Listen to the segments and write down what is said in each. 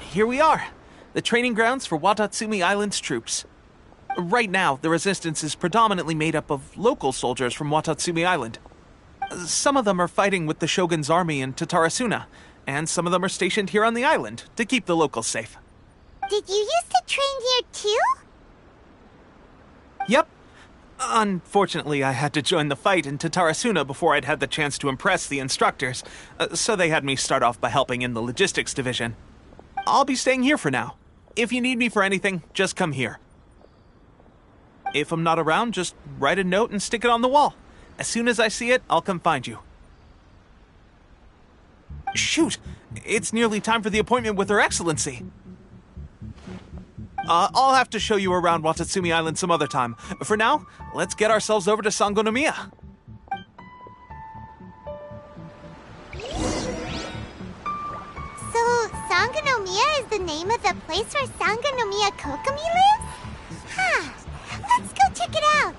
here we are. The training grounds for Watatsumi Island's troops. Right now, the resistance is predominantly made up of local soldiers from Watatsumi Island. Some of them are fighting with the Shogun's army in Tatarasuna, and some of them are stationed here on the island to keep the locals safe. Did you used to train here too? Yep. Unfortunately, I had to join the fight in Tatarasuna before I'd had the chance to impress the instructors, so they had me start off by helping in the logistics division. I'll be staying here for now. If you need me for anything, just come here. If I'm not around, just write a note and stick it on the wall. As soon as I see it, I'll come find you. Shoot! It's nearly time for the appointment with Her Excellency. I'll have to show you around Watatsumi Island some other time. For now, let's get ourselves over to Sangonomiya. So, Sangonomiya is the name of the place where Sangonomiya Kokomi lives? Huh. Let's go check it out.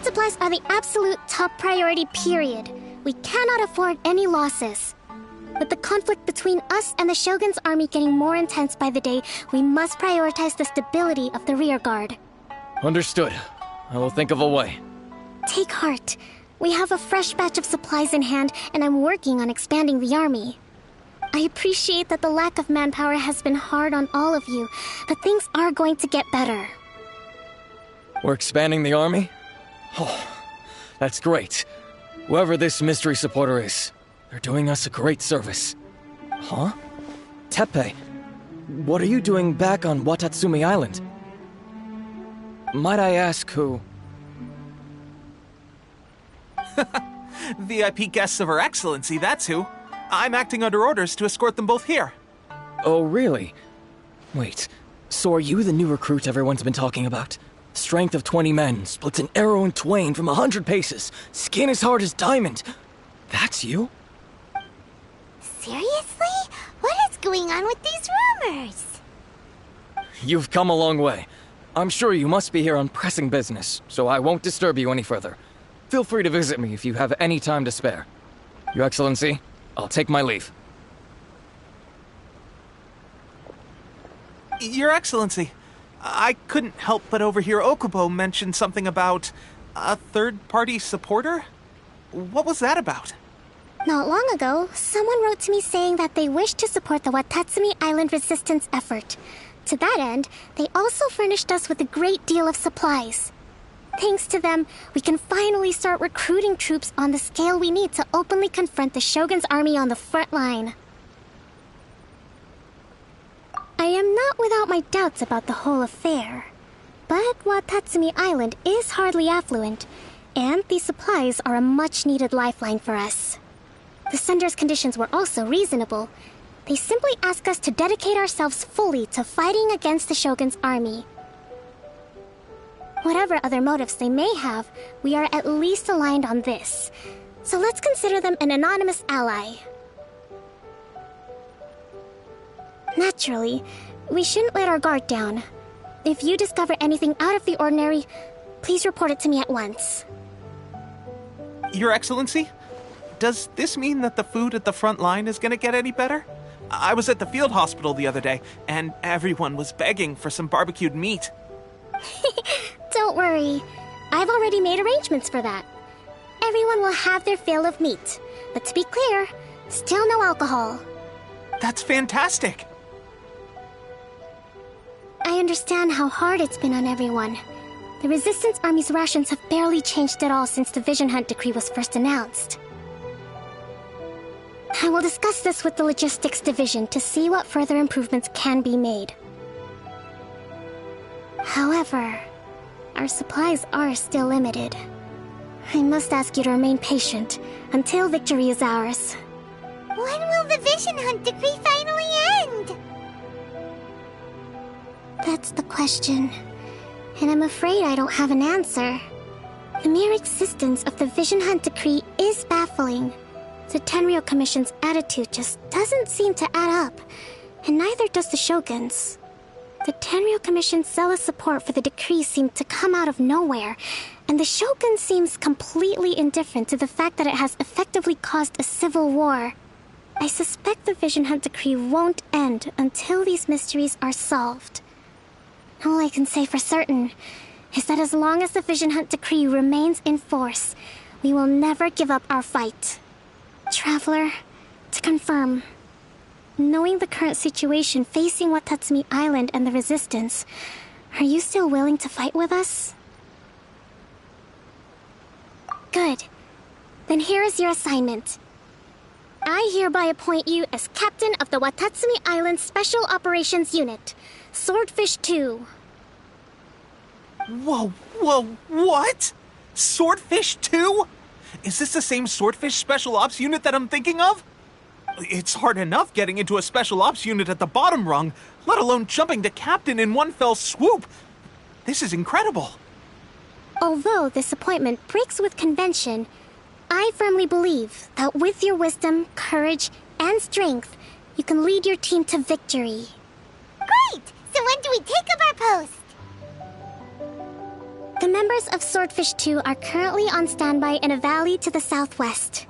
Food supplies are the absolute top priority, period. We cannot afford any losses. With the conflict between us and the Shogun's army getting more intense by the day, we must prioritize the stability of the rear guard. Understood. I will think of a way. Take heart. We have a fresh batch of supplies in hand, and I'm working on expanding the army. I appreciate that the lack of manpower has been hard on all of you, but things are going to get better. We're expanding the army? Oh, that's great. Whoever this mystery supporter is, they're doing us a great service. Huh? Teppei, what are you doing back on Watatsumi Island? Might I ask who? VIP guests of Her Excellency, that's who. I'm acting under orders to escort them both here. Oh, really? Wait, so are you the new recruit everyone's been talking about? Strength of 20 men, splits an arrow in twain from 100 paces, skin as hard as diamond. That's you? Seriously? What is going on with these rumors? You've come a long way. I'm sure you must be here on pressing business, so I won't disturb you any further. Feel free to visit me if you have any time to spare. Your Excellency, I'll take my leave. Your Excellency, I couldn't help but overhear Okubo mention something about a third-party supporter? What was that about? Not long ago, someone wrote to me saying that they wish to support the Watatsumi Island resistance effort. To that end, they also furnished us with a great deal of supplies. Thanks to them, we can finally start recruiting troops on the scale we need to openly confront the Shogun's army on the front line. I am not without my doubts about the whole affair. But Watatsumi Island is hardly affluent, and these supplies are a much-needed lifeline for us. The sender's conditions were also reasonable. They simply ask us to dedicate ourselves fully to fighting against the Shogun's army. Whatever other motives they may have, we are at least aligned on this. So let's consider them an anonymous ally. Naturally, we shouldn't let our guard down. If you discover anything out of the ordinary, please report it to me at once. Your Excellency, does this mean that the food at the front line is gonna get any better? I was at the field hospital the other day, and everyone was begging for some barbecued meat. Don't worry. I've already made arrangements for that. Everyone will have their fill of meat. But to be clear, still no alcohol. That's fantastic! I understand how hard it's been on everyone. The Resistance Army's rations have barely changed at all since the Vision Hunt decree was first announced. I will discuss this with the Logistics Division to see what further improvements can be made. However, our supplies are still limited. I must ask you to remain patient until victory is ours. When will the Vision Hunt decree finally end? That's the question, and I'm afraid I don't have an answer. The mere existence of the Vision Hunt decree is baffling. The Tenryou Commission's attitude just doesn't seem to add up, and neither does the Shogun's. The Tenryou Commission's zealous support for the decree seemed to come out of nowhere, and the Shogun seems completely indifferent to the fact that it has effectively caused a civil war. I suspect the Vision Hunt decree won't end until these mysteries are solved. All I can say for certain is that as long as the Vision Hunt decree remains in force, we will never give up our fight. Traveler, to confirm, knowing the current situation facing Watatsumi Island and the Resistance, are you still willing to fight with us? Good. Then here is your assignment. I hereby appoint you as captain of the Watatsumi Island Special Operations Unit, Swordfish 2. Whoa, what? Swordfish 2? Is this the same Swordfish Special Ops unit that I'm thinking of? It's hard enough getting into a Special Ops unit at the bottom rung, let alone jumping to captain in one fell swoop. This is incredible. Although this appointment breaks with convention, I firmly believe that with your wisdom, courage, and strength, you can lead your team to victory. Great! So when do we take up our post? The members of Swordfish 2 are currently on standby in a valley to the southwest.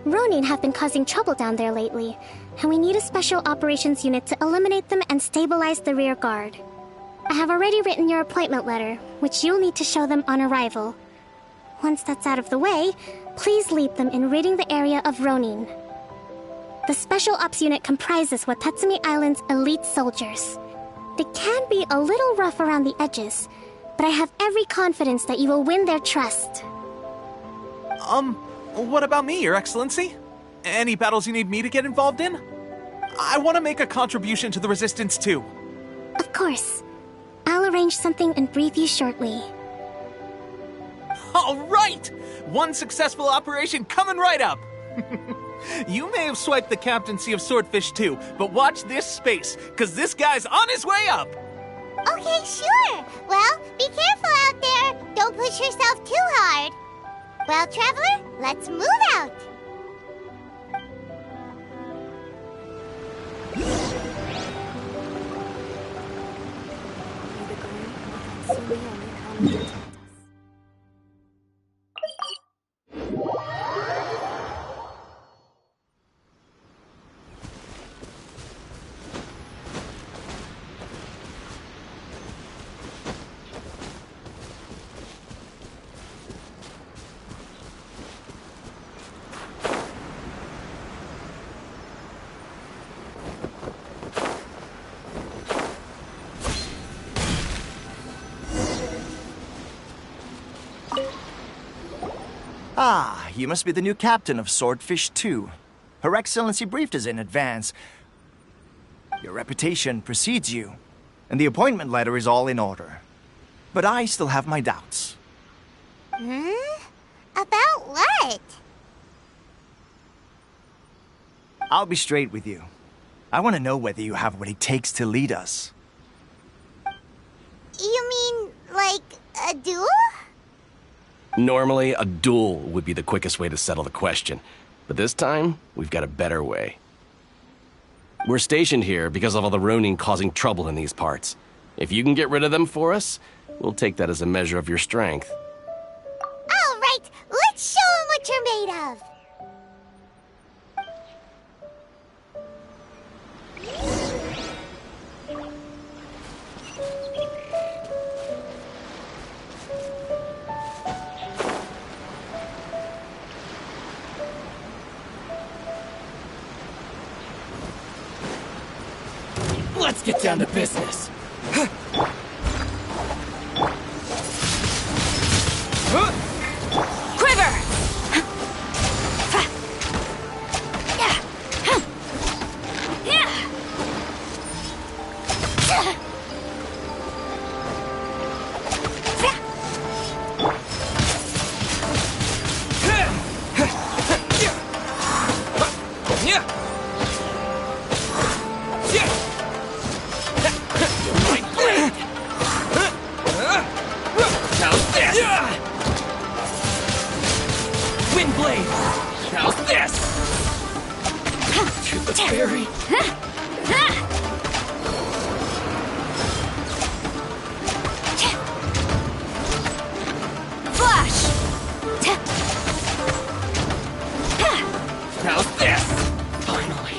Ronin have been causing trouble down there lately, and we need a special operations unit to eliminate them and stabilize the rear guard. I have already written your appointment letter, which you'll need to show them on arrival. Once that's out of the way, please lead them in ridding the area of Ronin. The Special Ops Unit comprises Watatsumi Island's elite soldiers. They can be a little rough around the edges, but I have every confidence that you will win their trust. What about me, Your Excellency? Any battles you need me to get involved in? I want to make a contribution to the Resistance too. Of course. I'll arrange something and brief you shortly. All right! One successful operation coming right up! You may have swiped the captaincy of Swordfish 2, but watch this space, because this guy's on his way up! Okay, sure. Well, be careful out there. Don't push yourself too hard. Well, Traveler, let's move out. Ah, you must be the new captain of Swordfish 2. Her Excellency briefed us in advance. Your reputation precedes you, and the appointment letter is all in order. But I still have my doubts. About what? I'll be straight with you. I want to know whether you have what it takes to lead us. You mean, like, a duel? Normally, a duel would be the quickest way to settle the question. But this time, we've got a better way. We're stationed here because of all the Ronin causing trouble in these parts. If you can get rid of them for us, we'll take that as a measure of your strength. All right, let's show 'em what you're made of. Let's get down to business. Quiver! Windblade! How's this? To the berry. Flash! How's this? Finally,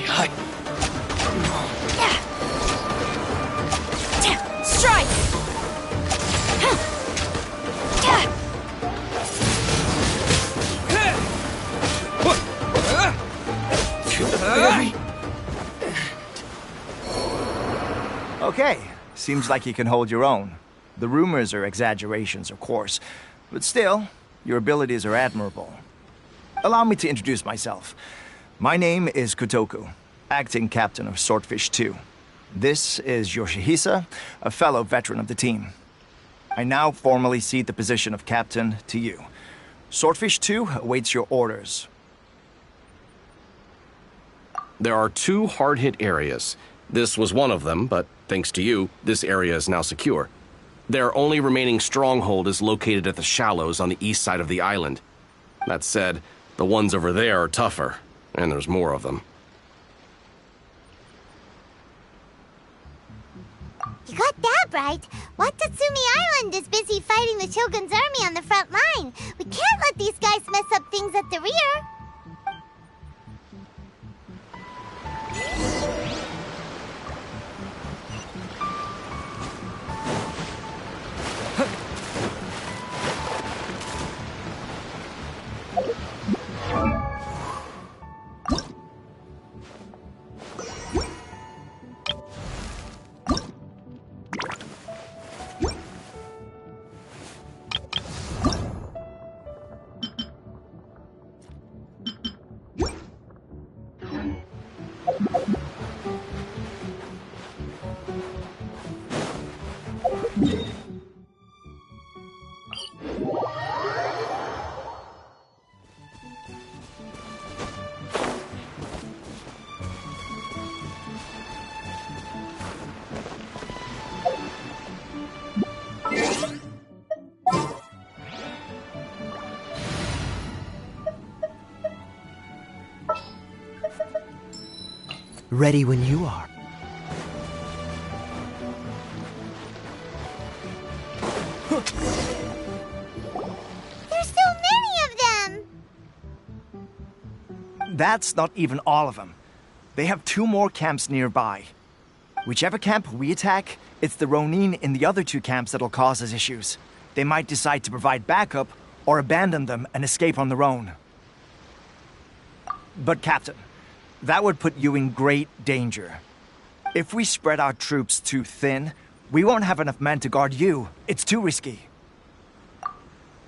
Strike! To the berry. Okay, seems like you can hold your own. The rumors are exaggerations, of course, but still, your abilities are admirable. Allow me to introduce myself. My name is Kotoku, acting captain of Swordfish 2. This is Yoshihisa, a fellow veteran of the team. I now formally cede the position of captain to you. Swordfish 2 awaits your orders. There are 2 hard-hit areas. This was one of them, but thanks to you, this area is now secure. Their only remaining stronghold is located at the shallows on the east side of the island. That said, the ones over there are tougher, and there's more of them. You got that, right. Watatsumi Island is busy fighting the Shogun's army on the front line. We can't let these guys mess up things at the rear. Ready when you are. There's so many of them! That's not even all of them. They have 2 more camps nearby. Whichever camp we attack, it's the Ronin in the other 2 camps that'll cause us issues. They might decide to provide backup or abandon them and escape on their own. But Captain, that would put you in great danger. If we spread our troops too thin, we won't have enough men to guard you. It's too risky.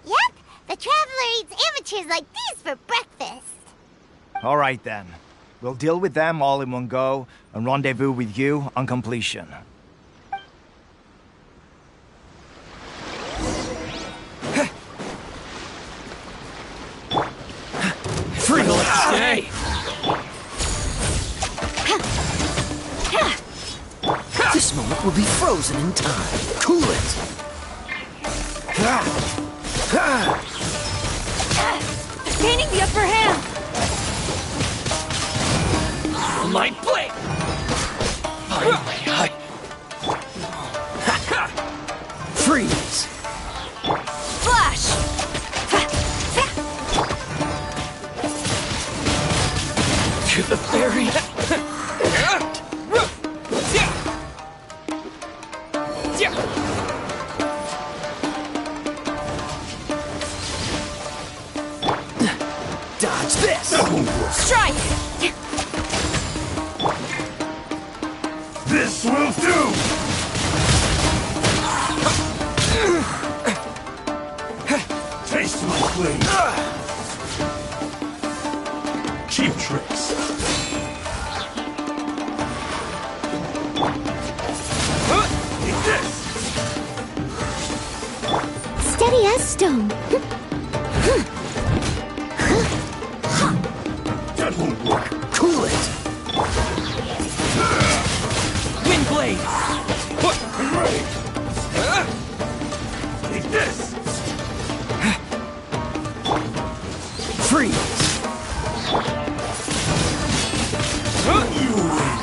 Yep, the Traveler eats amateurs like these for breakfast. All right then. We'll deal with them all in one go and rendezvous with you on completion. Free stay! This moment will be frozen in time. Cool it! Gaining the upper hand! My blade! Freeze! Flash! To the very... Dodge this! Strike! This will do! Taste my blade! Cheap tricks! Take this! Steady as stone. That won't work! Cool it! Wind blade! I'm ready! Take this! Freeze! You win!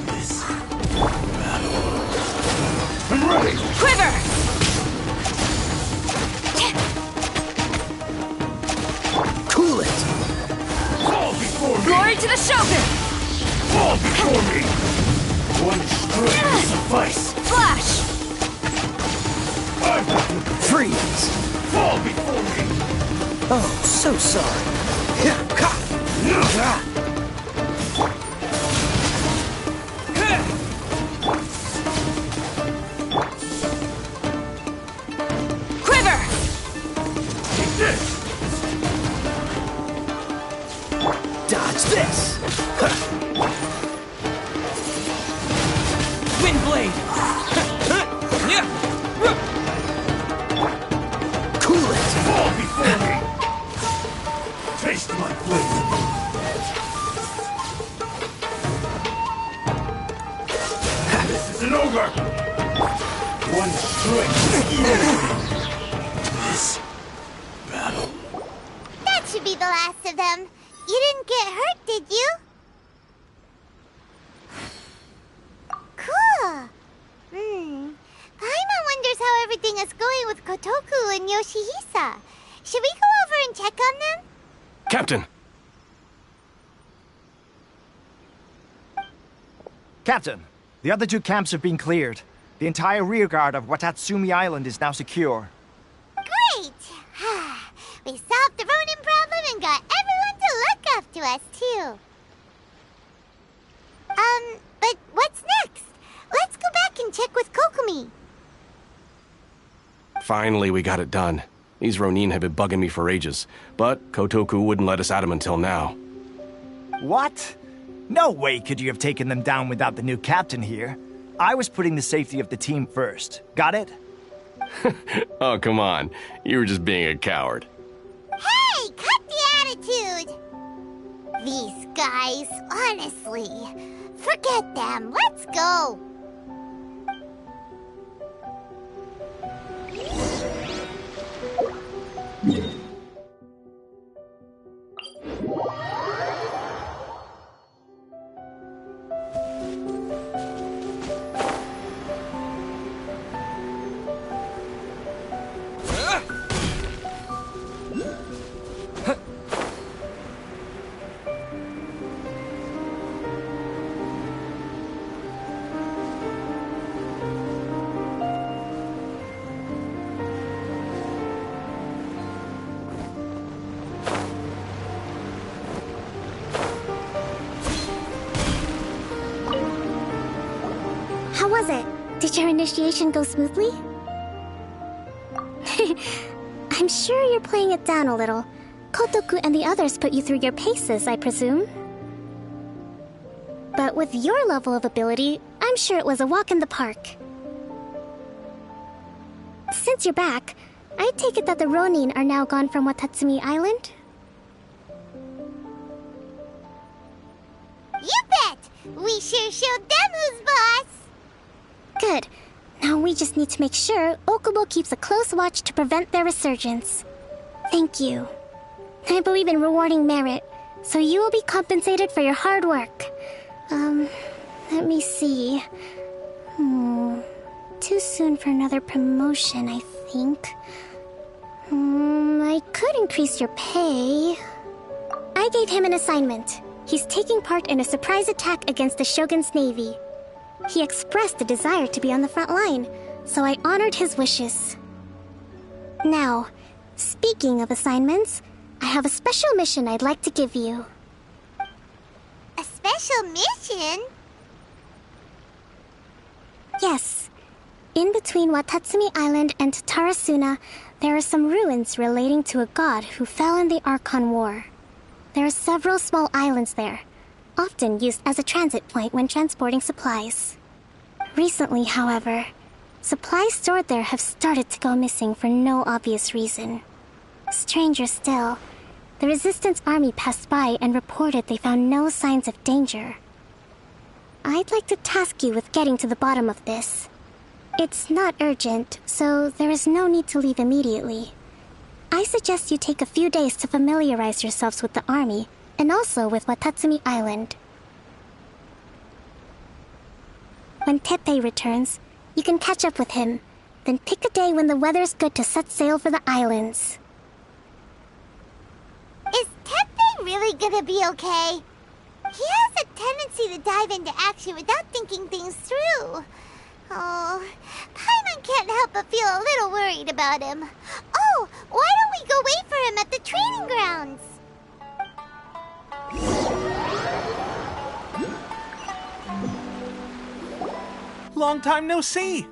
This battle. I'm ready! Quiver! Cool it! Fall before me! Glory to the Shogun! Fall before me! One stroke will suffice! Flash! Freeze! Fall before me! Oh, so sorry. Quiver! Take this! Dodge this! Wind blade! Cool it! Fall before me! Taste my blade! This isn't over! One strike! This battle. That should be the last of them. You didn't get hurt, did you? Cool. Yoshihisa. Should we go over and check on them? Captain! Captain, the other two camps have been cleared. The entire rearguard of Watatsumi Island is now secure. Great! We solved the Ronin problem and got everyone to look up to us, too. But what's next? Let's go back and check with Kokumi. Finally, we got it done. These Ronin have been bugging me for ages, but Kotoku wouldn't let us at them until now. What? No way could you have taken them down without the new captain here. I was putting the safety of the team first. Got it? Oh, come on. You were just being a coward. Hey, cut the attitude! These guys, honestly. Forget them. Let's go. How was it? Did your initiation go smoothly? I'm sure you're playing it down a little. Kotoku and the others put you through your paces, I presume. But with your level of ability, I'm sure it was a walk in the park. Since you're back, I take it that the Ronin are now gone from Watatsumi Island? You bet! We sure showed them who's boss! Good. Now we just need to make sure Okubo keeps a close watch to prevent their resurgence. Thank you. I believe in rewarding merit, so you will be compensated for your hard work. Let me see. Too soon for another promotion, I think. I could increase your pay. I gave him an assignment. He's taking part in a surprise attack against the Shogun's navy. He expressed a desire to be on the front line, so I honored his wishes. Now, speaking of assignments, I have a special mission I'd like to give you. A special mission? Yes. In between Watatsumi Island and Tarasuna, there are some ruins relating to a god who fell in the Archon War. There are several small islands there, often used as a transit point when transporting supplies. Recently, however, supplies stored there have started to go missing for no obvious reason. Stranger still, the Resistance army passed by and reported they found no signs of danger. I'd like to task you with getting to the bottom of this. It's not urgent, so there is no need to leave immediately. I suggest you take a few days to familiarize yourselves with the army, and also with Watatsumi Island. When Teppei returns, you can catch up with him, then pick a day when the weather's good to set sail for the islands. Is Teppei really gonna be okay? He has a tendency to dive into action without thinking things through. Oh, Paimon can't help but feel a little worried about him. Oh, why don't we go wait for him at the training grounds? Long time no see!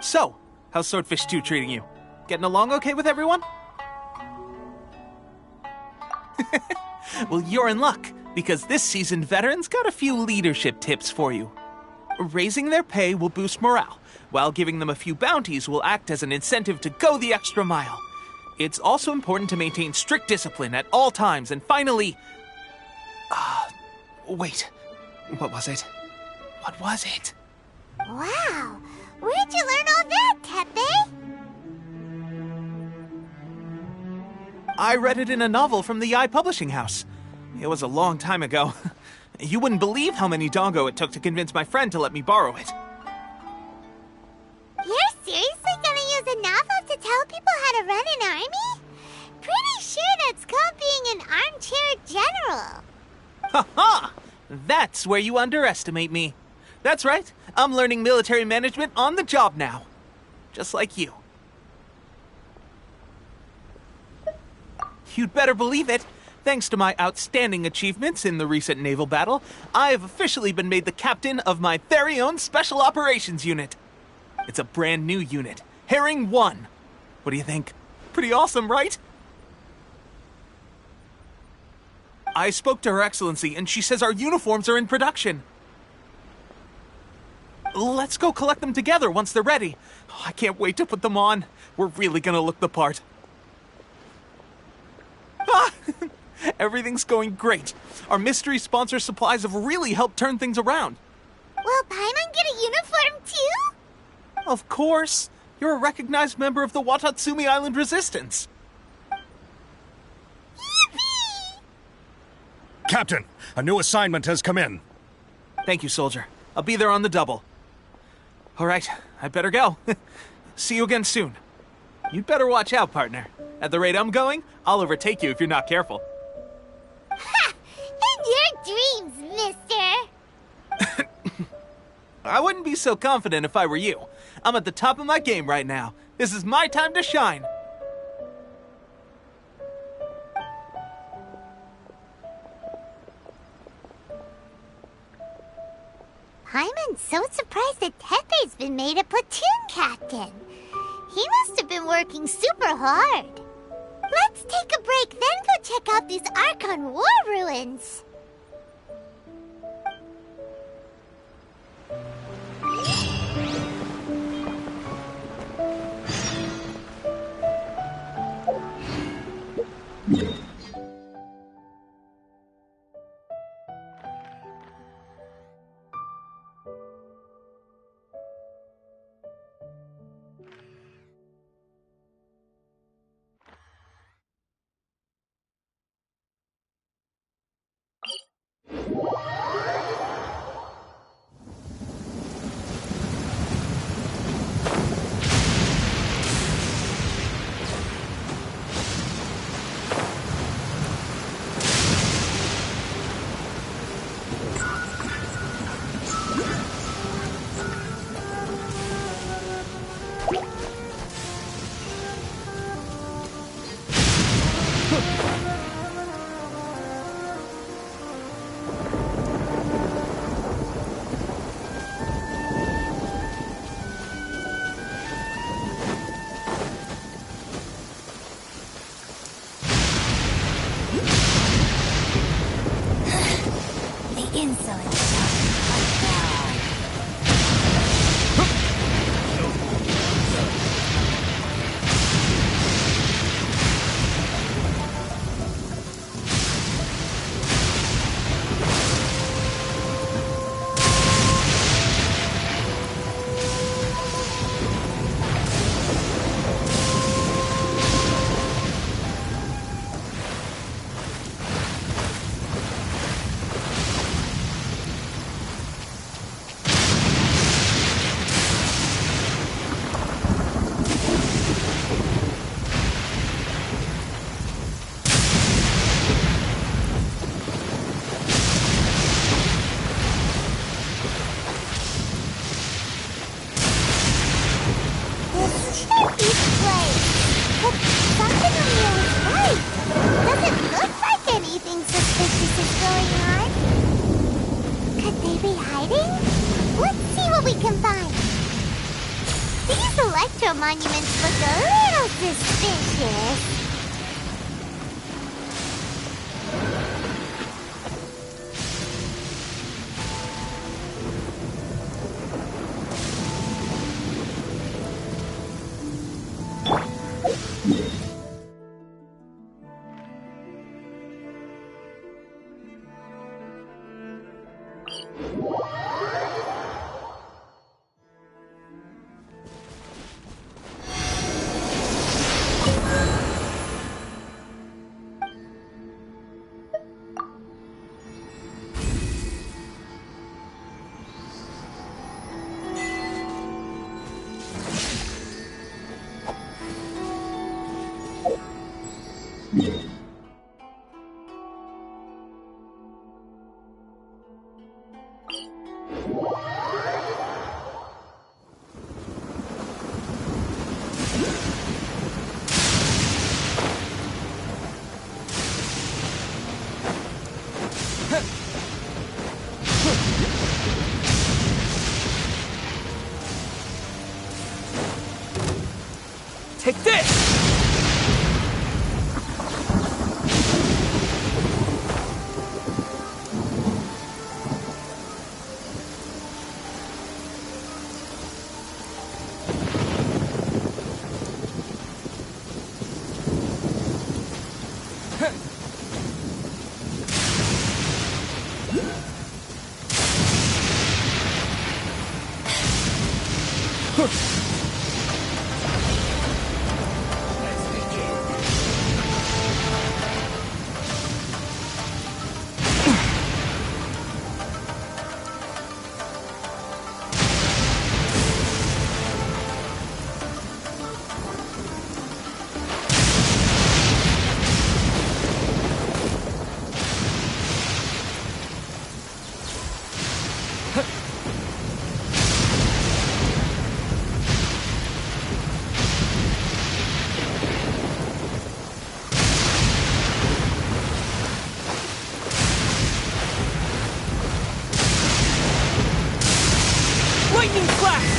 So, how's Swordfish 2 treating you? Getting along okay with everyone? Well, you're in luck, because this seasoned veteran's got a few leadership tips for you. Raising their pay will boost morale, while giving them a few bounties will act as an incentive to go the extra mile. It's also important to maintain strict discipline at all times, and finally... wait. What was it? What was it? Wow, where'd you learn all that, Teppei? I read it in a novel from the Yae Publishing House. It was a long time ago. You wouldn't believe how many dongo it took to convince my friend to let me borrow it. You're seriously gonna use a novel to tell how to run an army? Pretty sure that's called being an armchair general. Ha ha! That's where you underestimate me. That's right. I'm learning military management on the job now. Just like you. You'd better believe it. Thanks to my outstanding achievements in the recent naval battle, I have officially been made the captain of my very own Special Operations Unit. It's a brand new unit, Herring 1. What do you think? Pretty awesome, right? I spoke to Her Excellency, and she says our uniforms are in production. Let's go collect them together once they're ready. Oh, I can't wait to put them on. We're really gonna look the part. Ah! Everything's going great. Our mystery sponsor supplies have really helped turn things around. Will Paimon get a uniform too? Of course. You're a recognized member of the Watatsumi Island Resistance. Yippee! Captain, a new assignment has come in. Thank you, soldier. I'll be there on the double. All right, I better go. See you again soon. You'd better watch out, partner. At the rate I'm going, I'll overtake you if you're not careful. Ha! In your dreams, mister! I wouldn't be so confident if I were you. I'm at the top of my game right now. This is my time to shine. Paimon's so surprised that Tepe's been made a platoon captain. He must have been working super hard. Let's take a break, then go check out these Archon War ruins. Monuments look a little suspicious. Take this! Lightning flash!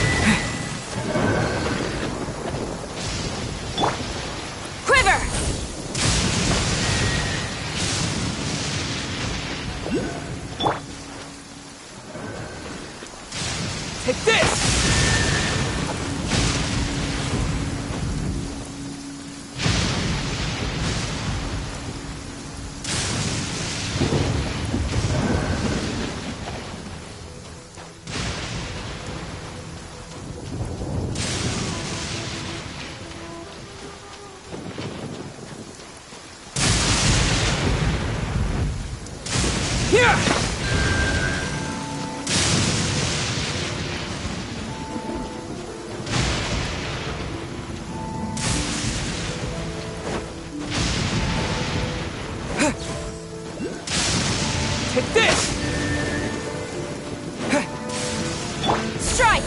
Quiver! Take this! Here! Take this! Strike!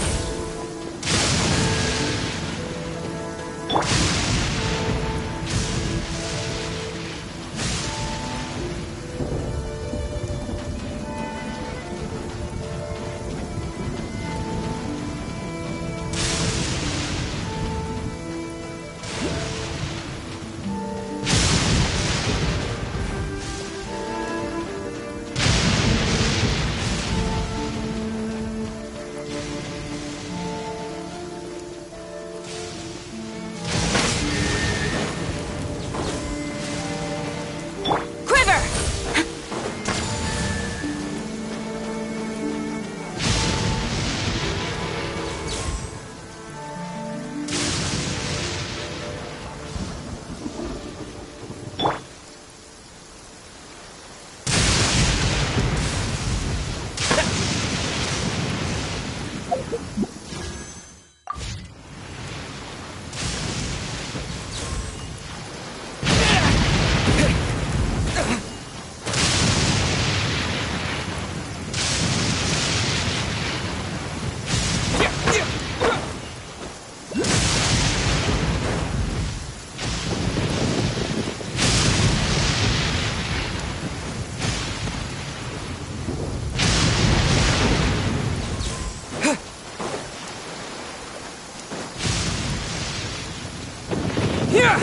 Quiver! Here!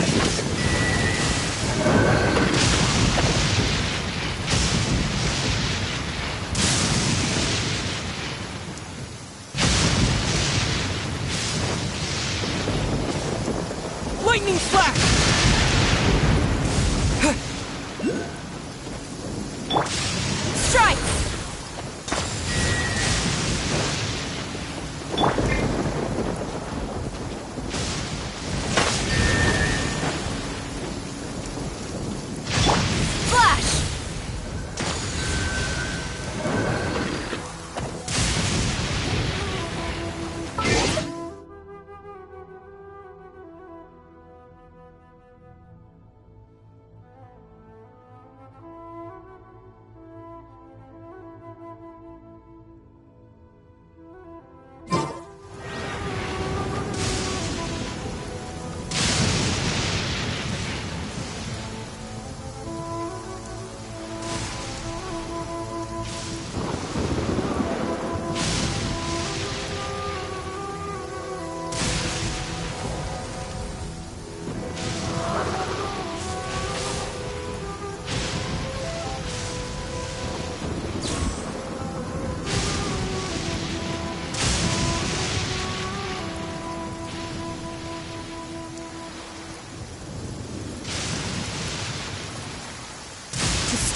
Lightning flash! Strike! Flash!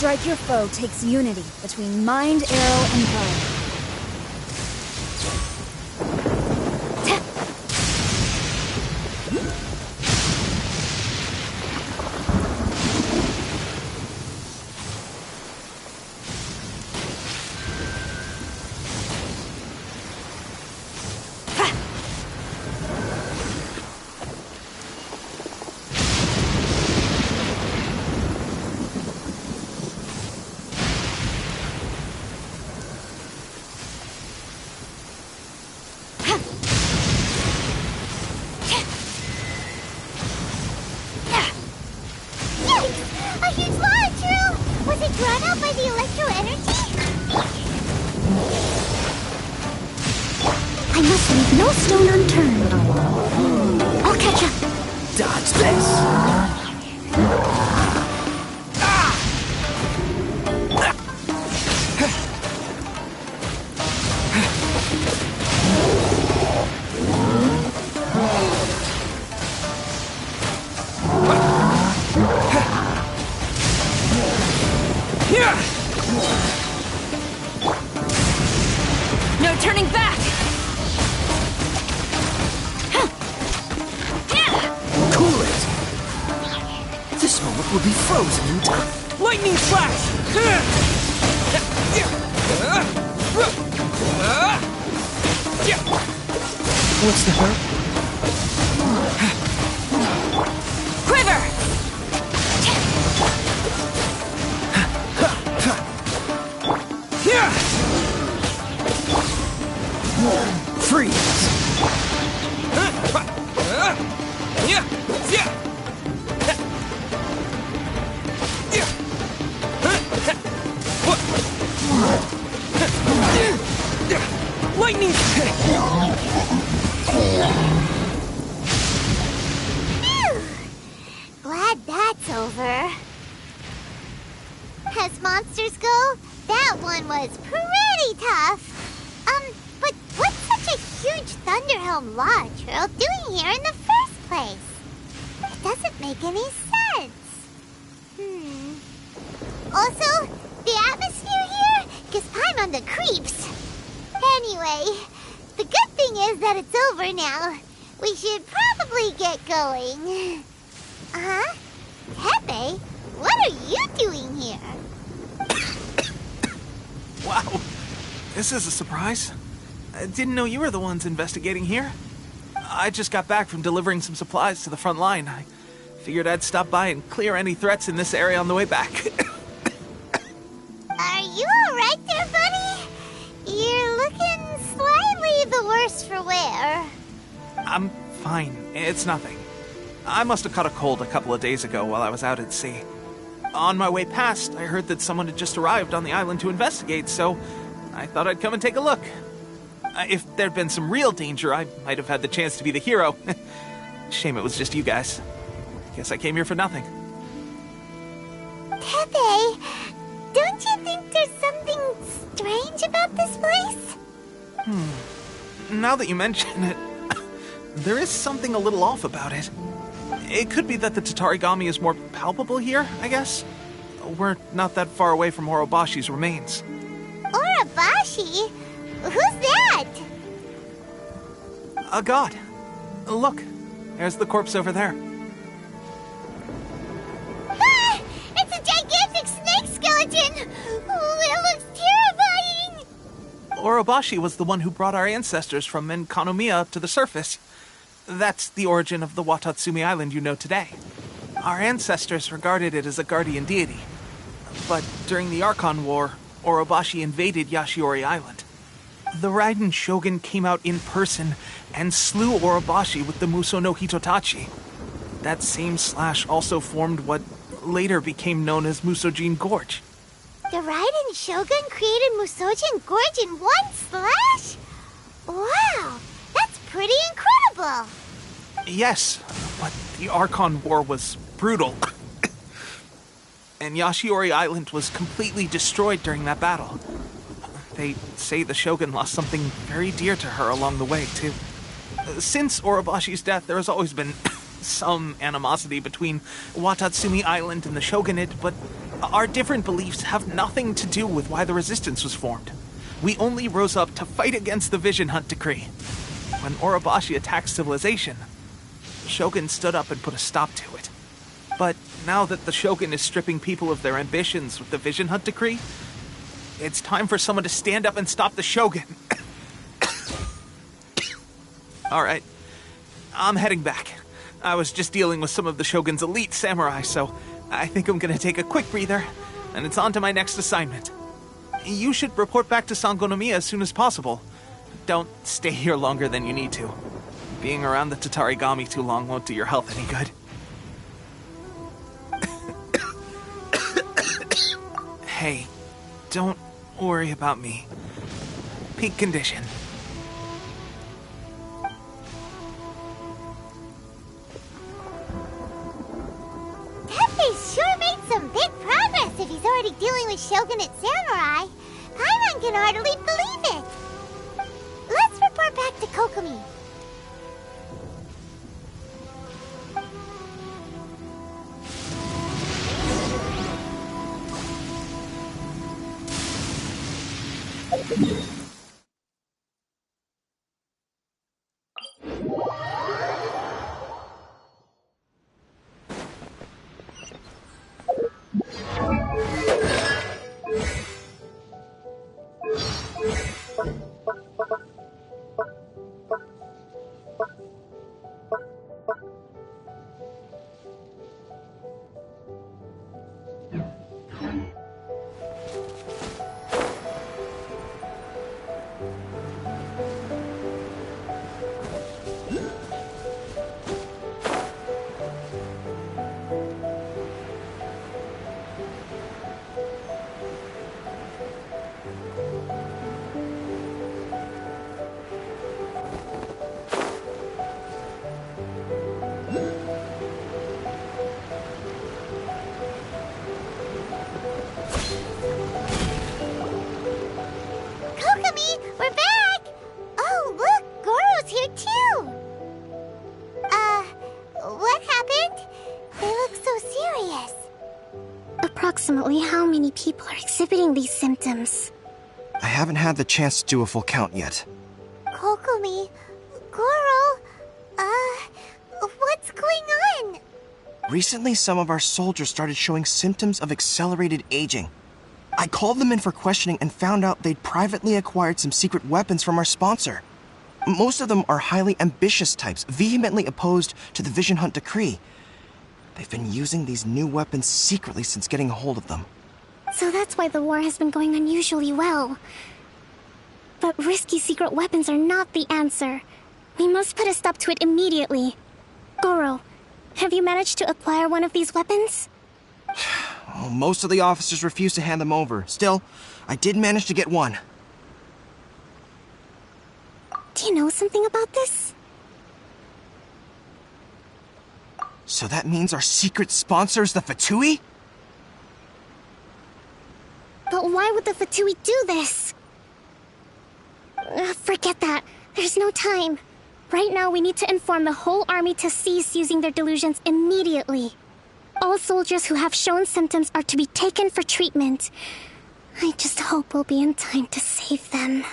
strike your foe takes unity between mind, arrow, and bow. No stone unturned. I'll catch up. Dodge this. No turning back! Cool it. This moment will be frozen in time. Lightning slash! What's the hurt? Quiver! Freeze! Lightning! Glad that's over. As monsters go, that one was pretty tough. But what's such a huge Thunderhelm Lodge Earl doing here in the first place? It doesn't make any sense. Also, the atmosphere here gives Paimon the creeps. Anyway, the good thing is that it's over now. We should probably get going. Pepe, what are you doing here? Wow, this is a surprise. I didn't know you were the ones investigating here. I just got back from delivering some supplies to the front line. I figured I'd stop by and clear any threats in this area on the way back. Are you alright there, buddy? You're looking slightly the worse for wear. I'm fine. It's nothing. I must have caught a cold a couple of days ago while I was out at sea. On my way past, I heard that someone had just arrived on the island to investigate, so I thought I'd come and take a look. If there'd been some real danger, I might have had the chance to be the hero. Shame it was just you guys. Guess I came here for nothing. Pepe, don't you think there's something strange about this place? Now that you mention it, there is something a little off about it. It could be that the Tatarigami is more palpable here, I guess. We're not that far away from Orobashi's remains. Orobashi? Who's that? A god. Look, there's the corpse over there. Ah! It's a gigantic snake skeleton! Oh, it looks terrifying! Orobashi was the one who brought our ancestors from Enkanomiya up to the surface. That's the origin of the Watatsumi Island you know today. Our ancestors regarded it as a guardian deity. But during the Archon War, Orobashi invaded Yashiori Island. The Raiden Shogun came out in person and slew Orobashi with the Muso no Hitotachi. That same slash also formed what later became known as Musojin Gorge. The Raiden Shogun created Musojin Gorge in one slash? Wow, that's pretty incredible! Yes, but the Archon War was brutal. And Yashiori Island was completely destroyed during that battle. They say the Shogun lost something very dear to her along the way, too. Since Orobashi's death, there has always been some animosity between Watatsumi Island and the Shogunate, but Our different beliefs have nothing to do with why the resistance was formed. We only rose up to fight against the Vision Hunt decree. When Orobashi attacked civilization, the Shogun stood up and put a stop to it. But now that the Shogun is stripping people of their ambitions with the Vision Hunt decree, it's time for someone to stand up and stop the Shogun. Alright, I'm heading back. I was just dealing with some of the Shogun's elite samurai, so I think I'm gonna take a quick breather, and it's on to my next assignment. You should report back to Sangonomiya as soon as possible. Don't stay here longer than you need to. Being around the Tatarigami too long won't do your health any good. Hey, don't worry about me. Peak condition. Teppei's sure made some big progress if he's already dealing with Shogunate samurai. Paimon can hardly believe it. Let's report back to Kokomi. We're back! Oh, look! Goro's here too! What happened? They look so serious. Approximately how many people are exhibiting these symptoms? I haven't had the chance to do a full count yet. Kokomi, Goro, what's going on? Recently, some of our soldiers started showing symptoms of accelerated aging. I called them in for questioning and found out they'd privately acquired some secret weapons from our sponsor. Most of them are highly ambitious types, vehemently opposed to the Vision Hunt decree. They've been using these new weapons secretly since getting a hold of them. So that's why the war has been going unusually well. But risky secret weapons are not the answer. We must put a stop to it immediately. Goro, have you managed to acquire one of these weapons? Well, most of the officers refused to hand them over. Still, I did manage to get one. Do you know something about this? So that means our secret sponsor is the Fatui? But why would the Fatui do this? Forget that. There's no time. Right now, we need to inform the whole army to cease using their delusions immediately. All soldiers who have shown symptoms are to be taken for treatment. I just hope we'll be in time to save them.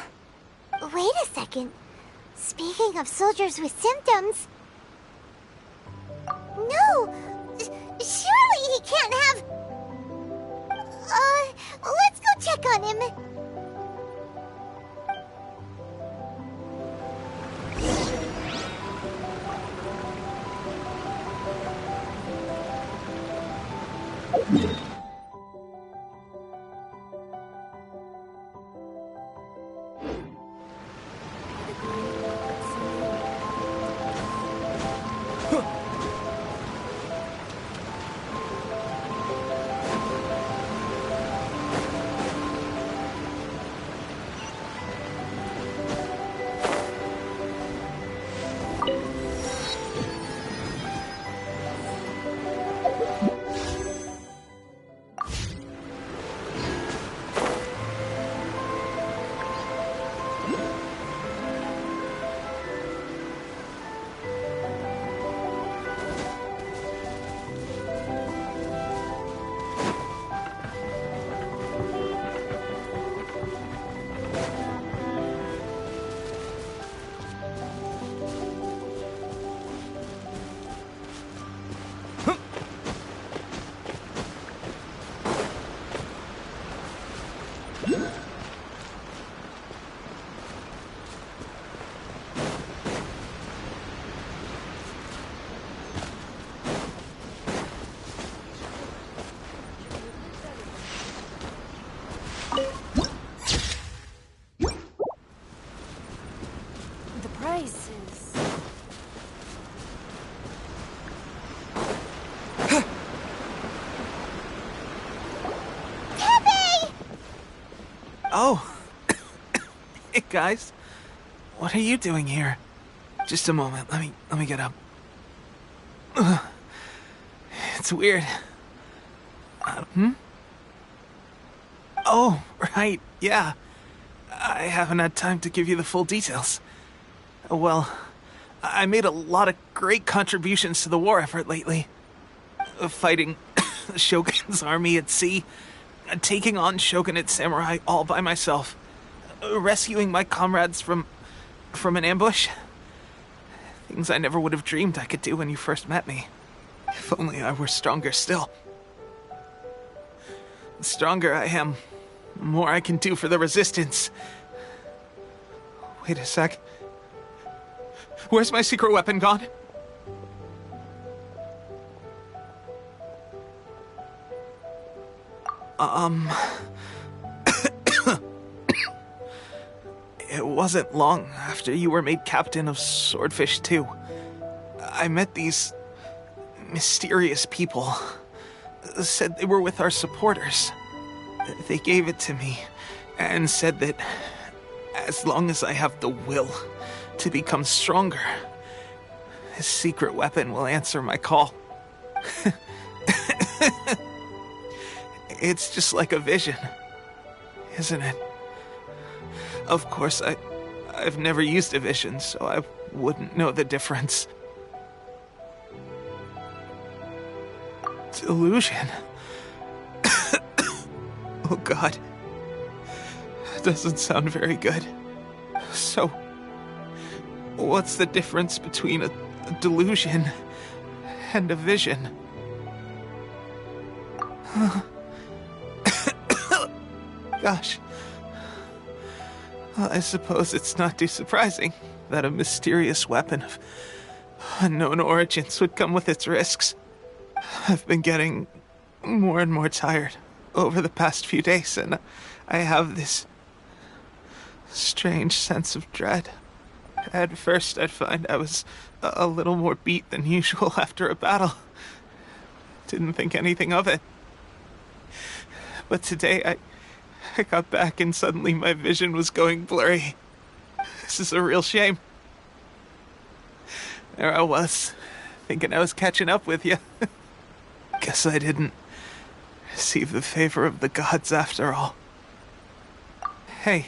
Wait a second. Speaking of soldiers with symptoms... No! Surely he can't have... let's go check on him. The price is... Oh. Hey, guys. What are you doing here? Just a moment. Let me get up. Ugh. It's weird. Oh, right. Yeah. I haven't had time to give you the full details. Well, I made a lot of great contributions to the war effort lately. Fighting the Shogun's army at sea, taking on Shogunate samurai all by myself, rescuing my comrades from an ambush. Things I never would have dreamed I could do when you first met me. If only I were stronger still. The stronger I am, the more I can do for the Resistance. Wait a sec. Where's my secret weapon gone? It wasn't long after you were made captain of Swordfish 2. I met these mysterious people. Said they were with our supporters. They gave it to me and said that as long as I have the will to become stronger, this secret weapon will answer my call. It's just like a vision, isn't it? Of course, I've never used a vision, so I wouldn't know the difference. Delusion. Oh God. That doesn't sound very good. So, what's the difference between a delusion and a vision? Gosh. Well, I suppose it's not too surprising that a mysterious weapon of unknown origins would come with its risks. I've been getting more and more tired over the past few days, and I have this strange sense of dread. At first, I'd find I was a little more beat than usual after a battle. Didn't think anything of it. But today, I got back and suddenly my vision was going blurry. This is a real shame. There I was, thinking I was catching up with you. Guess I didn't receive the favor of the gods after all. Hey,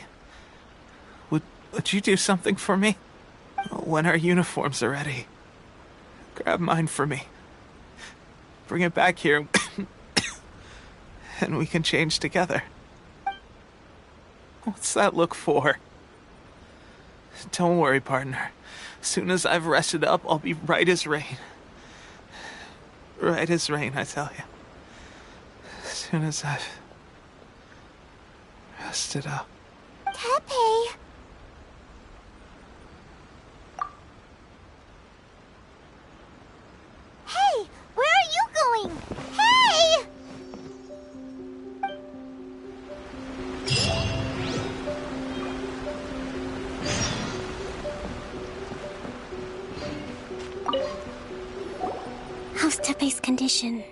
would you do something for me? When our uniforms are ready, grab mine for me. Bring it back here, and we can change together. What's that look for? Don't worry, partner. As soon as I've rested up, I'll be right as rain. Right as rain, I tell you. As soon as I've rested up. Tepe! Hey! Where are you going? Hey! How's Tepe's condition?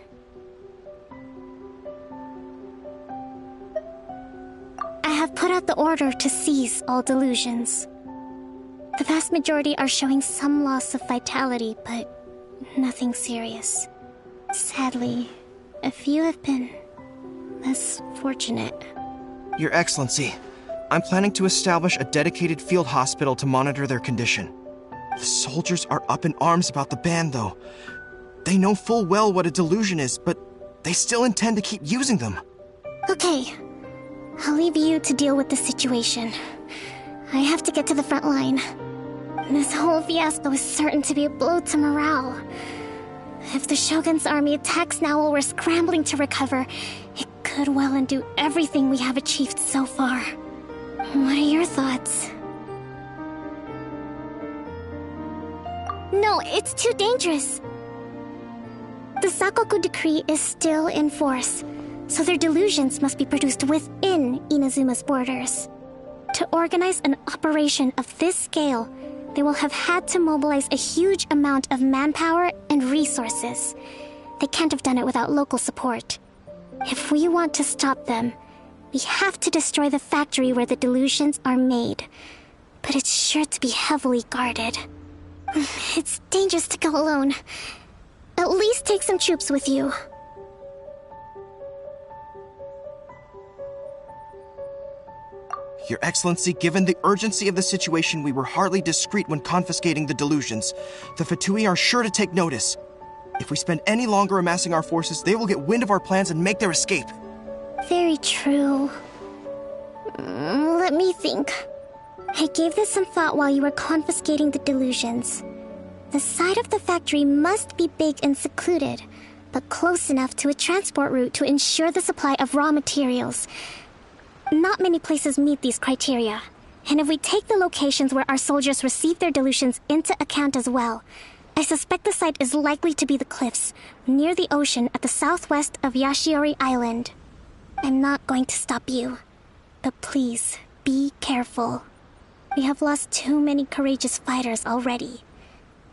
I have put out the order to cease all delusions. The vast majority are showing some loss of vitality, but nothing serious. Sadly, a few have been less fortunate. Your Excellency, I'm planning to establish a dedicated field hospital to monitor their condition. The soldiers are up in arms about the ban, though. They know full well what a delusion is, but they still intend to keep using them. Okay, I'll leave you to deal with the situation. I have to get to the front line. This whole fiasco is certain to be a blow to morale. If the Shogun's army attacks now while we're scrambling to recover, it could could well undo everything we have achieved so far. What are your thoughts? No, it's too dangerous. The Sakoku decree is still in force, so their delusions must be produced within Inazuma's borders. To organize an operation of this scale, they will have had to mobilize a huge amount of manpower and resources. They can't have done it without local support. If we want to stop them, we have to destroy the factory where the delusions are made. But it's sure to be heavily guarded. It's dangerous to go alone. At least take some troops with you. Your Excellency, given the urgency of the situation, we were hardly discreet when confiscating the delusions. The Fatui are sure to take notice. If we spend any longer amassing our forces, they will get wind of our plans and make their escape. Very true. Let me think. I gave this some thought while you were confiscating the delusions. The side of the factory must be big and secluded, but close enough to a transport route to ensure the supply of raw materials. Not many places meet these criteria, and if we take the locations where our soldiers receive their delusions into account as well, I suspect the site is likely to be the cliffs, near the ocean at the southwest of Yashiori Island. I'm not going to stop you, but please, be careful. We have lost too many courageous fighters already.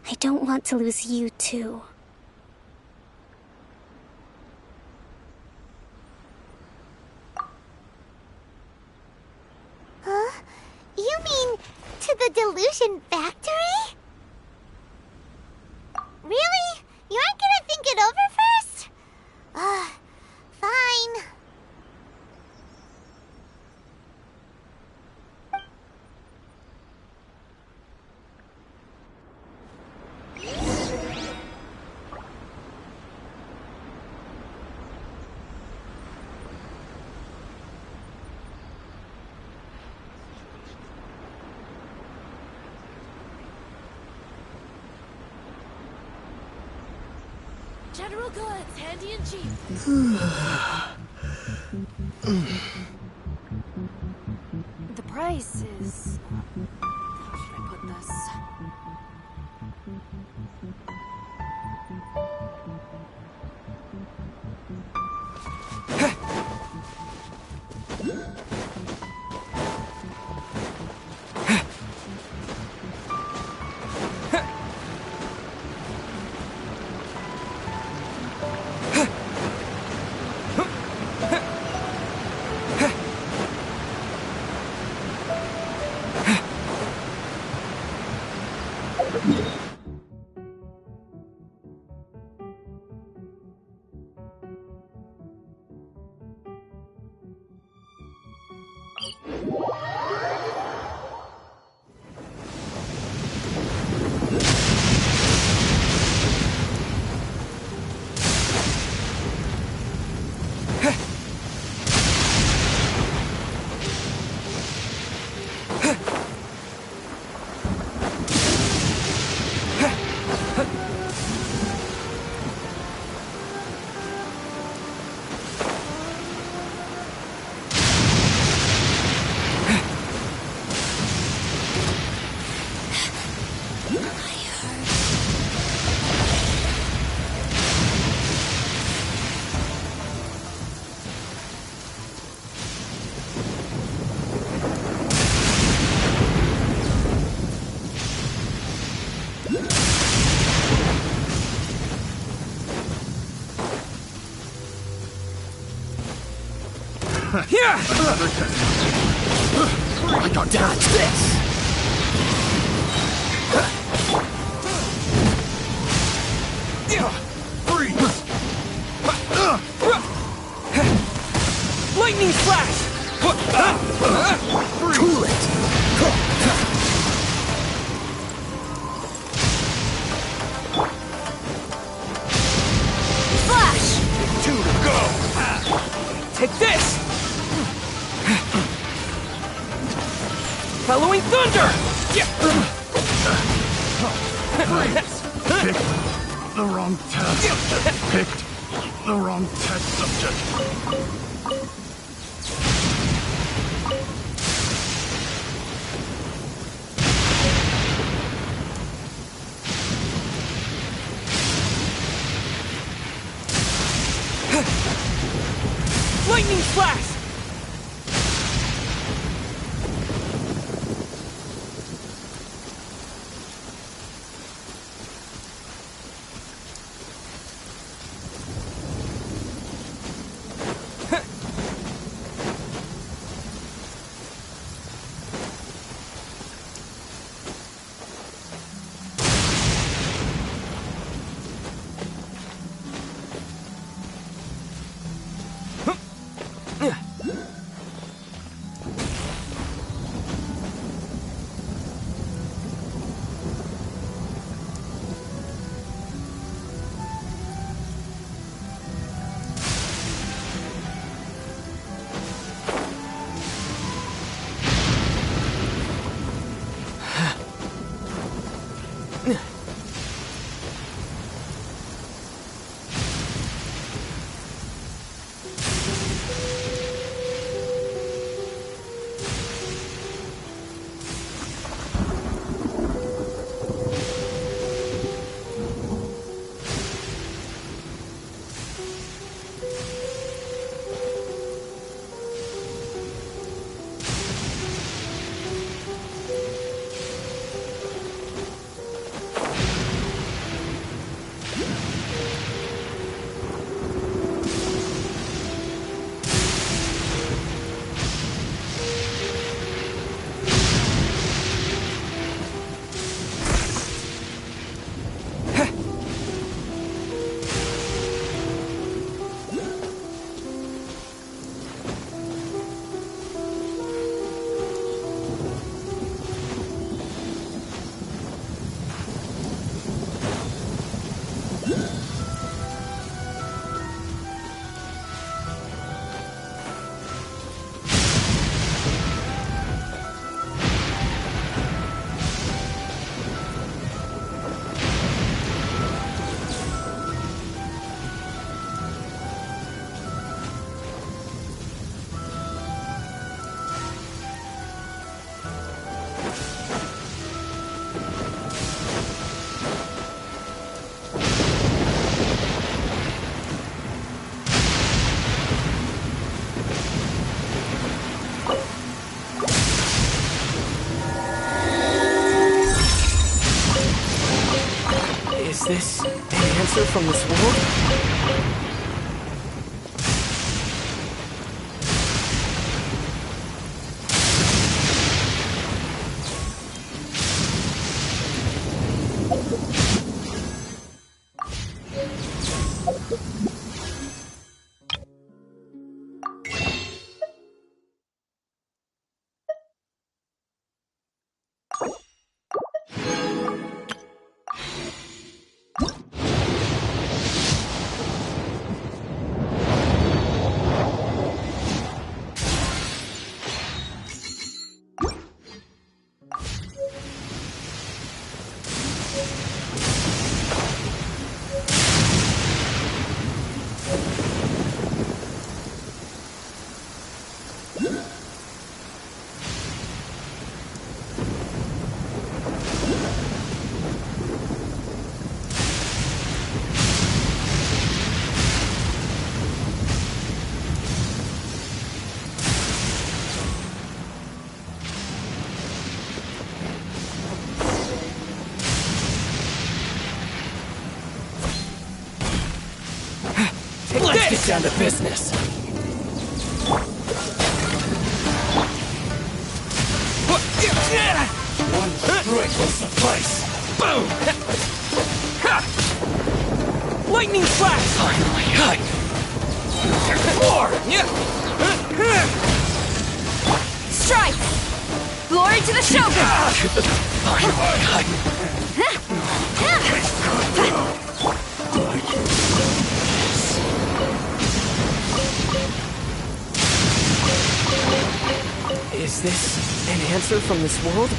I don't want to lose you too. Huh? You mean to the delusion factory? Really? You aren't gonna think it over first? Fine. General goods, handy and cheap. The price is... How should I put this? Here! I got dodge this! Freeze! Lightning flash! Cool it! Flash! 2 to go! Take this! Halloween thunder! Freeze! Picked the wrong test subject. Picked the wrong test subject. flash! Is this an answer from this world? Let's get down to business. One strike will suffice. Boom! Lightning flash! Finally, Strike! Glory to the Shogun! Is this an answer from this world?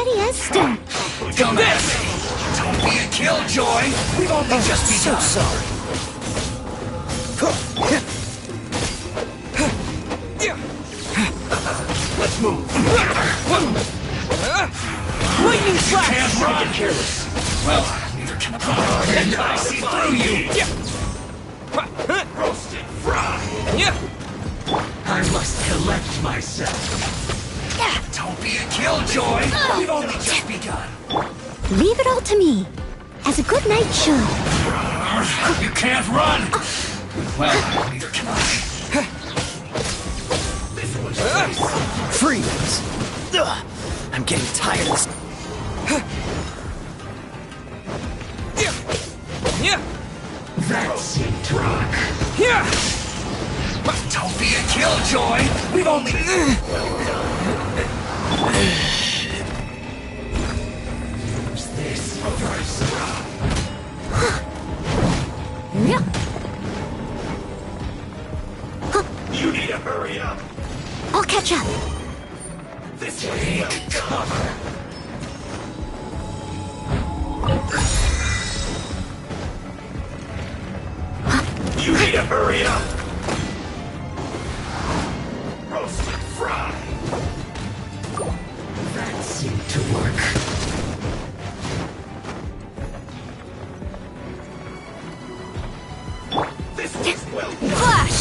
steady as stone. Don't be a killjoy. We've only just begun. So sorry. Let's move. Lightning flash! Can't run. Get careless. Well, neither can I. And I see through you. Roasted fry. I must collect myself. Don't be a killjoy. We've only just begun. Leave it all to me, as a good knight should. You can't run. Well, neither can I. This one's face. Freeze! Ugh, I'm getting tired of this. That seemed to rock. Don't be a killjoy. We've only. Use this first. You need to hurry up. I'll catch up. This way. Cover. You need to hurry up. Roasted fry. That seemed to work. This was well done. Flash!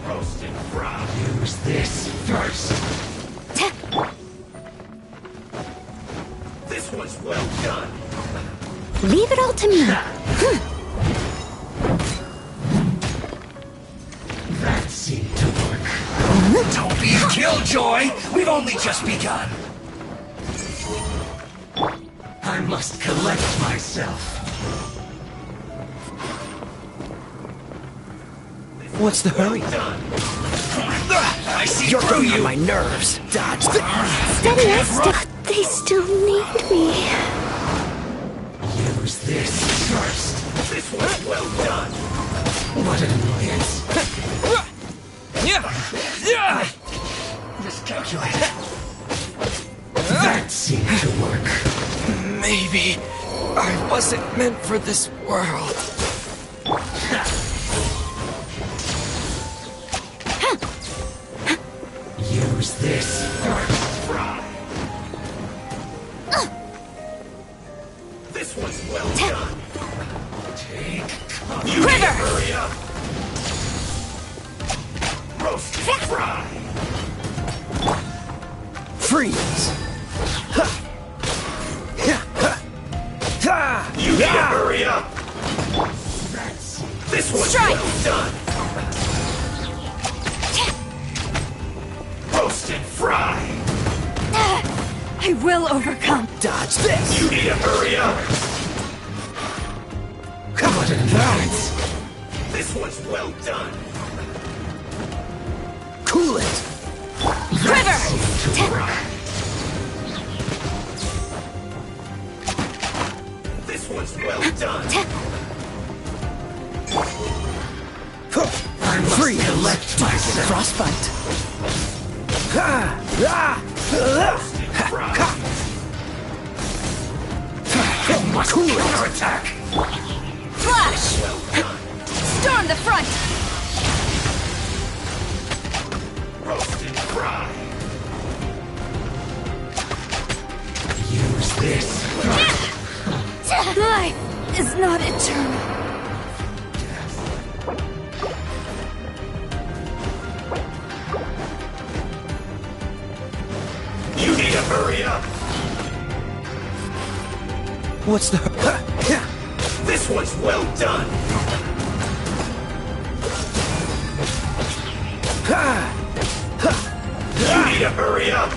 Roasted fry. Use this first. This was well done. Leave it all to me. That seemed to work. Don't be a killjoy! We've only just begun. I must collect myself. What's the hurry? I see You're through getting on you. my nerves. Dodge this. Steady as stone. They still need me. Use this first. This was well done. What an annoyance. Miscalculated. That seemed to work. Maybe I wasn't meant for this world. Use this first, fry. This was well done. Take cover. You need to hurry up. Roasted fry. Freeze! You need to hurry up. This was well done. Roasted fry. I will overcome. Dodge this! You need to hurry up. What an annoyance. This was well done. Cool it! This was well done. Freeze! Collect myself. Frostbite! Counterattack. Flash! Storm the front! Roasted fry. Use this. Life is not eternal. You need to hurry up. What's the... This was well done. You need to hurry up.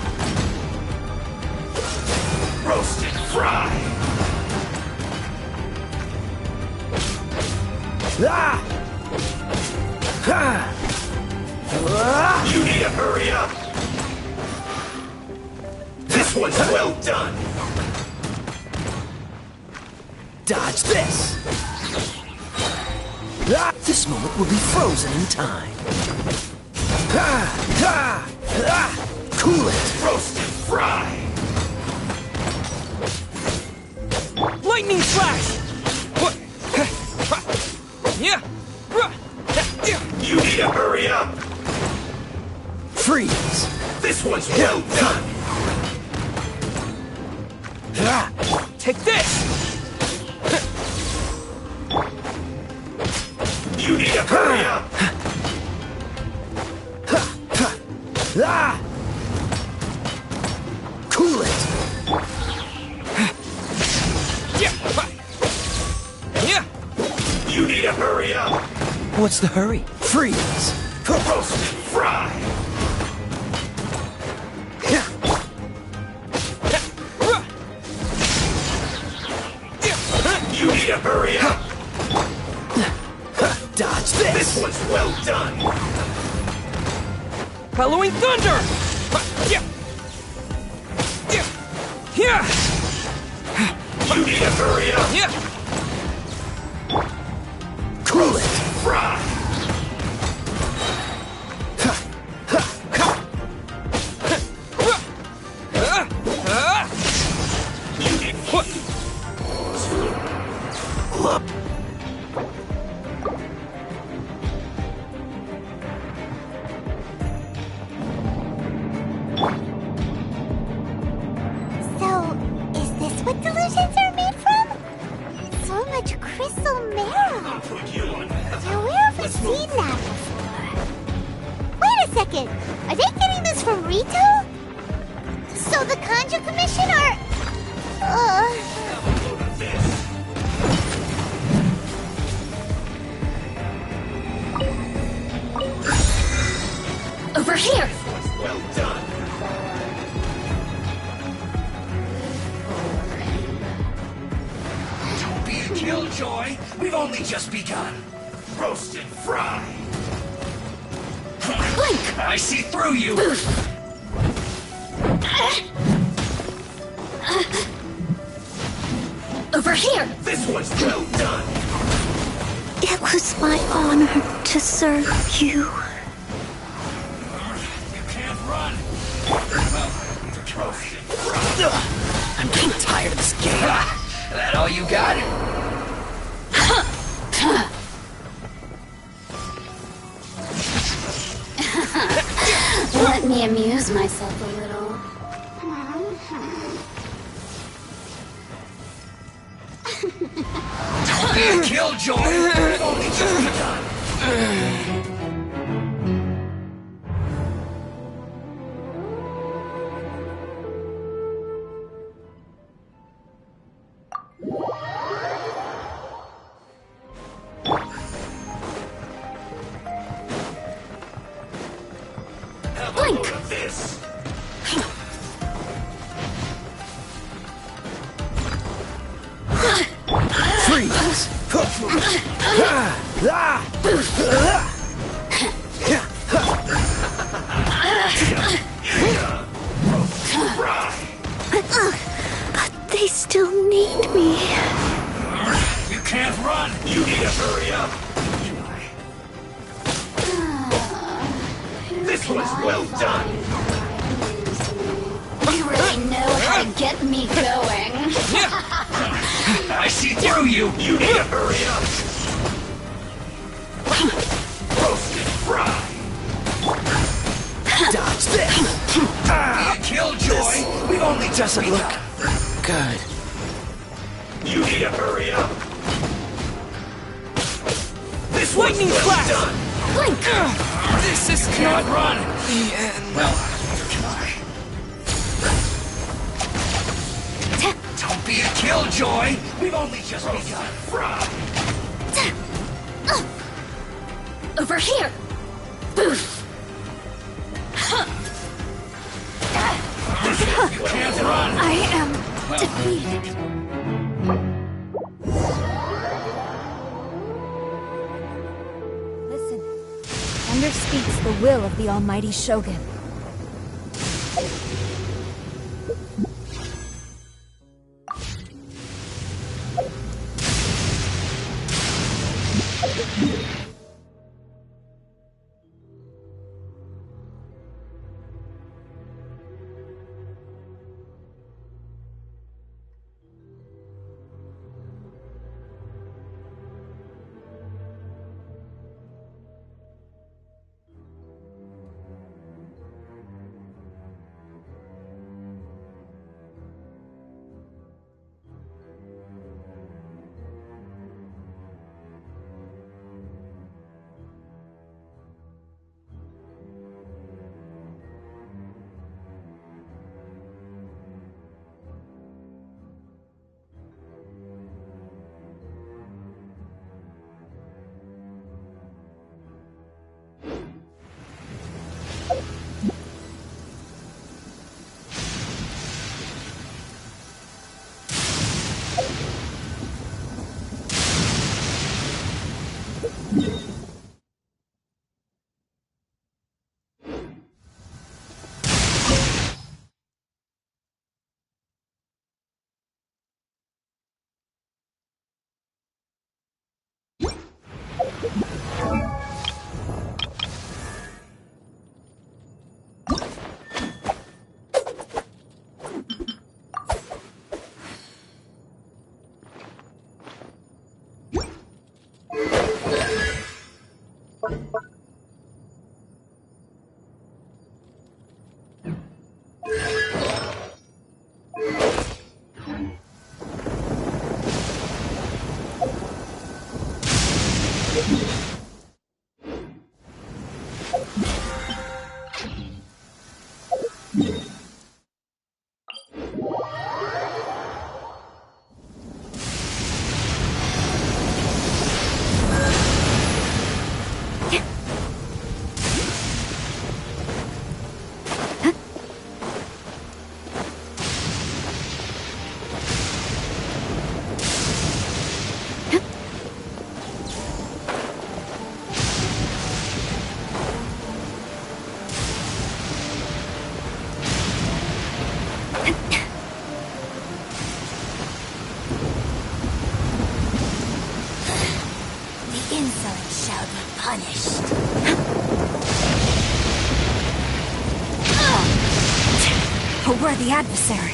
Roasted fry. You need to hurry up. This was well done. Dodge this! This moment will be frozen in time. Cool it! fry! Lightning flash! Yeah! You need to hurry up! Freeze! This one's well done! Take this! You need to hurry up! Cool it! You need to hurry up! What's the hurry? Freeze! Roast and fry! You need to hurry up! Dodge this! This one's well done! Bellowing thunder! You need to hurry up! Cool it! Fry! You need So, is this what delusions are made from? So much crystal marrow. put you on. Now, where have we seen that before? Wait a second. Are they getting this from Rito? So the Conjure Commission are... Over here! Well done. Don't be a killjoy. We've only just begun. Roast and fry. Blink! I see through you. Over here! This one's well done. It was my honor to serve you. You can't run. Roast and fry. I'm getting tired of this game. That all you got? Let me amuse myself a little. Don't be a killjoy. We've only just begun. Have a Blink. load of this. Freeze! But they still need me. You can't run. You need to hurry up. This was well done. You really know how to get me going. I see through you. You need to hurry up. Roast and fry. Dodge this! Be a killjoy. We've only just Doesn't look begun. good. You need to hurry up. This was Lightning well flash. done. Blink! This is Can't run. The end. Well, try. Don't be a killjoy. We've only just begun. Fry. Over here! Boof! You can't run. I am defeated. Listen. Thunder speaks the will of the Almighty Shogun. A worthy adversary.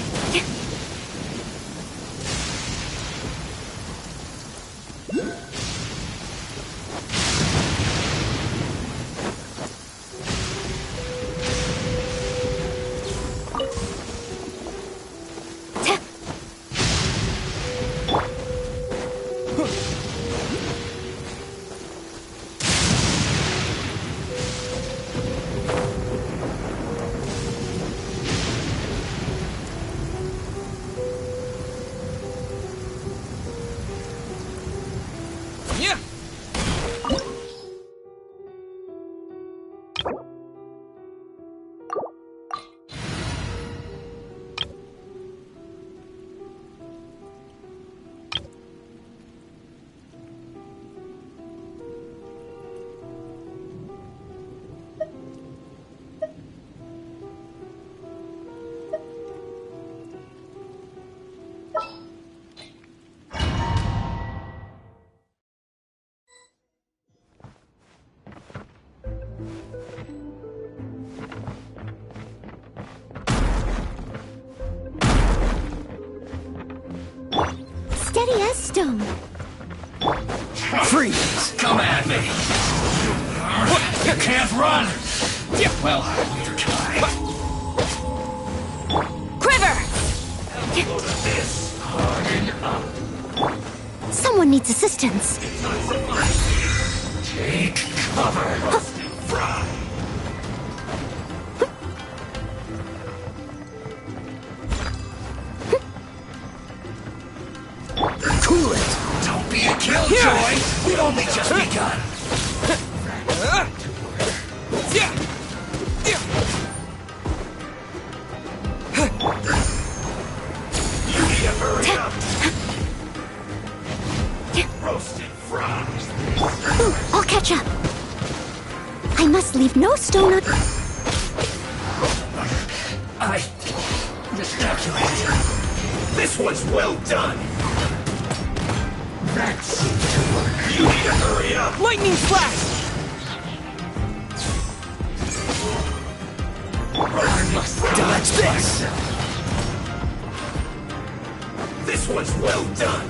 Steady as stone. Freeze! Come at me! You can't run! Well, you're trying. Quiver! Go to this. Harden up. Someone needs assistance. Take cover. Fry. Cool it! Don't be a killjoy! We've only just begun! You need to hurry up! Roasted fries! Ooh, I'll catch up. I must leave no stone un- I miscalculated. This one's well done! That seems to work. You need to hurry up! Lightning flash! I must dodge this! This one's well done!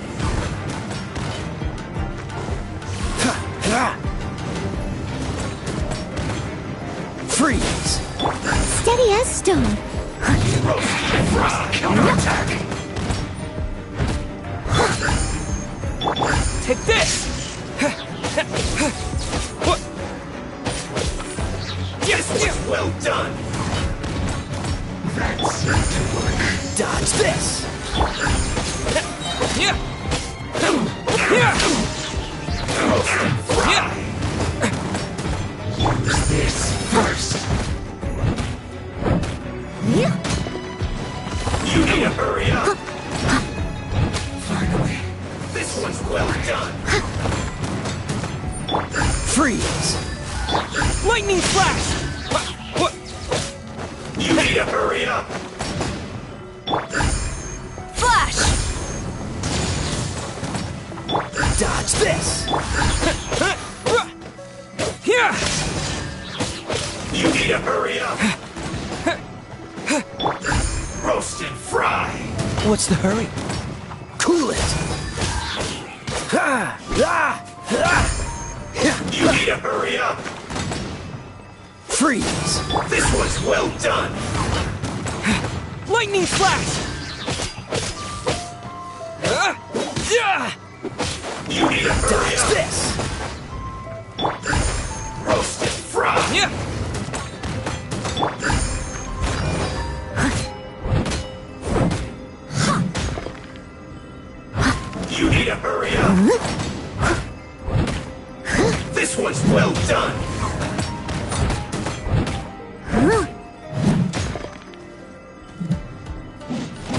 Freeze! Steady as stone. Counterattack! Take this! This was well done! That seemed to work. Dodge this! Use this first. You need to hurry up! Finally, this one's well done! Freeze! Lightning flash! You need to hurry up! Flash! Dodge this! You need to hurry up! Roast and fry! What's the hurry? Cool it! You need to hurry up! Freeze! This one's well done! Lightning flash! You need to hurry Dodge up! this! hurry up. This one's well done.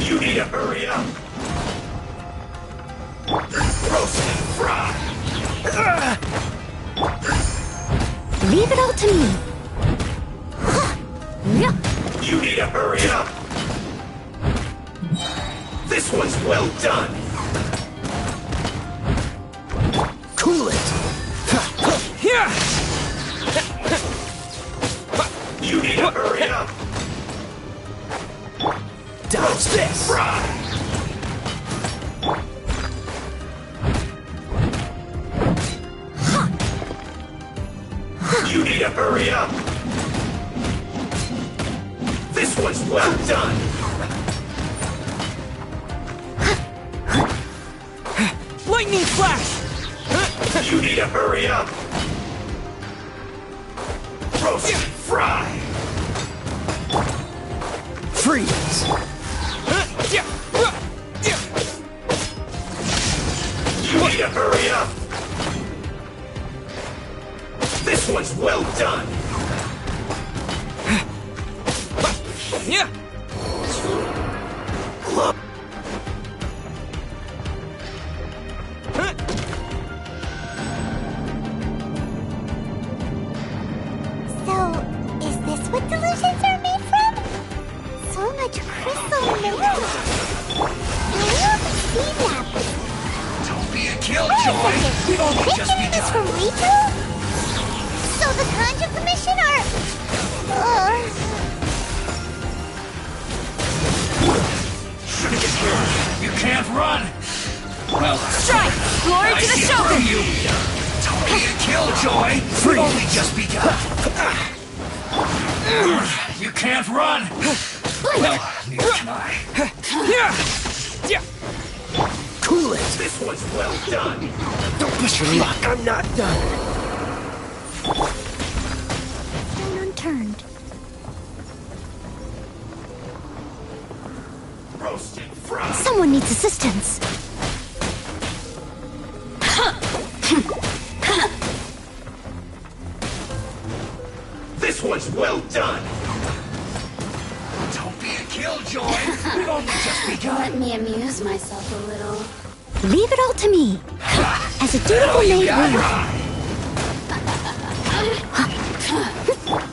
You need to hurry up. Roast and fry. Leave it all to me. You need to hurry up. This one's well done. Cool it! You need to hurry up. Dodge this! Fry. You need to hurry up. This one's well done. Lightning flash! You need to hurry up. Roast and fry. Freeze! You need to hurry up. This one's well done. So, is this what delusions are made from? So much crystal mineral. We haven't seen that before. Don't be a killjoy. Wait a second. We've only They're just getting this begun. from Rito? So the Conjure Commission are... You can't run. Well, Strike! Glory to the Shogun! You. Don't be a killjoy. We've only just begun. You can't run. Well, neither can I. Cool it! This one's well done. Don't push your luck, I'm not done. Stone unturned. Roasted fry. Someone needs assistance. This one's well done. Don't be a killjoy. We've only just begun. Let me amuse myself a little. Leave it all to me. As a dutiful maid will.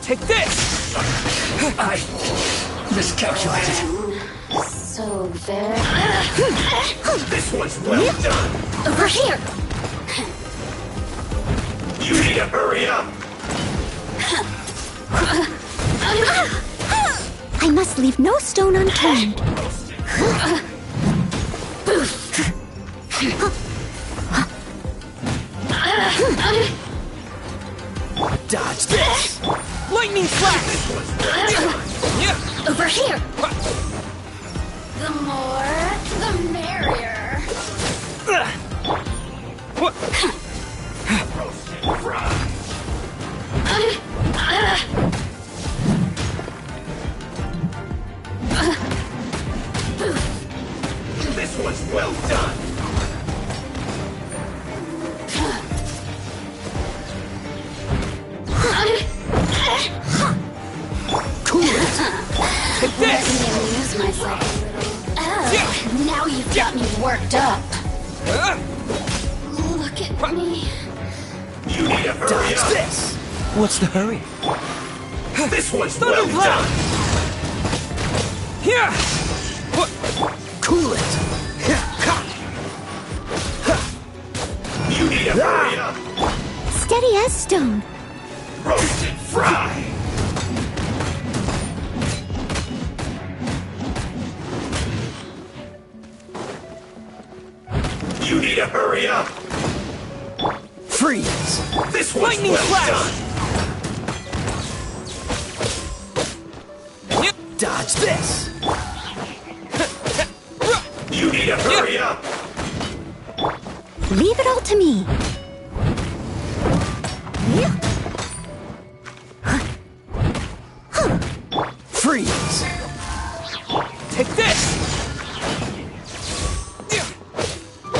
Take this! I miscalculated. So very... This one's well done. Over here. You need to hurry up. I must leave no stone unturned. Dodge this! Lightning flash! Over here. The more, the merrier. Roasted fry. This one's well done. Cool it! Take Let this! me amuse myself a little. Oh, now you've got me worked up. Look at me. You need to hurry Dodge up. this! What's the hurry? This one's well done. Here! Cool it! You need to hurry up. Steady as stone. Roasted fry. You need to hurry up. Freeze! This one's Lightning well flash. done. Dodge this! You need to hurry up. Leave it all to me. Freeze! Take this!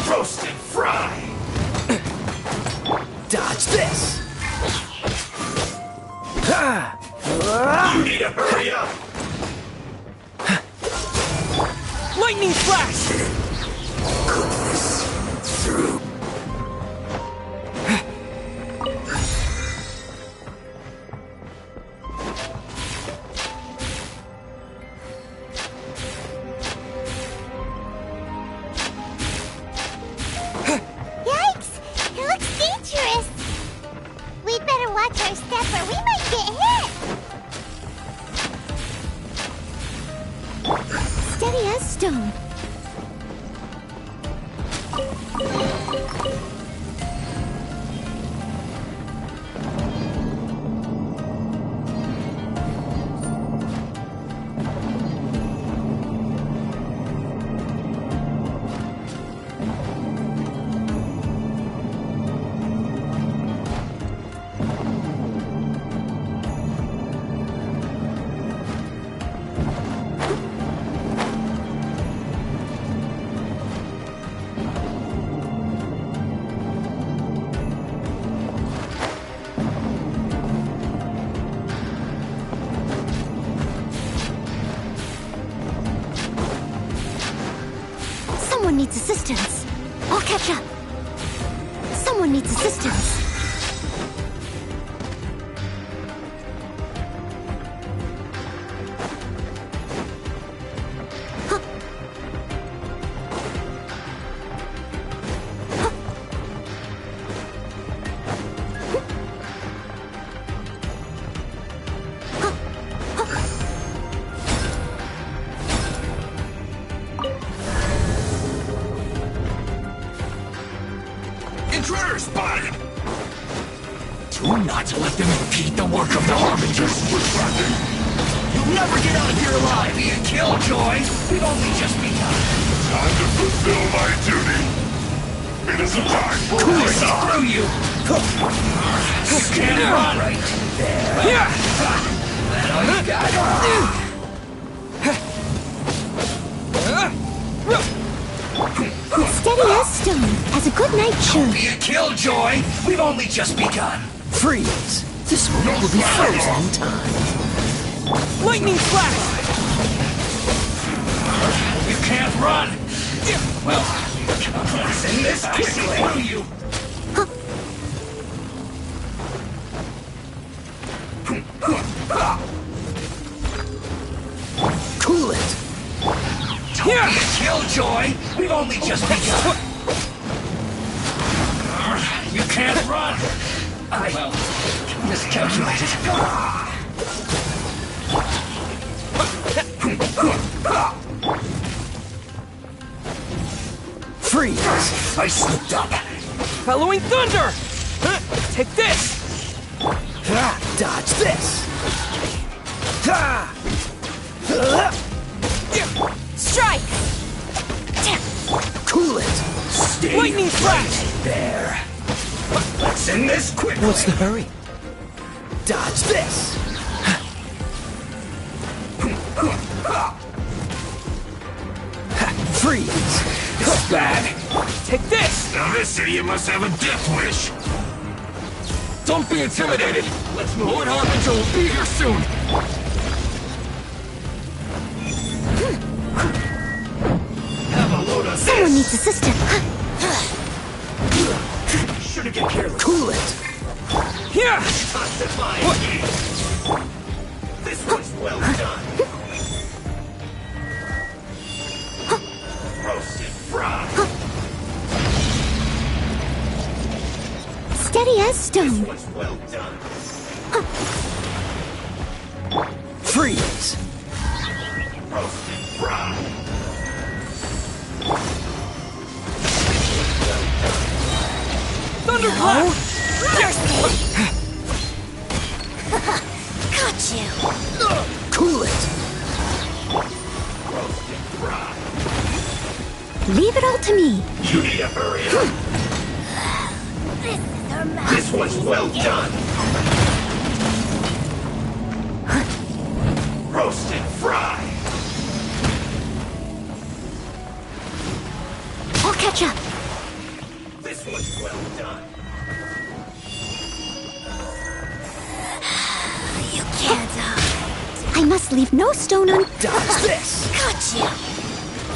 Roasted fry. to hurry up! Lightning flash! Goodness. Through. Yikes! It looks dangerous! We'd better watch our step or we might get hit! Steady as stone. Someone needs assistance. I'll catch up. Someone needs assistance. Intruder spotted! Do not let them impede the work of the Harbingers. You'll never get out of here alive! Be a killjoy! We've only just begun. Time to fulfill my duty. It is a time for screw you! You can't run! Right there. That all you got? Steady as stone, as a good knight should. Be a killjoy! We've only just begun. Freeze! This moment will be frozen in time. Lightning flash! You can't run! Well, send this quickly! You. Cool it! Don't be a killjoy! We've only just begun! You can't run! I miscalculated. Freeze! I slipped up. Following thunder! Take this! Dodge this! Strike! Cool it! Stay Lightning flash! right there. Let's end this quickly. What's the hurry? Dodge this! Freeze! It's bad. Take this! Now this idiot must have a death wish. Don't be intimidated! Let's move. Lord Harbinger will be here soon! Have a load of Someone this. needs assistance. Should've get careless. Cool it! Here! This one's well done. Roasted fried. Steady as stone. This one's well done. Freeze! Roasted fried. Thunderclap! Got you. Cool it! Roasted fried. Leave it all to me. You need to hurry up. This one's well done. Roasted fried. I'll catch up. This one's well done. You can't. I must leave no stone unturned. Dodge this! Gotcha!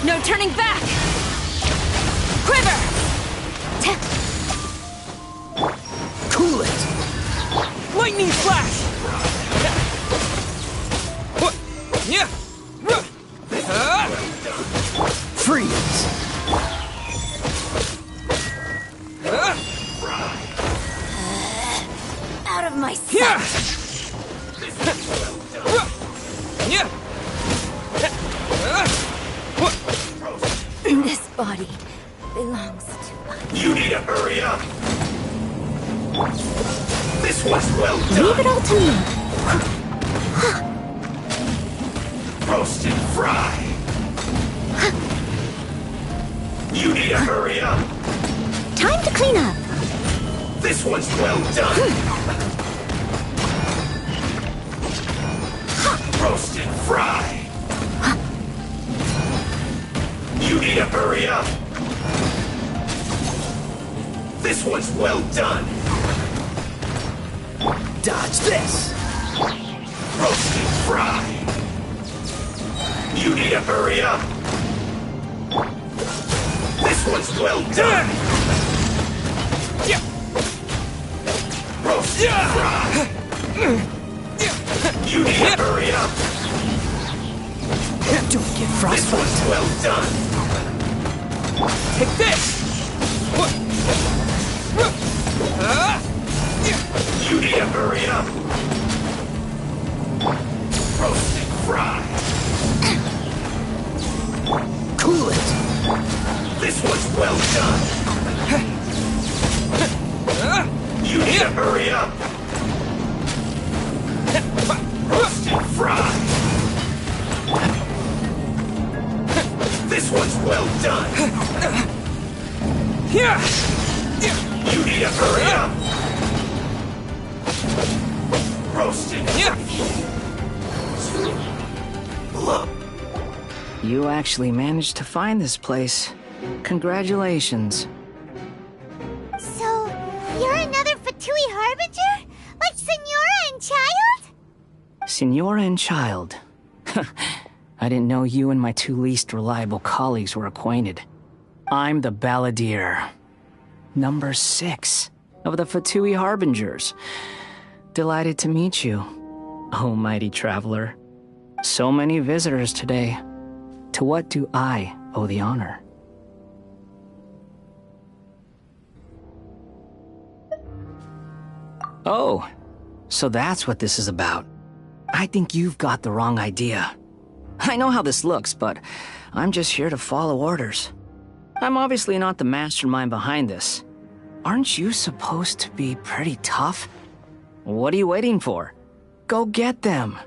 No turning back! Quiver! Cool it! Lightning flash! Yeah! Freeze! Out of my sight! This body belongs to us. You need to hurry up. This was well done. Leave it all to me. Roast and fry. You need to hurry up. Time to clean up. This one's well done. Roast and fry. You need to hurry up. This one's well done. Dodge this! Roast and fry. You need to hurry up. This one's well done. Roast and fry. You need to hurry up. Don't get This frostbite! one's well done. Take this! You need to hurry up. Roast and fry. Cool it! This one's well done. You need to hurry up. Roast and fry. This one's well done. You need to hurry up. Roast and Look. You actually managed to find this place. Congratulations. So, you're another Fatui Harbinger? Like Senora and Child? Senora and Child. I didn't know you and my two least reliable colleagues were acquainted. I'm the Balladeer. Number 6 of the Fatui Harbingers. Delighted to meet you, oh mighty traveler. So many visitors today. To what do I owe the honor? Oh, so that's what this is about. I think you've got the wrong idea. I know how this looks, but I'm just here to follow orders. I'm obviously not the mastermind behind this. Aren't you supposed to be pretty tough? What are you waiting for? Go get them.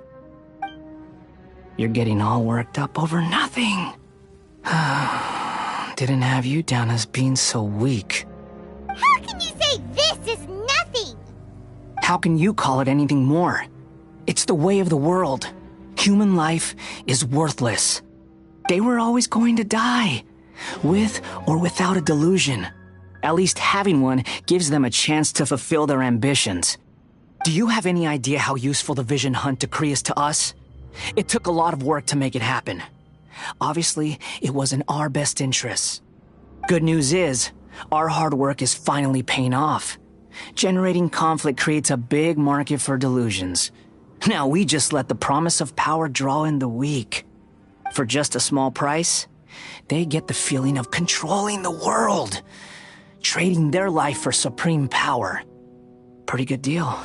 You're getting all worked up over nothing. Didn't have you down as being so weak. How can you say this is nothing? How can you call it anything more? It's the way of the world. Human life is worthless. They were always going to die, with or without a delusion. At least having one gives them a chance to fulfill their ambitions. Do you have any idea how useful the Vision Hunt decree is to us? It took a lot of work to make it happen. Obviously, it was in our best interests. Good news is, our hard work is finally paying off. Generating conflict creates a big market for delusions. Now we just let the promise of power draw in the weak. For just a small price, they get the feeling of controlling the world, trading their life for supreme power. Pretty good deal,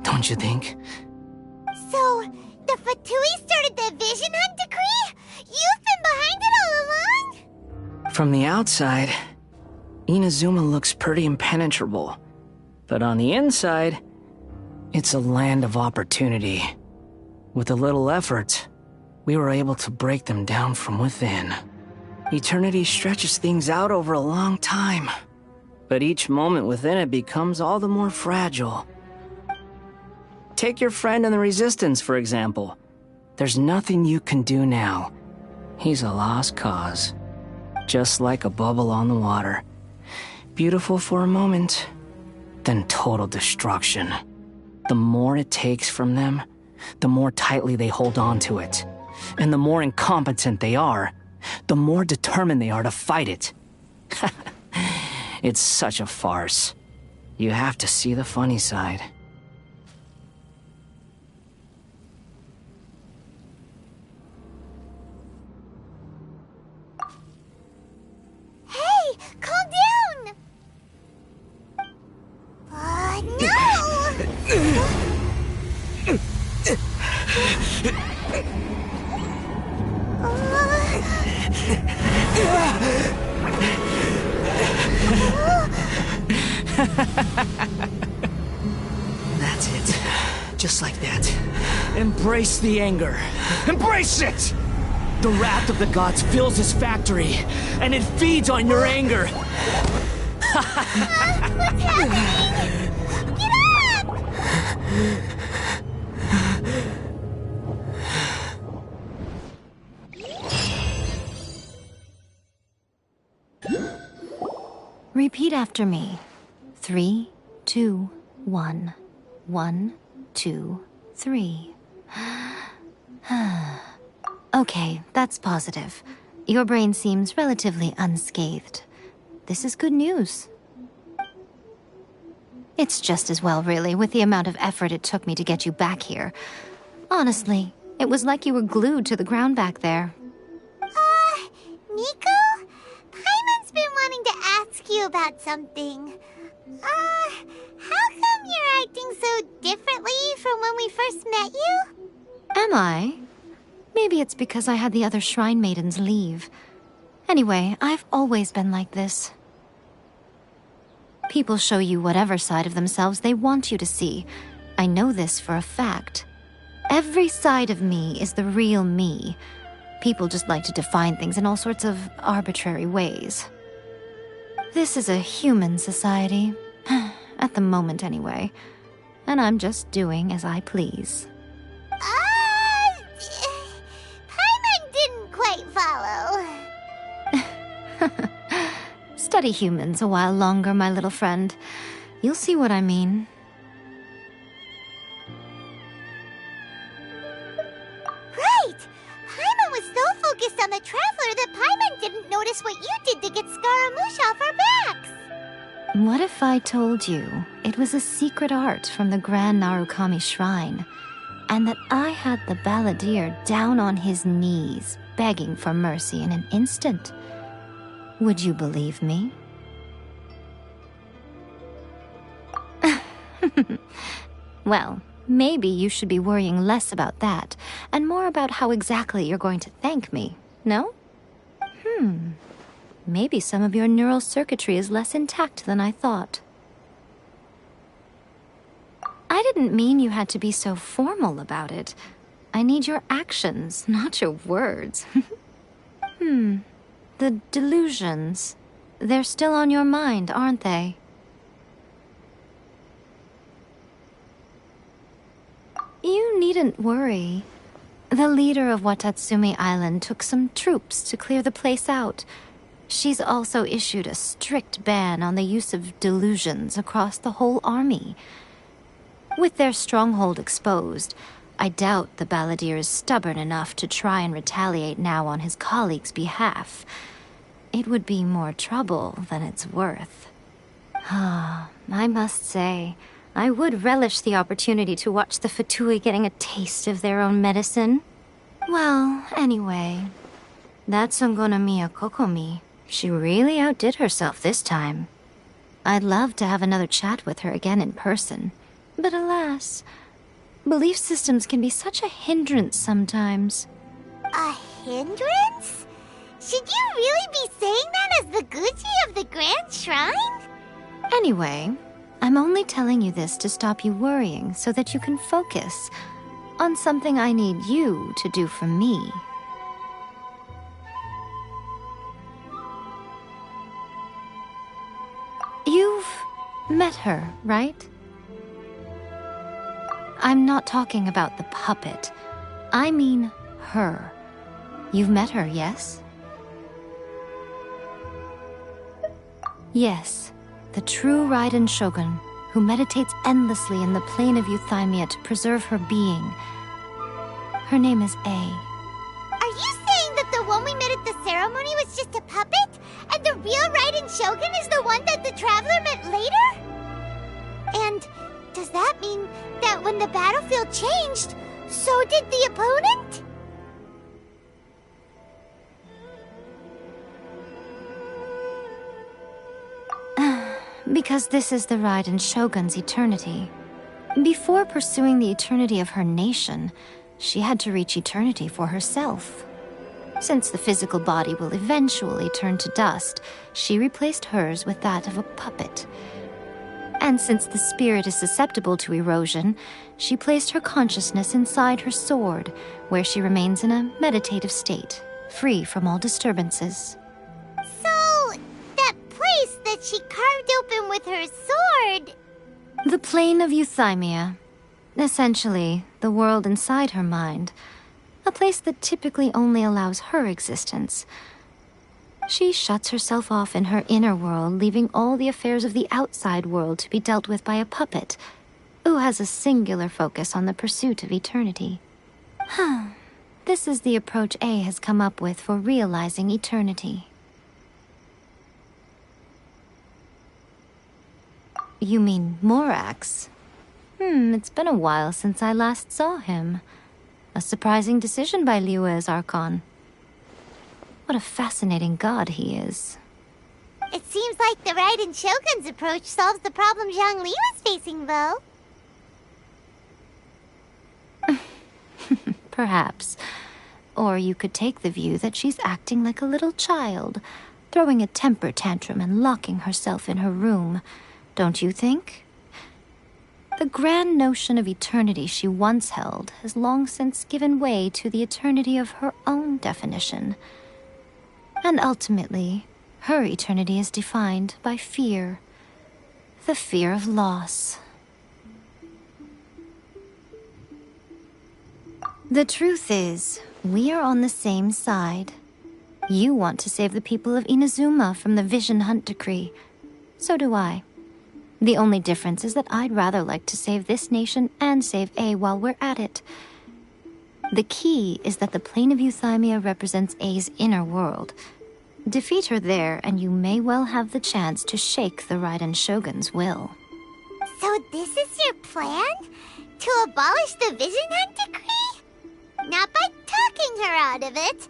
don't you think? So, the Fatui started the Vision Hunt decree? You've been behind it all along? From the outside, Inazuma looks pretty impenetrable. But on the inside, it's a land of opportunity. With a little effort, we were able to break them down from within. Eternity stretches things out over a long time, but each moment within it becomes all the more fragile. Take your friend in the Resistance, for example. There's nothing you can do now. He's a lost cause. Just like a bubble on the water. Beautiful for a moment, then total destruction. The more it takes from them, the more tightly they hold on to it. And the more incompetent they are, the more determined they are to fight it. It's such a farce. You have to see the funny side. Hey, calm down! That's it. Just like that. Embrace the anger. Embrace it! The wrath of the gods fills his factory, and it feeds on your anger. What's happening? Get up! Repeat after me. 3, 2, 1. 1, 2, 3. Okay, that's positive. Your brain seems relatively unscathed. This is good news. It's just as well, really, with the amount of effort it took me to get you back here. Honestly, it was like you were glued to the ground back there. Nico? Paimon's been wanting to ask you about something. How come you're acting so differently from when we first met you? Am I? Maybe it's because I had the other shrine maidens leave. Anyway, I've always been like this. People show you whatever side of themselves they want you to see. I know this for a fact. Every side of me is the real me. People just like to define things in all sorts of arbitrary ways. This is a human society. At the moment, anyway. And I'm just doing as I please. Paimon didn't quite follow. Study humans a while longer, my little friend. You'll see what I mean. Right! Paimon was so focused on the Traveler that Paimon didn't notice what you did to get Scaramouche off our backs. What if I told you it was a secret art from the Grand Narukami Shrine, and that I had the balladeer down on his knees, begging for mercy in an instant? Would you believe me? Well, maybe you should be worrying less about that, and more about how exactly you're going to thank me, no? Maybe some of your neural circuitry is less intact than I thought. I didn't mean you had to be so formal about it. I need your actions, not your words. The delusions. They're still on your mind, aren't they? You needn't worry. The leader of Watatsumi Island took some troops to clear the place out. She's also issued a strict ban on the use of delusions across the whole army. With their stronghold exposed, I doubt the balladeer is stubborn enough to try and retaliate now on his colleague's behalf. It would be more trouble than it's worth. I must say, I would relish the opportunity to watch the Fatui getting a taste of their own medicine. Well, anyway, that Songonomiya Kokomi, she really outdid herself this time. I'd love to have another chat with her again in person, but alas, belief systems can be such a hindrance sometimes. A hindrance? Should you really be saying that as the Gucci of the Grand Shrine? Anyway, I'm only telling you this to stop you worrying so that you can focus on something I need you to do for me. You've met her, right? I'm not talking about the puppet. I mean her. You've met her, yes? Yes, the true Raiden Shogun, who meditates endlessly in the plane of euthymia to preserve her being, Her name is A. Are you saying that the one we met at the ceremony was just a puppet? And the real Raiden Shogun is the one that the Traveler met later? And does that mean that when the battlefield changed, so did the opponent? Because this is the Raiden Shogun's eternity. Before pursuing the eternity of her nation, she had to reach eternity for herself. Since the physical body will eventually turn to dust, she replaced hers with that of a puppet. And since the spirit is susceptible to erosion, she placed her consciousness inside her sword, where she remains in a meditative state, free from all disturbances. So, that place that she carved open with her sword... The plane of euthymia. Essentially, the world inside her mind. A place that typically only allows her existence. She shuts herself off in her inner world, leaving all the affairs of the outside world to be dealt with by a puppet, who has a singular focus on the pursuit of eternity. This is the approach A has come up with for realizing eternity. You mean Morax? It's been a while since I last saw him. A surprising decision by Liyue's Archon. What a fascinating god he is. It seems like the Raiden Shogun's approach solves the problem Zhang Li was facing, though. Perhaps. Or you could take the view that she's acting like a little child, throwing a temper tantrum and locking herself in her room. Don't you think? The grand notion of eternity she once held has long since given way to the eternity of her own definition. And ultimately, her eternity is defined by fear. The fear of loss. The truth is, we are on the same side. You want to save the people of Inazuma from the Vision Hunt Decree. So do I. The only difference is that I'd rather like to save this nation and save A while we're at it. The key is that the plane of euthymia represents A's inner world. Defeat her there, and you may well have the chance to shake the Raiden Shogun's will. So this is your plan? To abolish the Vision Hunt Decree? Not by talking her out of it,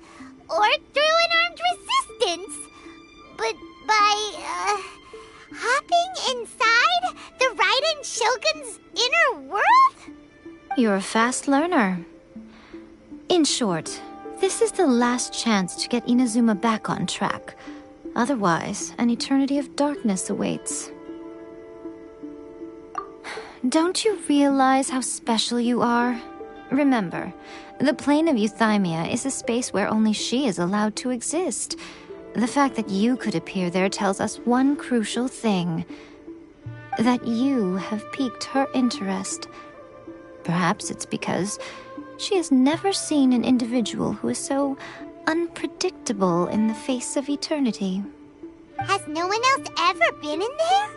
or through an armed resistance, but by, hopping inside the Raiden Shogun's inner world? You're a fast learner. In short, this is the last chance to get Inazuma back on track. Otherwise, an eternity of darkness awaits. Don't you realize how special you are? Remember, the plane of euthymia is a space where only she is allowed to exist. The fact that you could appear there tells us one crucial thing. That you have piqued her interest. Perhaps it's because she has never seen an individual who is so unpredictable in the face of eternity. Has no one else ever been in there?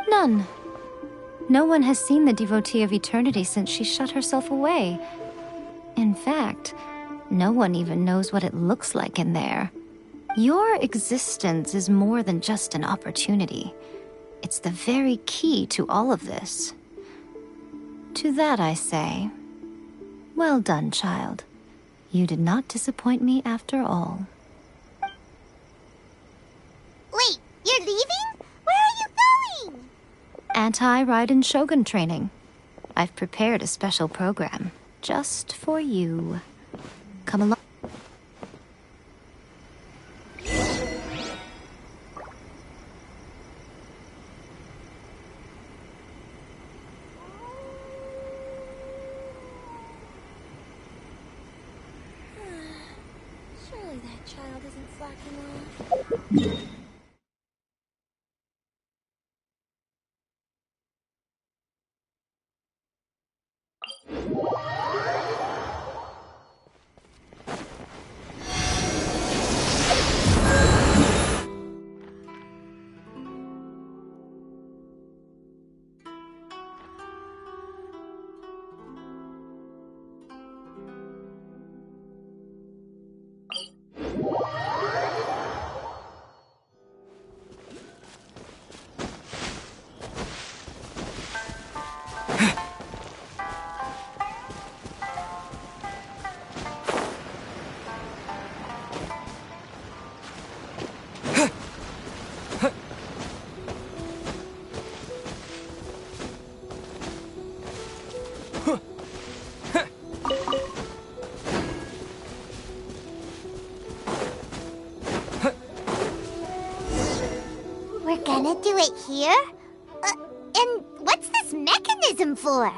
None. No one has seen the devotee of eternity since she shut herself away. In fact, no one even knows what it looks like in there. Your existence is more than just an opportunity. It's the very key to all of this. To that I say, well done, child. You did not disappoint me after all. Wait, you're leaving? Where are you going? Anti-Raiden Shogun training. I've prepared a special program just for you. Come along. Surely that child isn't slacking off. gonna do it here? And what's this mechanism for?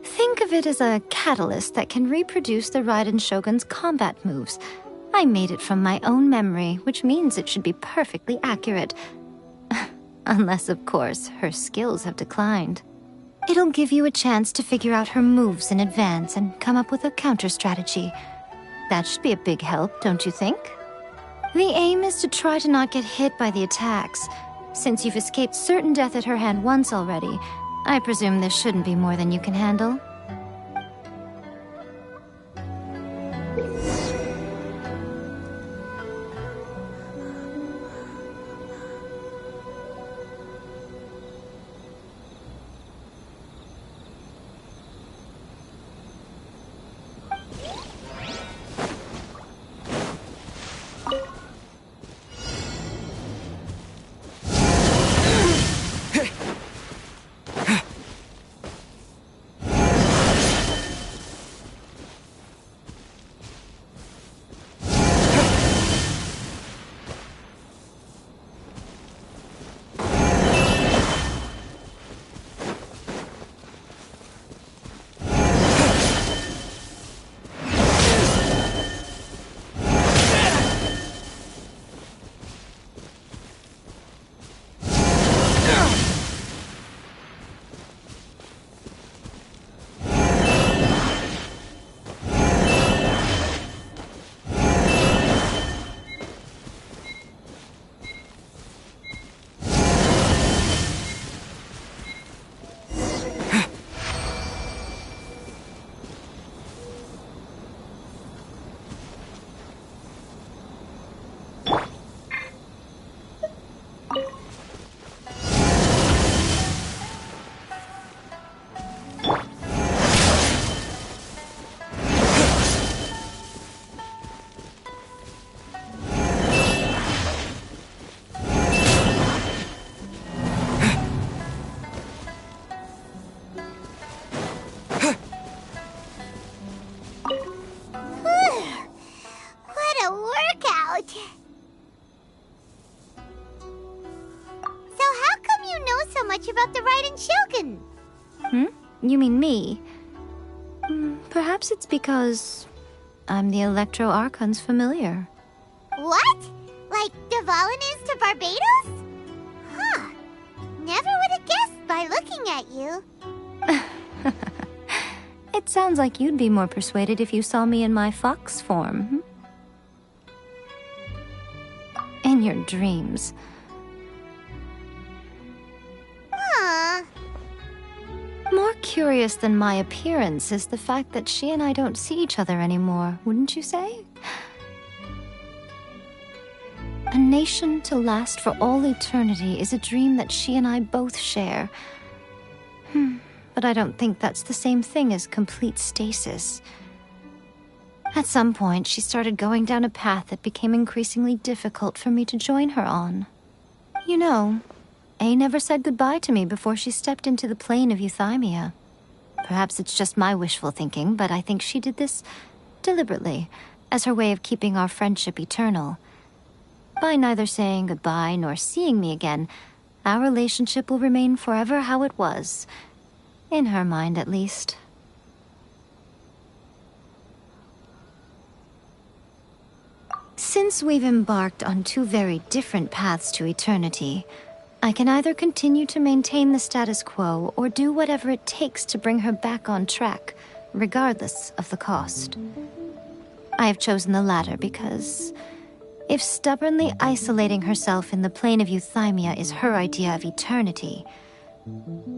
Think of it as a catalyst that can reproduce the Raiden Shogun's combat moves. I made it from my own memory, which means it should be perfectly accurate. Unless, of course, her skills have declined. It'll give you a chance to figure out her moves in advance and come up with a counter-strategy. That should be a big help, don't you think? The aim is to try to not get hit by the attacks. Since you've escaped certain death at her hand once already, I presume this shouldn't be more than you can handle. About the Raiden Shogun? You mean me? Perhaps it's because I'm the Electro Archon's familiar. What? Like Dvalin is to Barbados? Huh. Never would have guessed by looking at you. It sounds like you'd be more persuaded if you saw me in my fox form. In your dreams. More curious than my appearance is the fact that she and I don't see each other anymore, wouldn't you say? A nation to last for all eternity is a dream that she and I both share. But I don't think that's the same thing as complete stasis. At some point, she started going down a path that became increasingly difficult for me to join her on. You know, A never said goodbye to me before she stepped into the plane of euthymia. Perhaps it's just my wishful thinking, but I think she did this deliberately, as her way of keeping our friendship eternal. By neither saying goodbye nor seeing me again, our relationship will remain forever how it was. In her mind, at least. Since we've embarked on two very different paths to eternity, I can either continue to maintain the status quo or do whatever it takes to bring her back on track, regardless of the cost. I have chosen the latter because if stubbornly isolating herself in the plane of euthymia is her idea of eternity,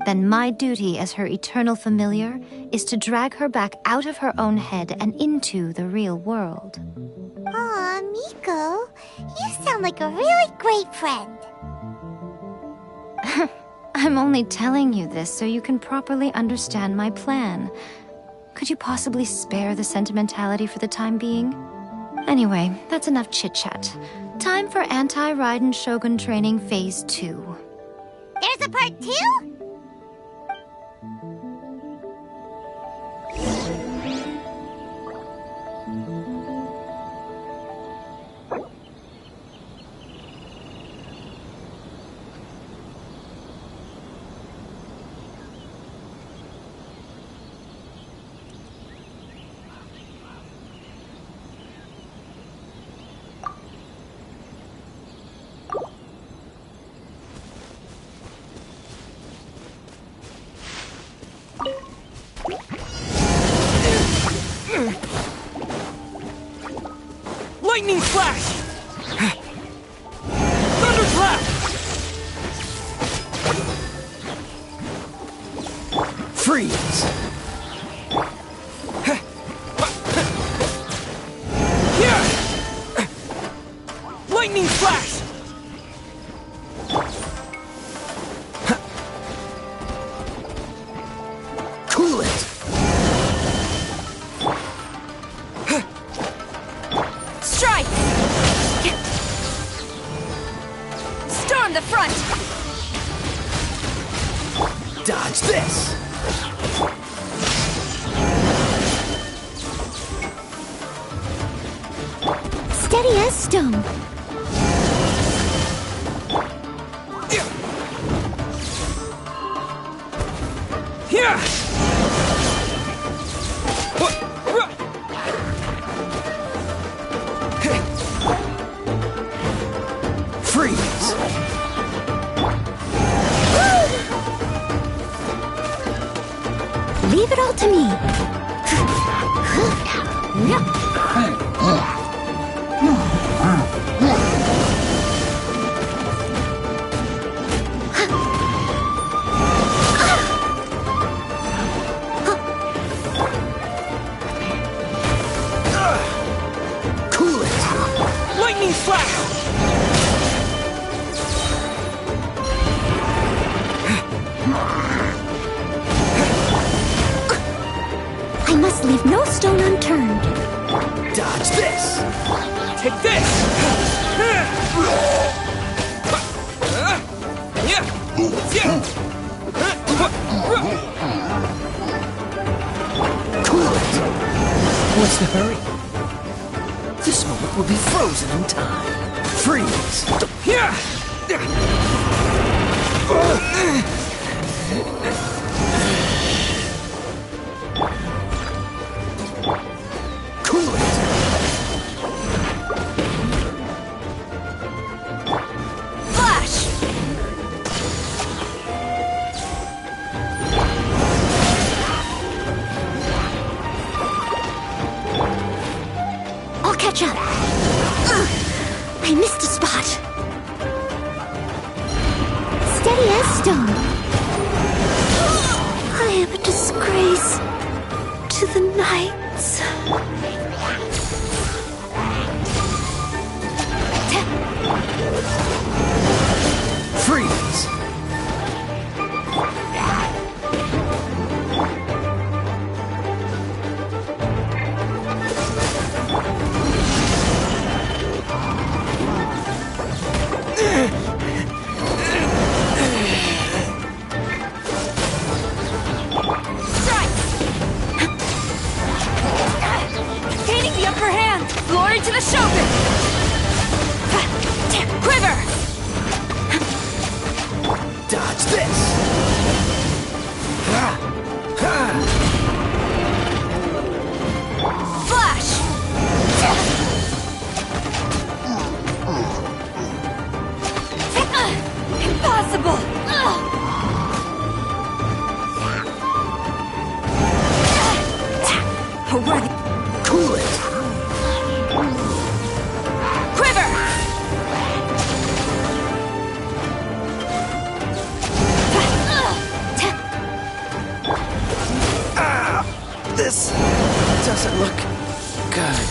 then my duty as her eternal familiar is to drag her back out of her own head and into the real world. Aw, Miko, you sound like a really great friend. I'm only telling you this so you can properly understand my plan. Could you possibly spare the sentimentality for the time being? Anyway, that's enough chit-chat. Time for Anti-Raiden Shogun Training Phase 2. There's a part 2? Lightning Flash! Thunderclap! Freeze! Lightning Flash! Cool it! Strike! Storm the front! Dodge this! Steady as stone. Here! Freeze! Leave it all to me. Cool it! Lightning Flash! I must leave no stone unturned. Dodge this! Take this! Cool it! What's the hurry? This moment will be frozen in time. Freeze! Cool it! Flash! I'll catch up. I missed a spot. Steady as stone. I am a disgrace to the knights. Freeze! Gaining the upper hand! Glory to the Shogun! Quiver! Dodge this! Flash! Impossible! Already. Cool it! Quiver! This doesn't look good.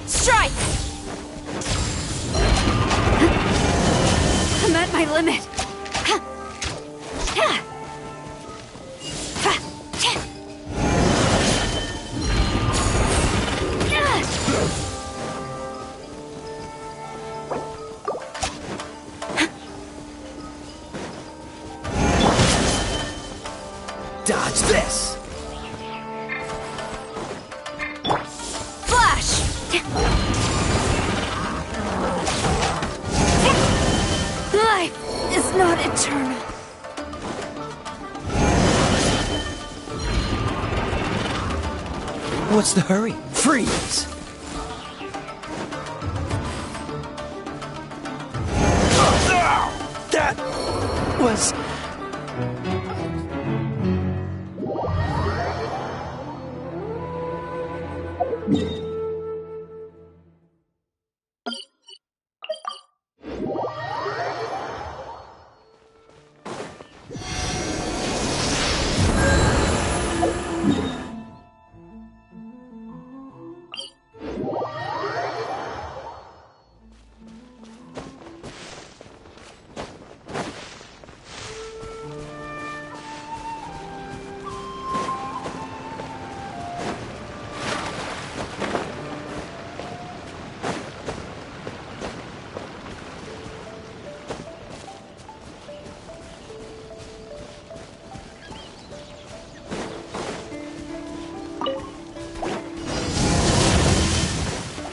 Strike! I'm at my limit. Dodge this! Flash! Life is not eternal. What's the hurry? Freeze! That was...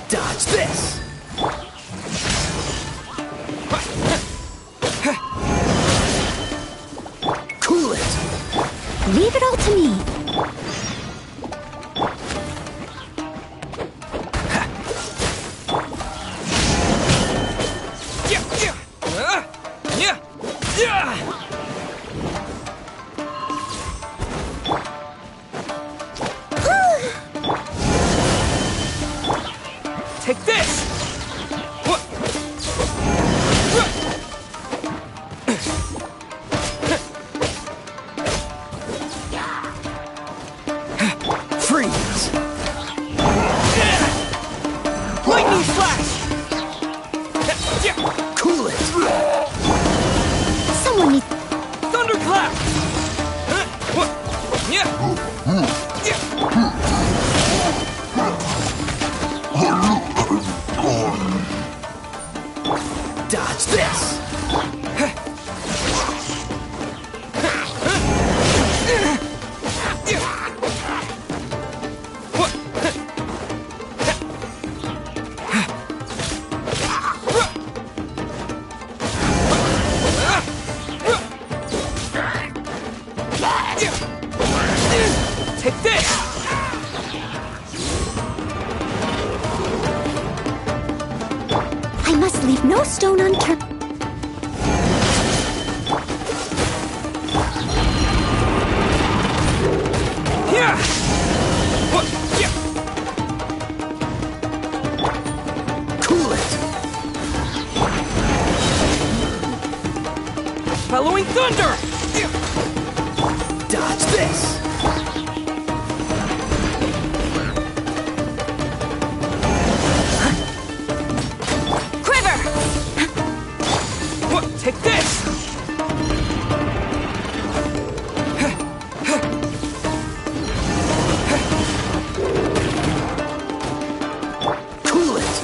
Dodge this! Cool it! Leave it all to me. Take this! Freeze! Lightning slash! Cool it! Someone needs... Thunderclap! Dodge this! Take this! I must leave no stone unturned. Cool it! Following thunder! Dodge this! Take this! Cool it!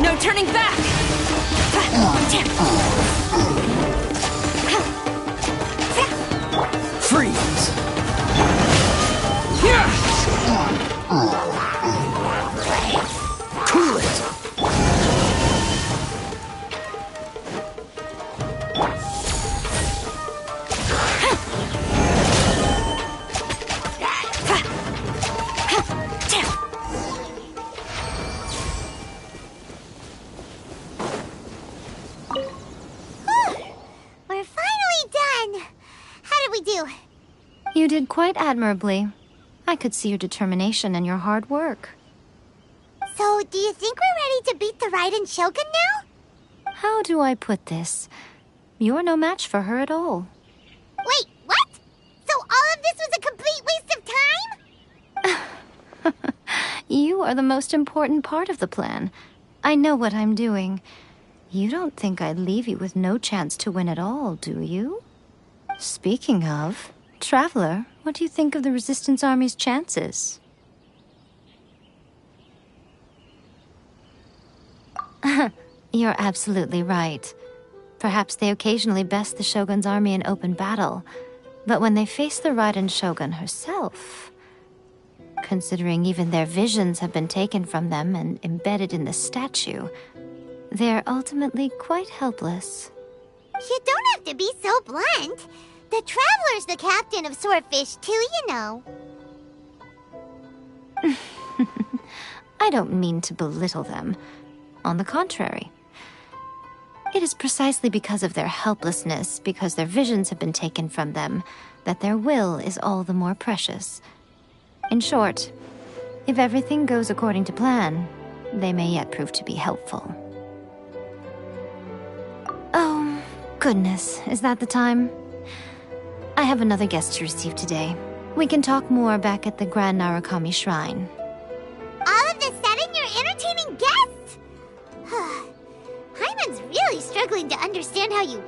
No turning back! Freeze! Cool it! We're finally done. How did we do? You did quite admirably. I could see your determination and your hard work. So, do you think we're ready to beat the Raiden Shogun now? How do I put this? You're no match for her at all. Wait, what? So all of this was a complete waste of time? You are the most important part of the plan. I know what I'm doing. You don't think I'd leave you with no chance to win at all, do you? Speaking of, Traveler, what do you think of the Resistance Army's chances? You're absolutely right. Perhaps they occasionally best the Shogun's army in open battle, but when they face the Raiden Shogun herself, considering even their visions have been taken from them and embedded in the statue, they're ultimately quite helpless. You don't have to be so blunt. The Traveler's the captain of Swordfish too, you know. I don't mean to belittle them. On the contrary. It is precisely because of their helplessness, because their visions have been taken from them, that their will is all the more precious. In short, if everything goes according to plan, they may yet prove to be helpful. Oh, goodness, is that the time? I have another guest to receive today. We can talk more back at the Grand Narukami Shrine. All of a sudden, you're entertaining guests? Paimon's really struggling to understand how you work.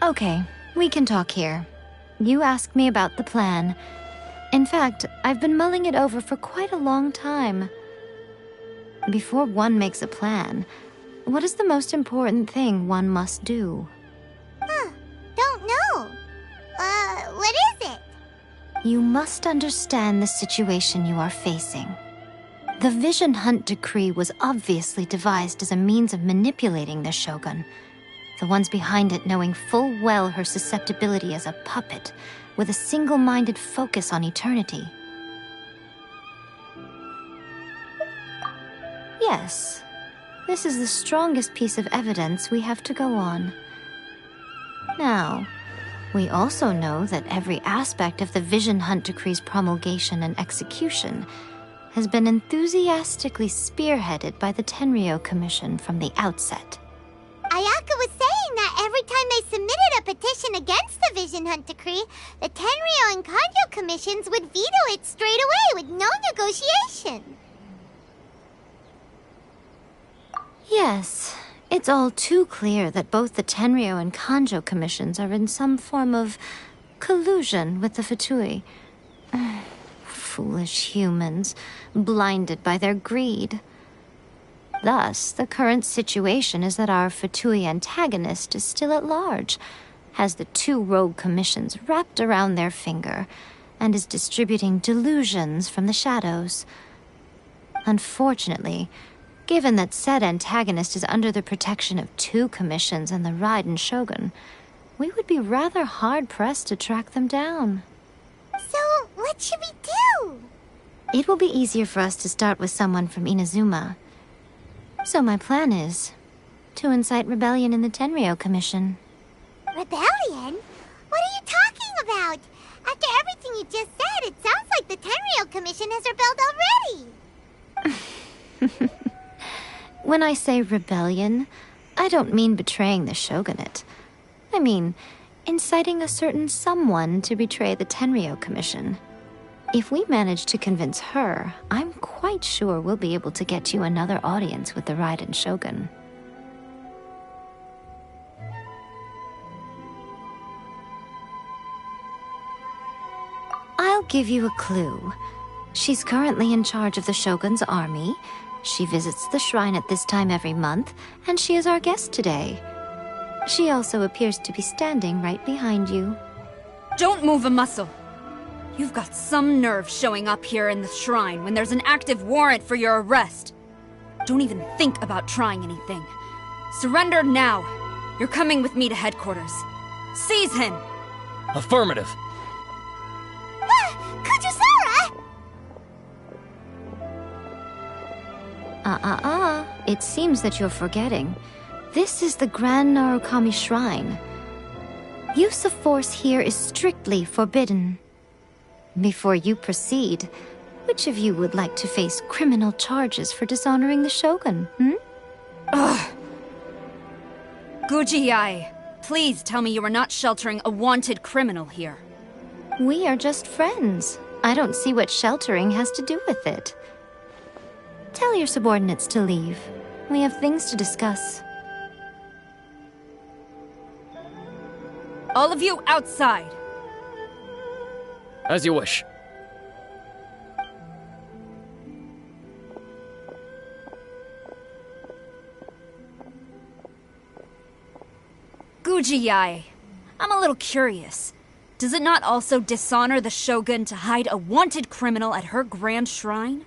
Okay, we can talk here. You asked me about the plan. In fact, I've been mulling it over for quite a long time. Before one makes a plan, what is the most important thing one must do? Don't know. What is it? You must understand the situation you are facing. The Vision Hunt Decree was obviously devised as a means of manipulating the Shogun, the ones behind it knowing full well her susceptibility as a puppet, with a single-minded focus on eternity. Yes, this is the strongest piece of evidence we have to go on. Now, we also know that every aspect of the Vision Hunt Decree's promulgation and execution has been enthusiastically spearheaded by the Tenryou Commission from the outset. Ayaka was saying that every time they submitted a petition against the Vision Hunt Decree, the Tenryou and Kanjo commissions would veto it straight away with no negotiation. Yes, it's all too clear that both the Tenryou and Kanjo commissions are in some form of collusion with the Fatui. Foolish humans, blinded by their greed. Thus, the current situation is that our Fatui antagonist is still at large, has the two rogue commissions wrapped around their finger, and is distributing delusions from the shadows. Unfortunately, given that said antagonist is under the protection of two commissions and the Raiden Shogun, we would be rather hard-pressed to track them down. So, what should we do? It will be easier for us to start with someone from Inazuma. So my plan is to incite rebellion in the Tenryou Commission. Rebellion? What are you talking about? After everything you just said, it sounds like the Tenryou Commission has rebelled already. When I say rebellion, I don't mean betraying the shogunate. I mean inciting a certain someone to betray the Tenryou Commission. If we manage to convince her, I'm quite sure we'll be able to get you another audience with the Raiden Shogun. I'll give you a clue. She's currently in charge of the Shogun's army. She visits the shrine at this time every month, and she is our guest today. She also appears to be standing right behind you. Don't move a muscle! You've got some nerve showing up here in the shrine when there's an active warrant for your arrest. Don't even think about trying anything. Surrender now. You're coming with me to headquarters. Seize him! Affirmative. Kujusara! It seems that you're forgetting. This is the Grand Narukami Shrine. Use of force here is strictly forbidden. Before you proceed, which of you would like to face criminal charges for dishonoring the Shogun, Ugh! Guji-ai, please tell me you are not sheltering a wanted criminal here. We are just friends. I don't see what sheltering has to do with it. Tell your subordinates to leave. We have things to discuss. All of you outside! As you wish. Gujiyai, I'm a little curious. Does it not also dishonor the Shogun to hide a wanted criminal at her grand shrine?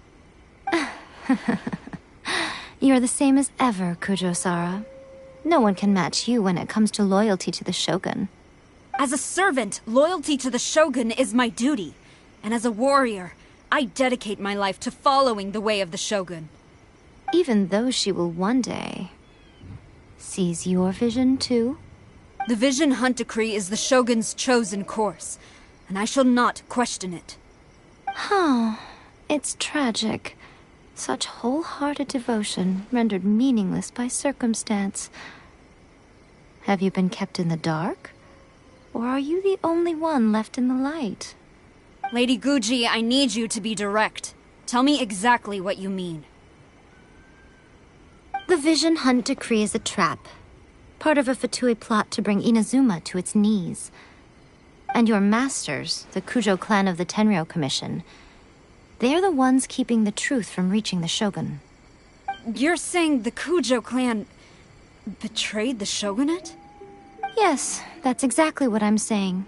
You're the same as ever, Kujo-Sara. No one can match you when it comes to loyalty to the Shogun. As a servant, loyalty to the Shogun is my duty. And as a warrior, I dedicate my life to following the way of the Shogun. Even though she will one day seize your vision too? The Vision Hunt Decree is the Shogun's chosen course, and I shall not question it. It's tragic. Such wholehearted devotion rendered meaningless by circumstance. Have you been kept in the dark? Or are you the only one left in the light? Lady Guji, I need you to be direct. Tell me exactly what you mean. The Vision Hunt Decree is a trap. Part of a Fatui plot to bring Inazuma to its knees. And your masters, the Kujo clan of the Tenryou Commission, they're the ones keeping the truth from reaching the Shogun. You're saying the Kujo clan betrayed the Shogunate? Yes, that's exactly what I'm saying.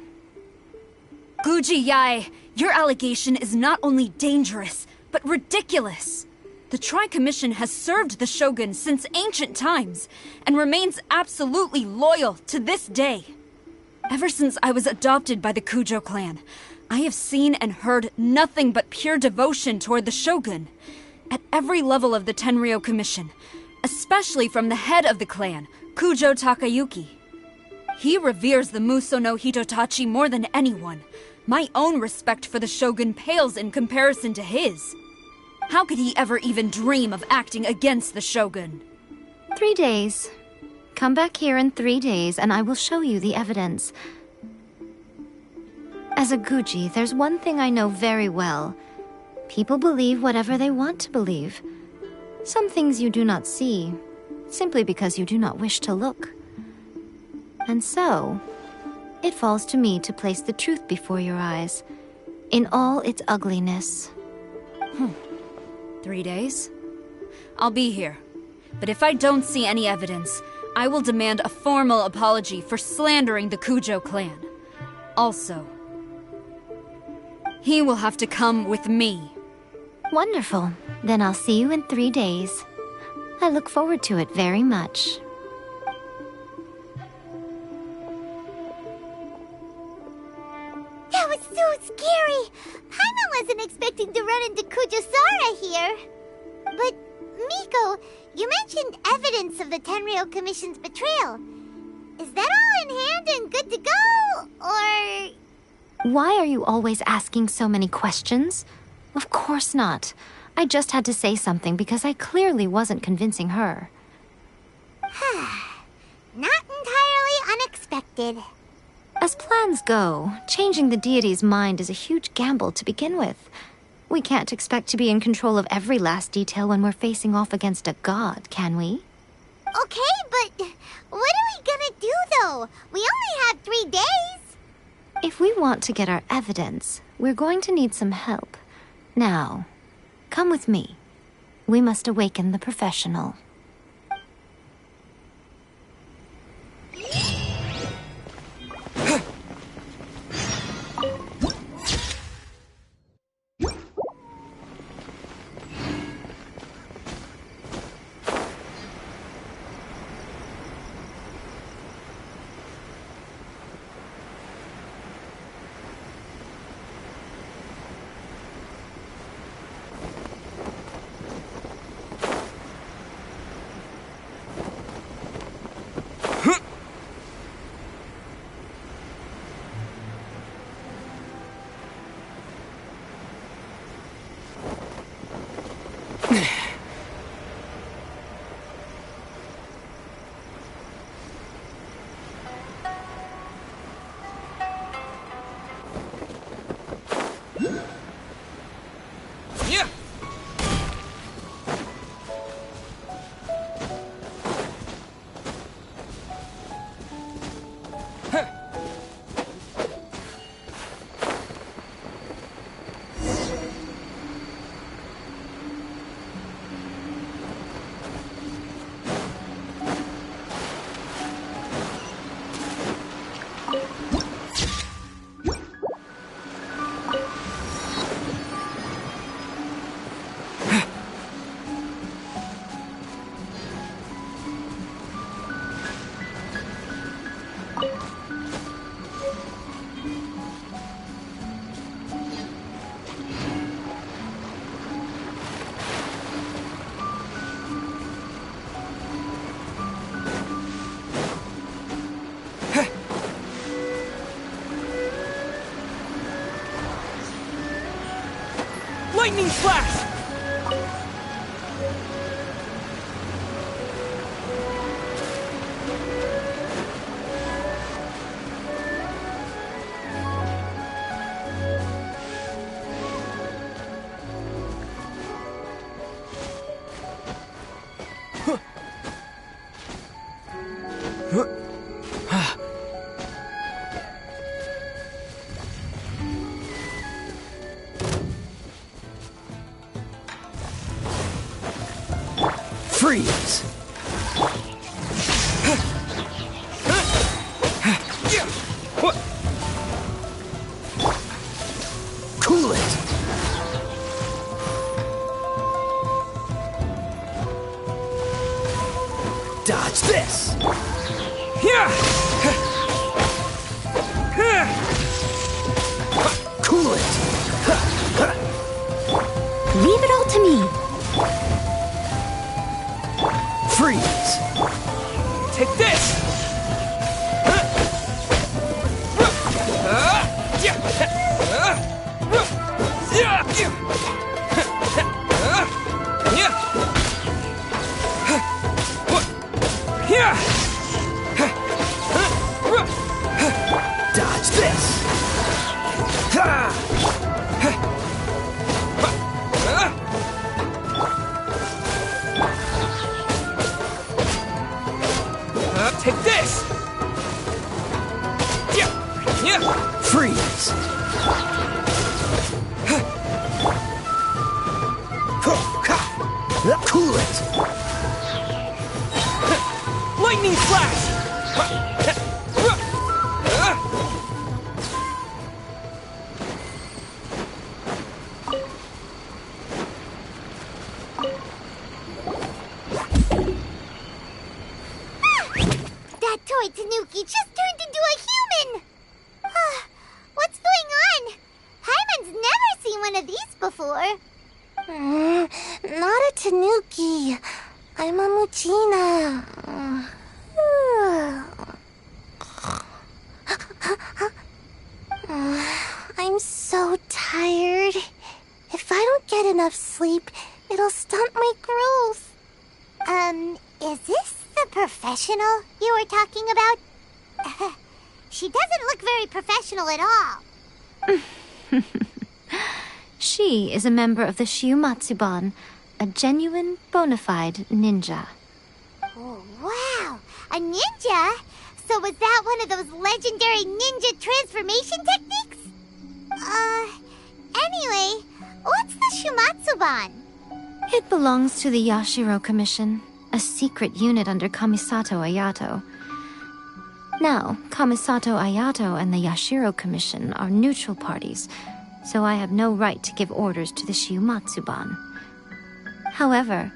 Guji-Yai, your allegation is not only dangerous, but ridiculous. The Tri-Commission has served the Shogun since ancient times, and remains absolutely loyal to this day. Ever since I was adopted by the Kujo clan, I have seen and heard nothing but pure devotion toward the Shogun. At every level of the Tenryou Commission, especially from the head of the clan, Kujo Takayuki. He reveres the Muso no Hitotachi more than anyone. My own respect for the Shogun pales in comparison to his. How could he ever even dream of acting against the Shogun? 3 days. Come back here in 3 days and I will show you the evidence. As a Guji, there's one thing I know very well. People believe whatever they want to believe. Some things you do not see, simply because you do not wish to look. And so, it falls to me to place the truth before your eyes, in all its ugliness. 3 days? I'll be here. But if I don't see any evidence, I will demand a formal apology for slandering the Kujo clan. Also, he will have to come with me. Wonderful. Then I'll see you in 3 days. I look forward to it very much. That was so scary! Paimon wasn't expecting to run into Kujo-Sara here. But, Miko, you mentioned evidence of the Tenryou Commission's betrayal. Is that all in hand and good to go, or...? Why are you always asking so many questions? Of course not. I just had to say something because I clearly wasn't convincing her. Not entirely unexpected. As plans go, changing the deity's mind is a huge gamble to begin with. We can't expect to be in control of every last detail when we're facing off against a god, can we? Okay, but what are we gonna do, though? We only have 3 days. If we want to get our evidence, we're going to need some help. Now, come with me. We must awaken the professional. Lightning flash! Freeze! Cool it! Dodge this! Cool it! Leave it all to me. Freeze! Take this! Dodge this! Take this! Freeze! Cool it! Lightning flash! That toy Tanuki just turned into a human! What's going on? Paimon's never seen one of these before. Not a Tanuki. I'm a Muchina. I'm so tired. If I don't get enough sleep, it'll stunt my growth. Is this the professional you were talking about? She doesn't look very professional at all. She is a member of the Shiumatsuban, a genuine, bona fide ninja. Oh, wow! A ninja? So was that one of those legendary ninja transformation techniques? Anyway, what's the Shiumatsuban? It belongs to the Yashiro Commission, a secret unit under Kamisato Ayato. Now, Kamisato Ayato and the Yashiro Commission are neutral parties, so I have no right to give orders to the Shiumatsuban. However,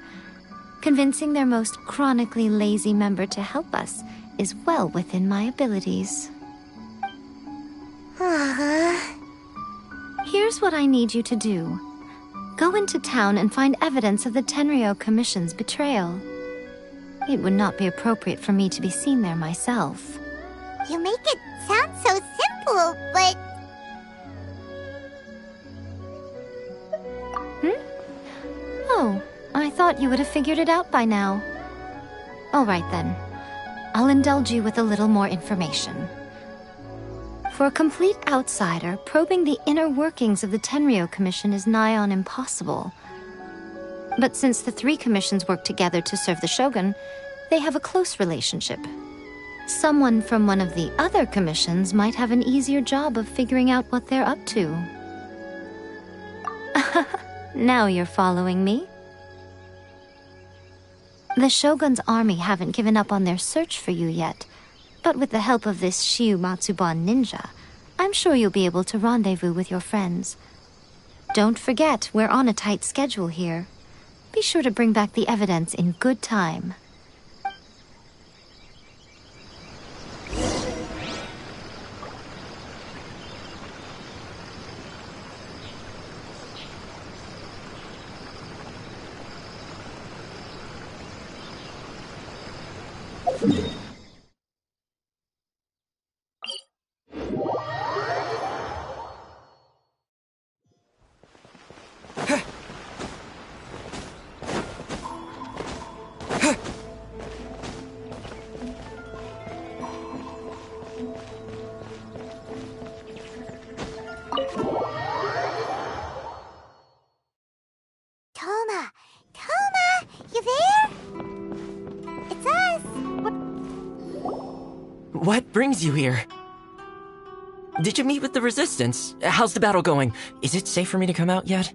convincing their most chronically lazy member to help us is well within my abilities. Here's what I need you to do. Go into town and find evidence of the Tenryou Commission's betrayal. It would not be appropriate for me to be seen there myself. You make it sound so simple, but... Oh, I thought you would have figured it out by now. All right then. I'll indulge you with a little more information. For a complete outsider, probing the inner workings of the Tenryou Commission is nigh on impossible. But since the three commissions work together to serve the Shogun, they have a close relationship. Someone from one of the other commissions might have an easier job of figuring out what they're up to. Now you're following me. The Shogun's army haven't given up on their search for you yet, but with the help of this Shiumatsuban ninja, I'm sure you'll be able to rendezvous with your friends. Don't forget, we're on a tight schedule here. Be sure to bring back the evidence in good time. What brings you here? Did you meet with the Resistance? How's the battle going? Is it safe for me to come out yet?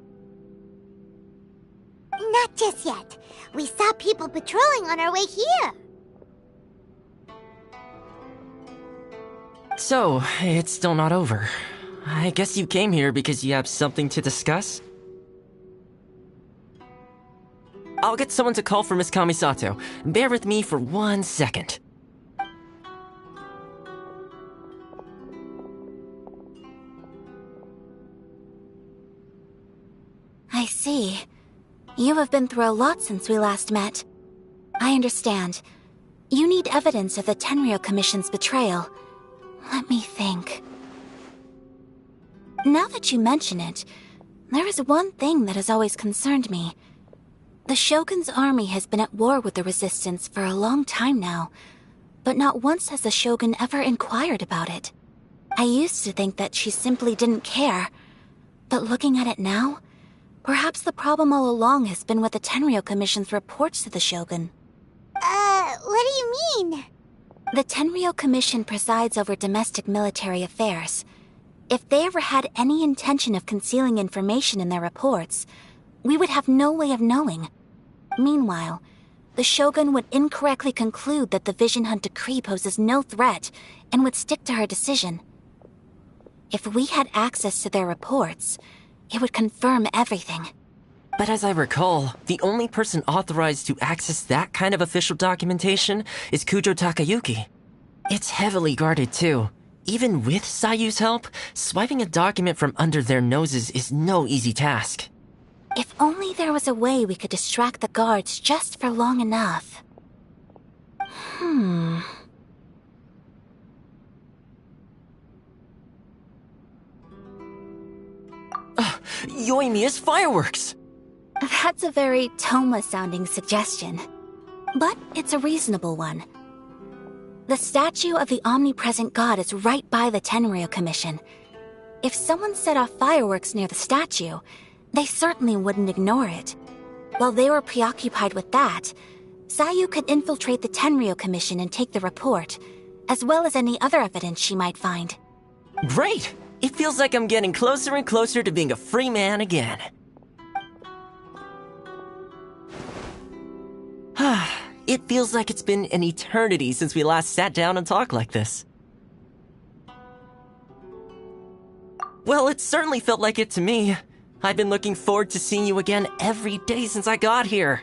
Not just yet. We saw people patrolling on our way here. So, it's still not over. I guess you came here because you have something to discuss? I'll get someone to call for Miss Kamisato. Bear with me for 1 second. I see. You have been through a lot since we last met. I understand. You need evidence of the Tenryou Commission's betrayal. Let me think. Now that you mention it, there is one thing that has always concerned me. The Shogun's army has been at war with the Resistance for a long time now, but not once has the Shogun ever inquired about it. I used to think that she simply didn't care, but looking at it now, perhaps the problem all along has been with the Tenryou Commission's reports to the Shogun. What do you mean? The Tenryou Commission presides over domestic military affairs. If they ever had any intention of concealing information in their reports, we would have no way of knowing. Meanwhile, the Shogun would incorrectly conclude that the Vision Hunt decree poses no threat and would stick to her decision. If we had access to their reports, it would confirm everything. But as I recall, the only person authorized to access that kind of official documentation is Kujo Takayuki. It's heavily guarded too. Even with Sayu's help, swiping a document from under their noses is no easy task. If only there was a way we could distract the guards just for long enough. Yoimiya's fireworks! That's a very Toma-sounding suggestion. But it's a reasonable one. The statue of the omnipresent god is right by the Tenryou Commission. If someone set off fireworks near the statue, they certainly wouldn't ignore it. While they were preoccupied with that, Sayu could infiltrate the Tenryou Commission and take the report, as well as any other evidence she might find. Great! It feels like I'm getting closer and closer to being a free man again. It feels like it's been an eternity since we last sat down and talked like this. Well, it certainly felt like it to me. I've been looking forward to seeing you again every day since I got here.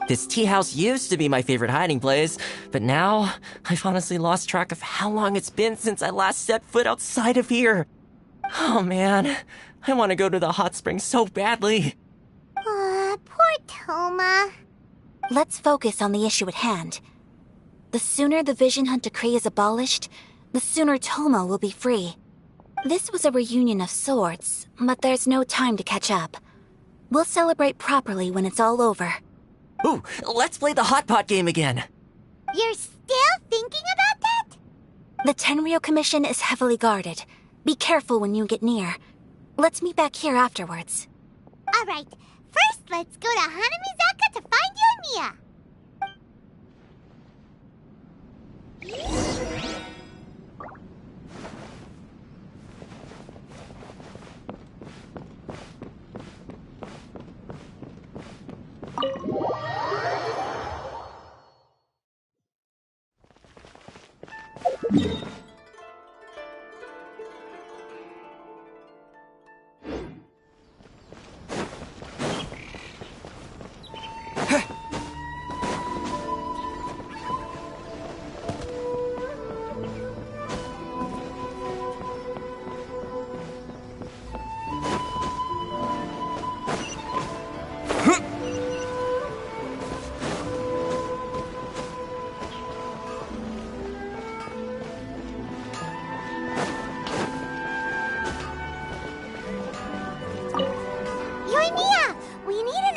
This tea house used to be my favorite hiding place, but now I've honestly lost track of how long it's been since I last set foot outside of here. Oh man, I want to go to the hot springs so badly. Poor Toma. Let's focus on the issue at hand. The sooner the Vision Hunt decree is abolished, the sooner Toma will be free. This was a reunion of sorts, but there's no time to catch up. We'll celebrate properly when it's all over. Ooh, let's play the hot pot game again. You're still thinking about that? The Tenryou Commission is heavily guarded. Be careful when you get near. Let's meet back here afterwards. All right. First, let's go to Hanamizaka to find you and Mia.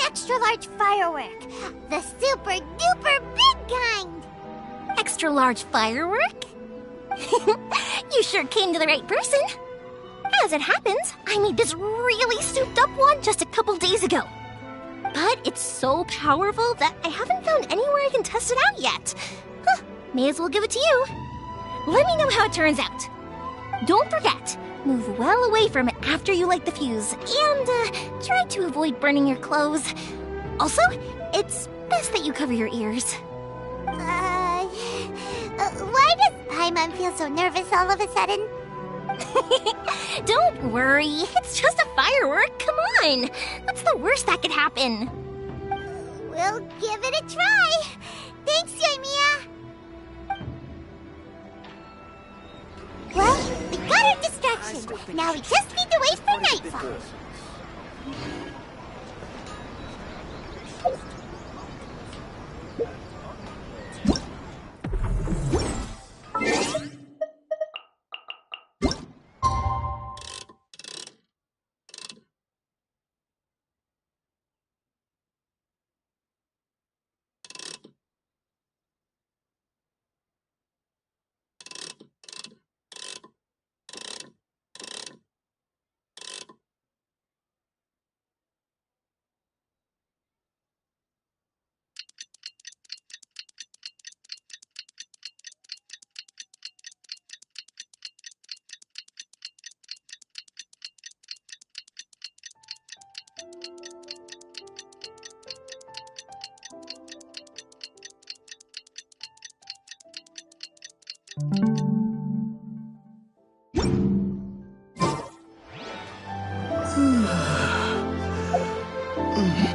Extra-large firework. The super-duper big kind. Extra-large firework? You sure came to the right person. As it happens, I made this really souped-up one just a couple days ago. But it's so powerful that I haven't found anywhere I can test it out yet. May as well give it to you. let me know how it turns out. Don't forget, move well away from it after you light the fuse, and try to avoid burning your clothes. Also, it's best that you cover your ears. Why does Paimon feel so nervous all of a sudden? Don't worry, it's just a firework, come on! What's the worst that could happen? We'll give it a try. Thanks, Yoimiya. Well, we got our distraction. Now we just need to wait for nightfall.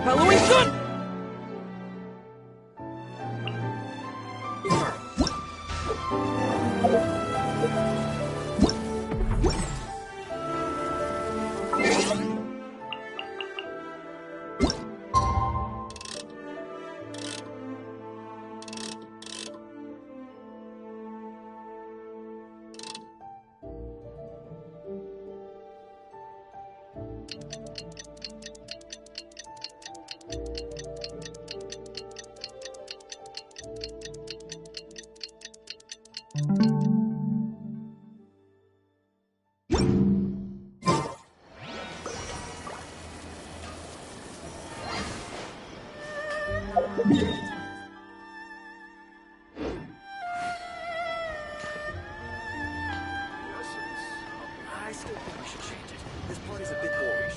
Halloween's done! I still think we should change it. This part is a bit boring.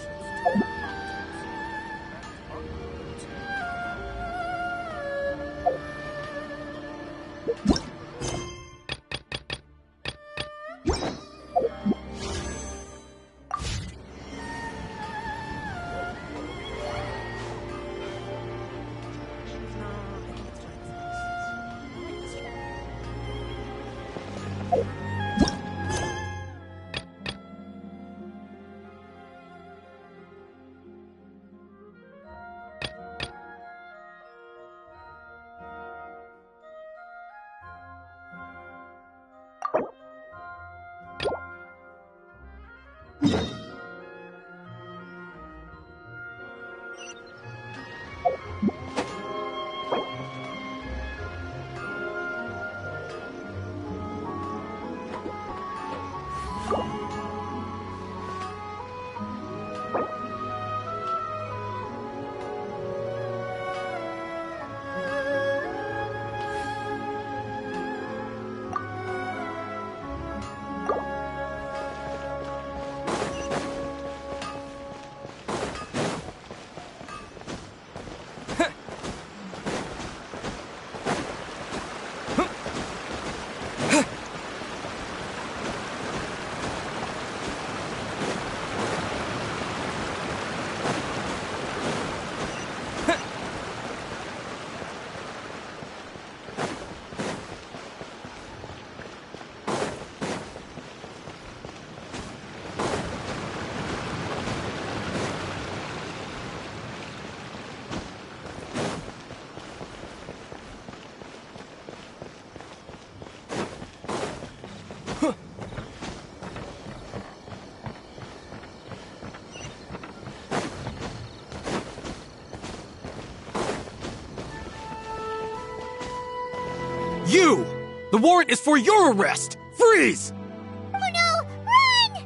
You! The warrant is for your arrest! Freeze! Oh no! Run!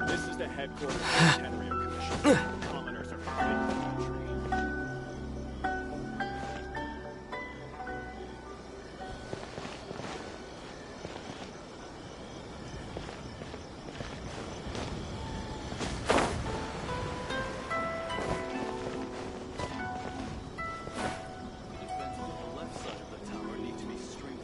This is the headquarters of the Tenryo Commission. Commoners are forbidden entry. Defenses on the left side of the tower need to be strengthened.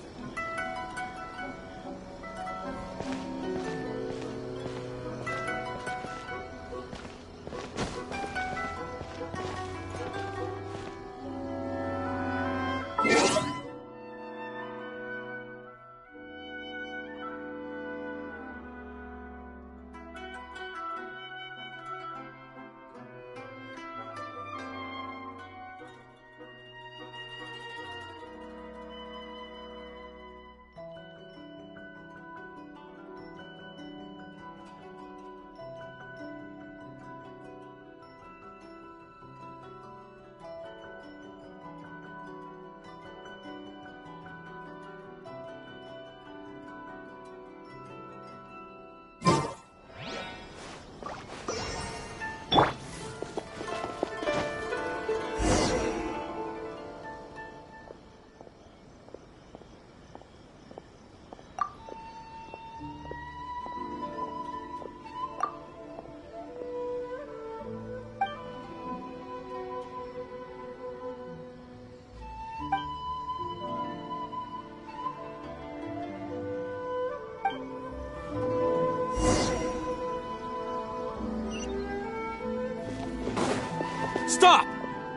Stop!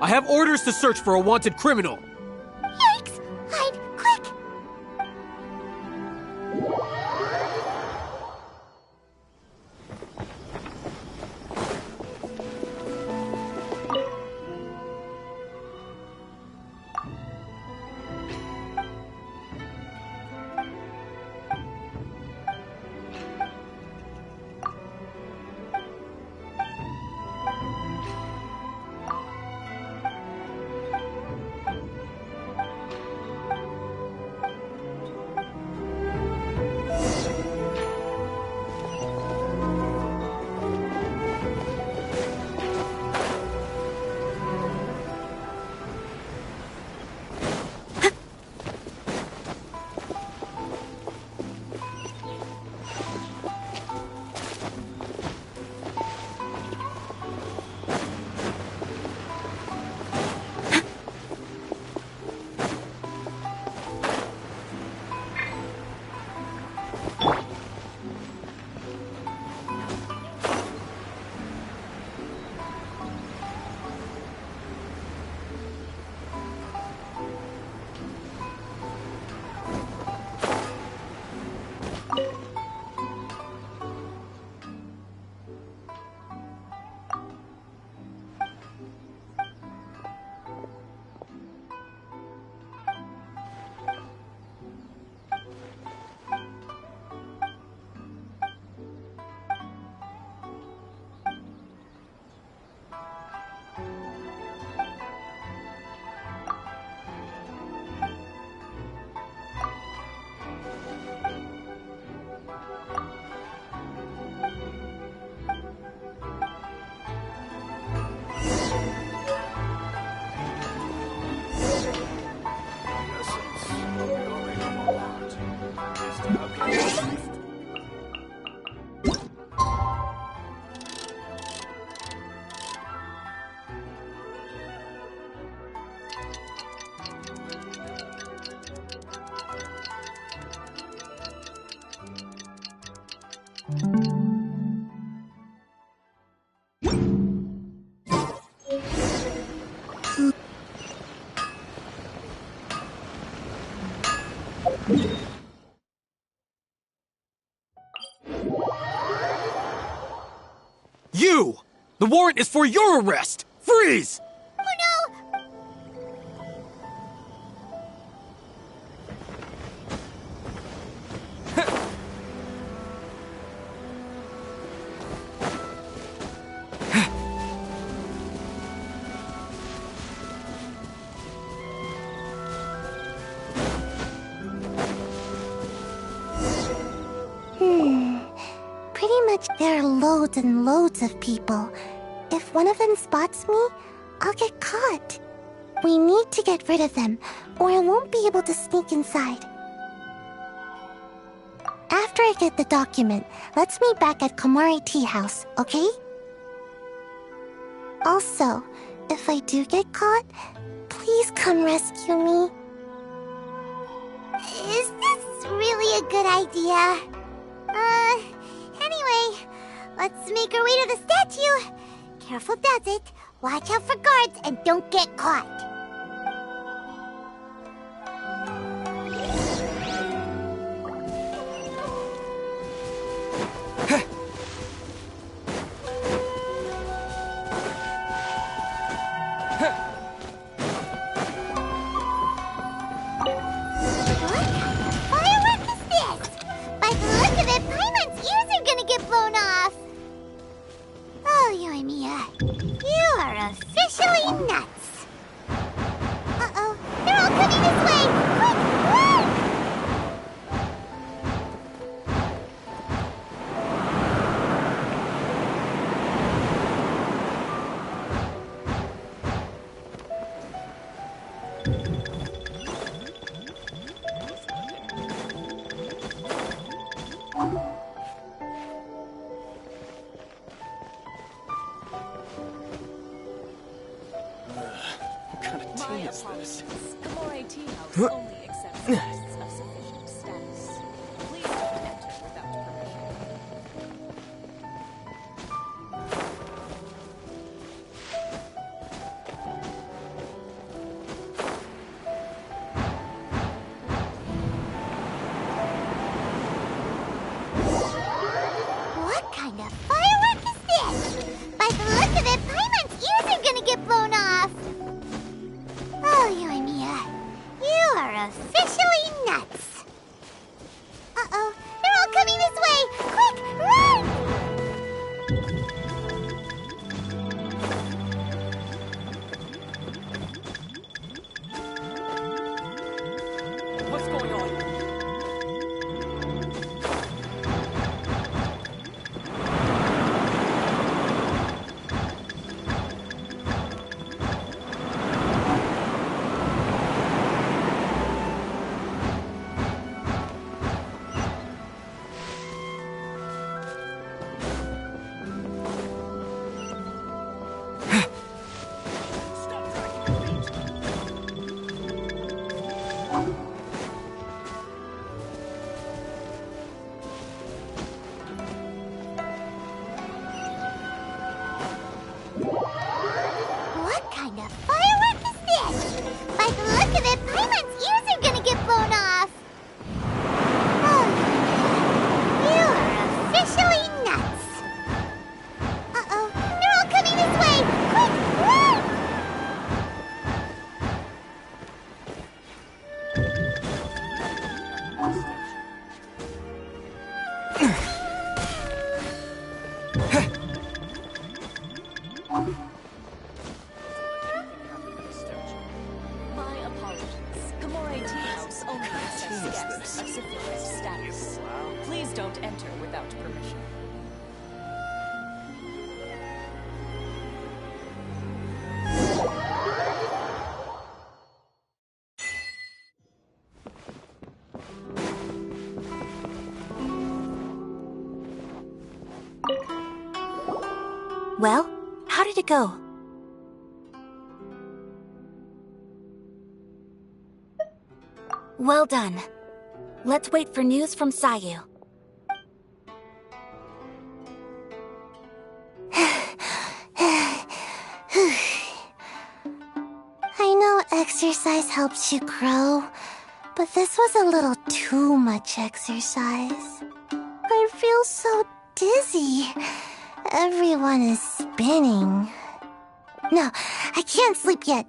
I have orders to search for a wanted criminal. Yikes! Hide, quick! You! The warrant is for your arrest! Freeze! Oh no! Pretty much there are loads and loads of people. If one of them spots me, I'll get caught. We need to get rid of them, or I won't be able to sneak inside. After I get the document, let's meet back at Komari Tea House, okay? Also, if I do get caught, please come rescue me. Is this really a good idea? Anyway, let's make our way to the statue. Careful does it. Watch out for guards and don't get caught. Officially nuts. Uh-oh, they're all coming this way. Quick, run! What kind of tea is this? Komari Tea House only accepts guests of sufficient status. Please don't enter without permission. What kind of firework is this? By the look of it, Paimon's ears are gonna get blown off. Oh, Yoimiya, you are officially nuts. Uh-oh, they're all coming this way. Quick, run! What's going on? What kind of firework is this? By the look of it, Paimon's ears are gonna get blown off. Oh, you are officially nuts. Uh-oh, they're all coming this way. Quick, run! My apologies. Komari Tea House only accepts guests of sufficient status. Please don't enter without permission. Well, how did it go? Well done. Let's wait for news from Sayu. exercise helps you grow, but this was a little too much exercise. I feel so dizzy. Everyone is spinning. No, I can't sleep yet.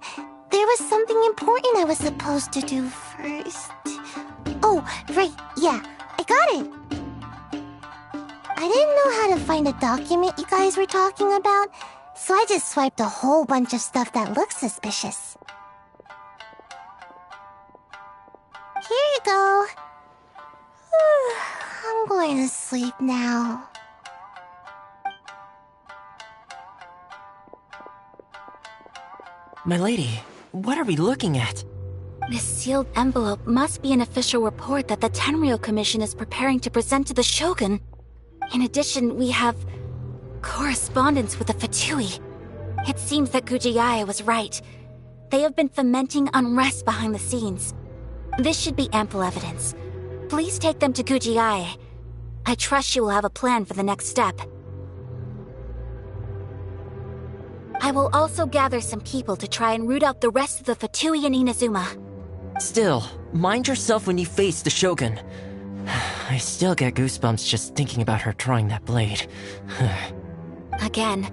There was something important I was supposed to do first. Oh, right, yeah, I got it. I didn't know how to find a document you guys were talking about, so I just swiped a whole bunch of stuff that looks suspicious. Here you go. I'm going to sleep now. My lady, what are we looking at? This sealed envelope must be an official report that the Tenryou Commission is preparing to present to the Shogun. In addition, we have correspondence with the Fatui. It seems that Gujiae was right. They have been fomenting unrest behind the scenes. This should be ample evidence. Please take them to Gujiae. I trust she will have a plan for the next step. I will also gather some people to try and root out the rest of the Fatui in Inazuma. Still, mind yourself when you face the Shogun. I still get goosebumps just thinking about her drawing that blade. Again,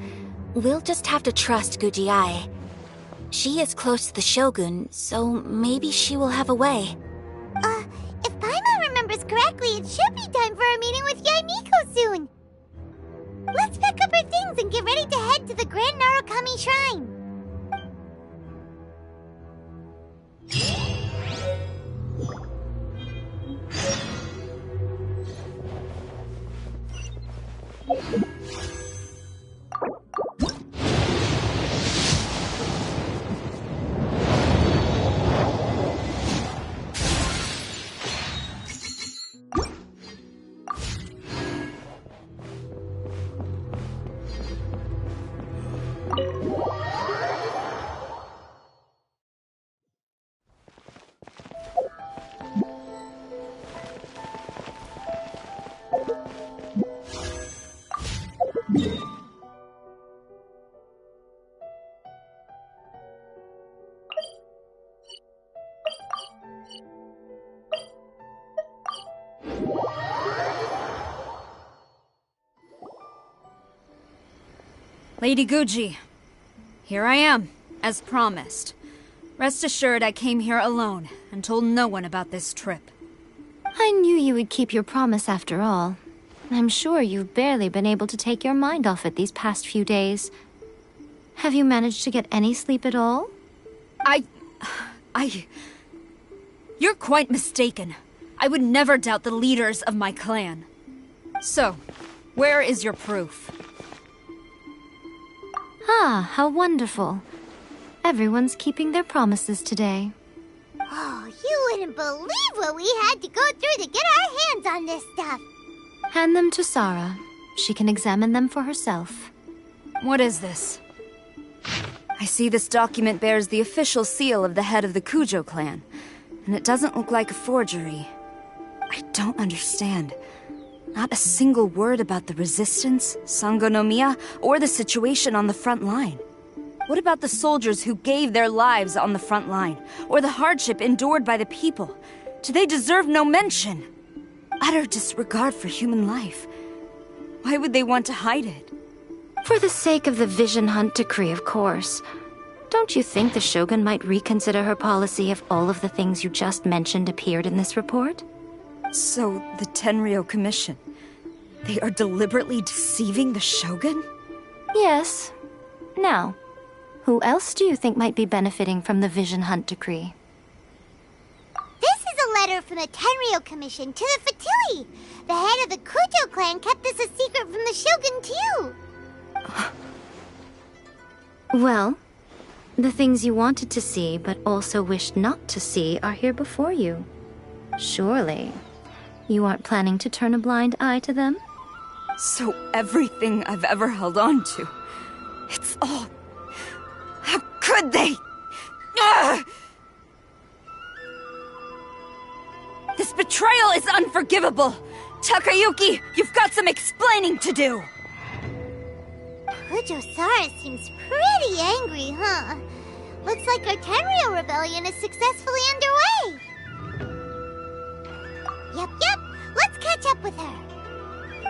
we'll just have to trust Gujiae. She is close to the Shogun, so maybe she will have a way. If Paimon remembers correctly, it should be time for a meeting with Yaimiko soon. Let's pack up our things and get ready to head to the Grand Narukami Shrine. Lady Guji, here I am, as promised. Rest assured I came here alone and told no one about this trip. I knew you would keep your promise after all. I'm sure you've barely been able to take your mind off it these past few days. Have you managed to get any sleep at all? You're quite mistaken. I would never doubt the leaders of my clan. So, where is your proof? Ah, how wonderful. Everyone's keeping their promises today. Oh, you wouldn't believe what we had to go through to get our hands on this stuff. Hand them to Sarah. She can examine them for herself. What is this? I see this document bears the official seal of the head of the Kujo clan, and it doesn't look like a forgery. I don't understand. Not a single word about the resistance, Sangonomiya, or the situation on the front line. What about the soldiers who gave their lives on the front line, or the hardship endured by the people? Do they deserve no mention? Utter disregard for human life. Why would they want to hide it? For the sake of the Vision Hunt decree, of course. Don't you think the Shogun might reconsider her policy if all of the things you just mentioned appeared in this report? So, the Tenryou Commission, they are deliberately deceiving the Shogun? Yes. Now, who else do you think might be benefiting from the Vision Hunt decree? This is a letter from the Tenryou Commission to the Fatui. The head of the Kujo clan kept this a secret from the Shogun, too. Well, the things you wanted to see but also wished not to see are here before you. Surely, you aren't planning to turn a blind eye to them? So everything I've ever held on to, it's all... How could they? Ugh! This betrayal is unforgivable! Takayuki, you've got some explaining to do! Kujo Sara seems pretty angry, huh? Looks like our Tenryou rebellion is successfully underway. Yep. Let's catch up with her.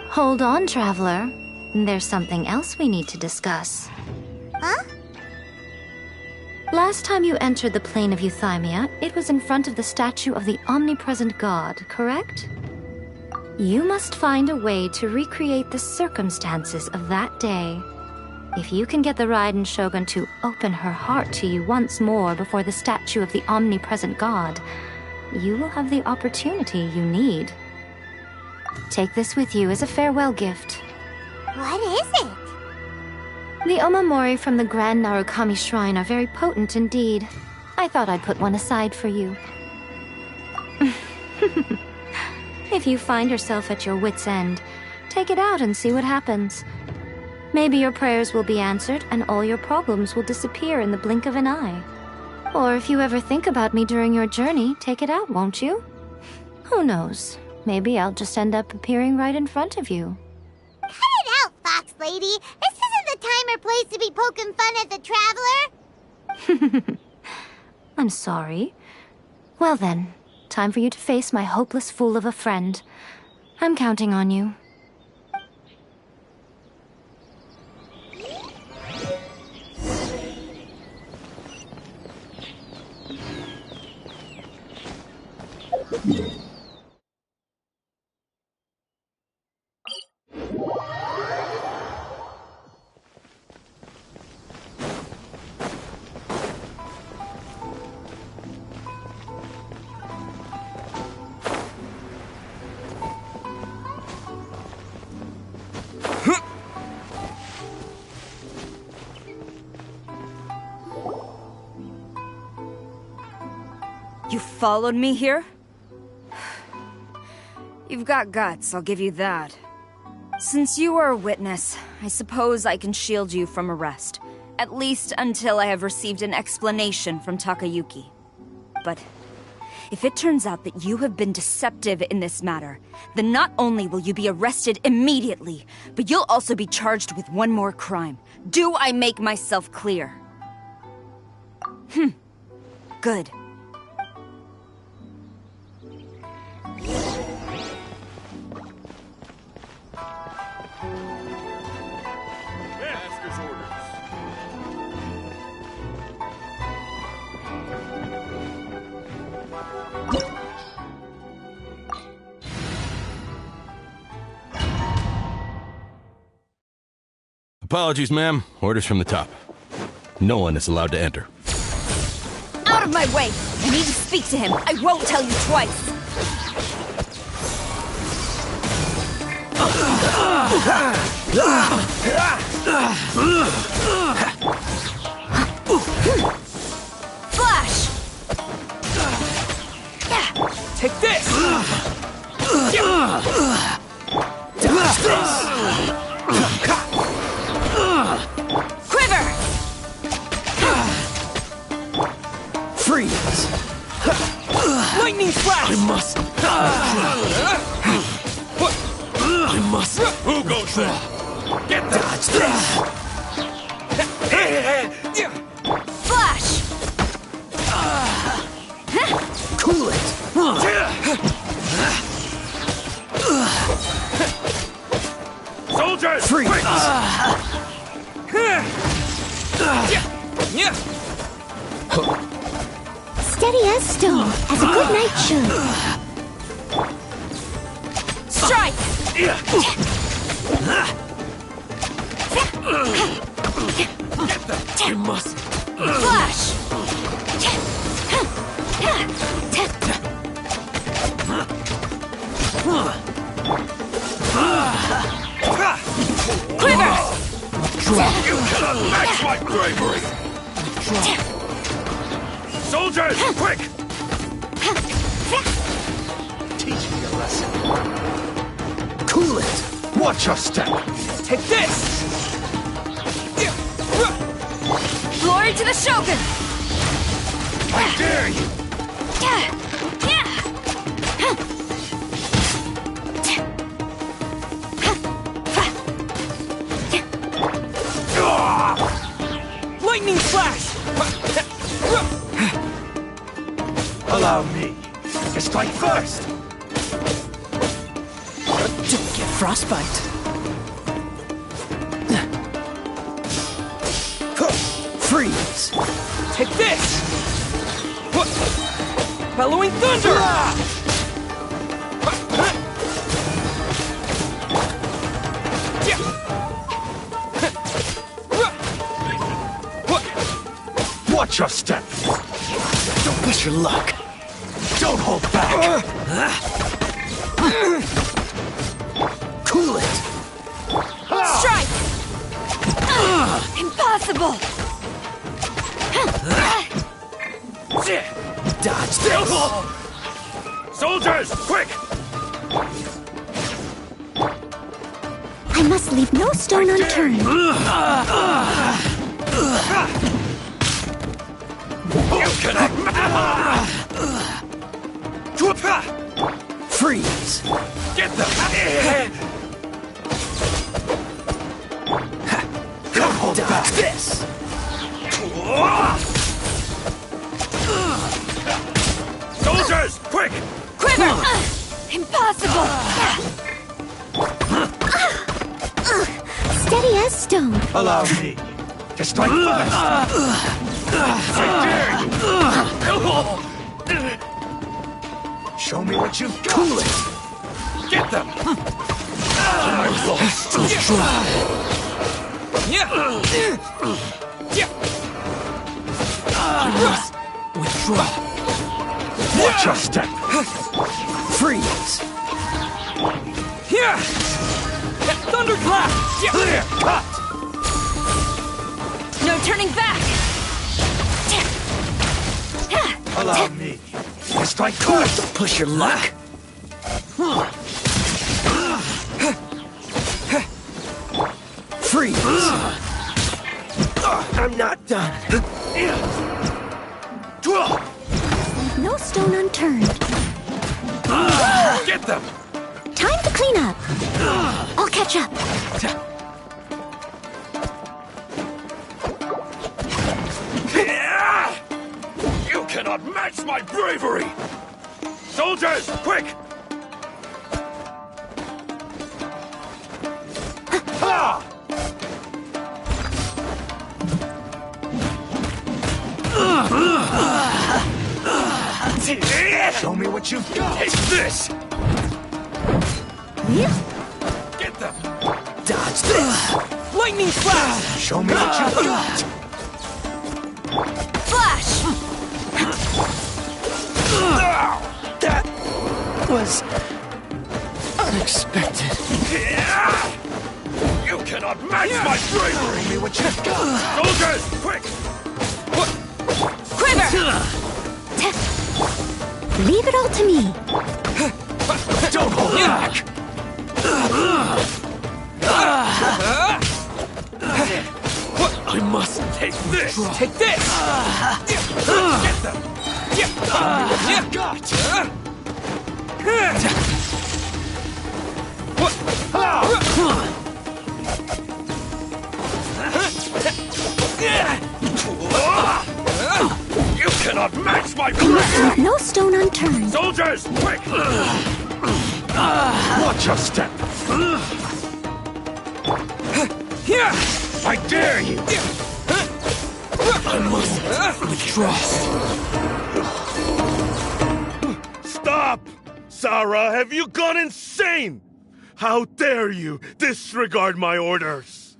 Hold on, Traveler. There's something else we need to discuss. Huh? Last time you entered the plane of Euthymia, it was in front of the statue of the omnipresent god, correct? You must find a way to recreate the circumstances of that day. If you can get the Raiden Shogun to open her heart to you once more before the statue of the omnipresent god, you will have the opportunity you need. Take this with you as a farewell gift. What is it? The omamori from the Grand Narukami Shrine are very potent indeed. I thought I'd put one aside for you. If you find yourself at your wit's end, take it out and see what happens. Maybe your prayers will be answered and all your problems will disappear in the blink of an eye. Or if you ever think about me during your journey, take it out, won't you? Who knows? Maybe I'll just end up appearing right in front of you. Cut it out, Fox Lady. This isn't the time or place to be poking fun at the Traveler. I'm sorry. Well then, time for you to face my hopeless fool of a friend. I'm counting on you. You followed me here? You've got guts, I'll give you that. Since you are a witness, I suppose I can shield you from arrest. At least until I have received an explanation from Takayuki. But if it turns out that you have been deceptive in this matter, then not only will you be arrested immediately, but you'll also be charged with one more crime. Do I make myself clear? Good. Master's orders. Apologies, ma'am. Orders from the top. No one is allowed to enter. Out of my way! I need to speak to him. I won't tell you twice. Flash! Take this! Dodge this! Quiver! Freeze! Lightning flash! I must. Who goes there? Get that! Dodge this! Flash! Cool it! Soldiers! Freeze! Quick! Steady as stone, as a good knight should. Strike! I must. Flash! Quiver! You cannot match my bravery! Soldiers, quick! Teach me a lesson. Cool it! Watch your step! Take this! Glory to the Shogun! I dare you! Lightning flash! Allow me to strike first! Don't get frostbite. Freeze! Take this! Bellowing thunder! Watch your step! Don't push your luck. Don't hold back! Cool it! Strike! Impossible! Dodge this! Soldiers, quick! I must leave no stone unturned. You cannot... Freeze! Get them! Don't hold back! This! Soldiers, quick! Quiver! Impossible! Steady as stone. Allow me to strike first! I dare you! Show me what you've got! Cool it! Get them! Still dry. I must withdraw. Watch your step! Freeze! Here! Thunderclap! Clear cut! No turning back! Allow me to strike first! Don't push your luck. Freeze! I'm not done. No stone unturned. Get them! Time to clean up. I'll catch up. You cannot match my bravery! Soldiers, quick! Ha! Show me what you've got! Take this! Get them! Dodge this! Lightning flash! Show me what you've got! Flash! That was unexpected. You cannot match my bravery! Show me what you've got! Soldiers, quick! Quiver! Leave it all to me. Don't hold back! I must take this! Take this! Get them! You've got! You cannot match my bravery! No stone unturned. Soldiers, quick! Watch your step! Here! I dare you! I must withdraw. Stop! Sarah, have you gone insane? How dare you disregard my orders?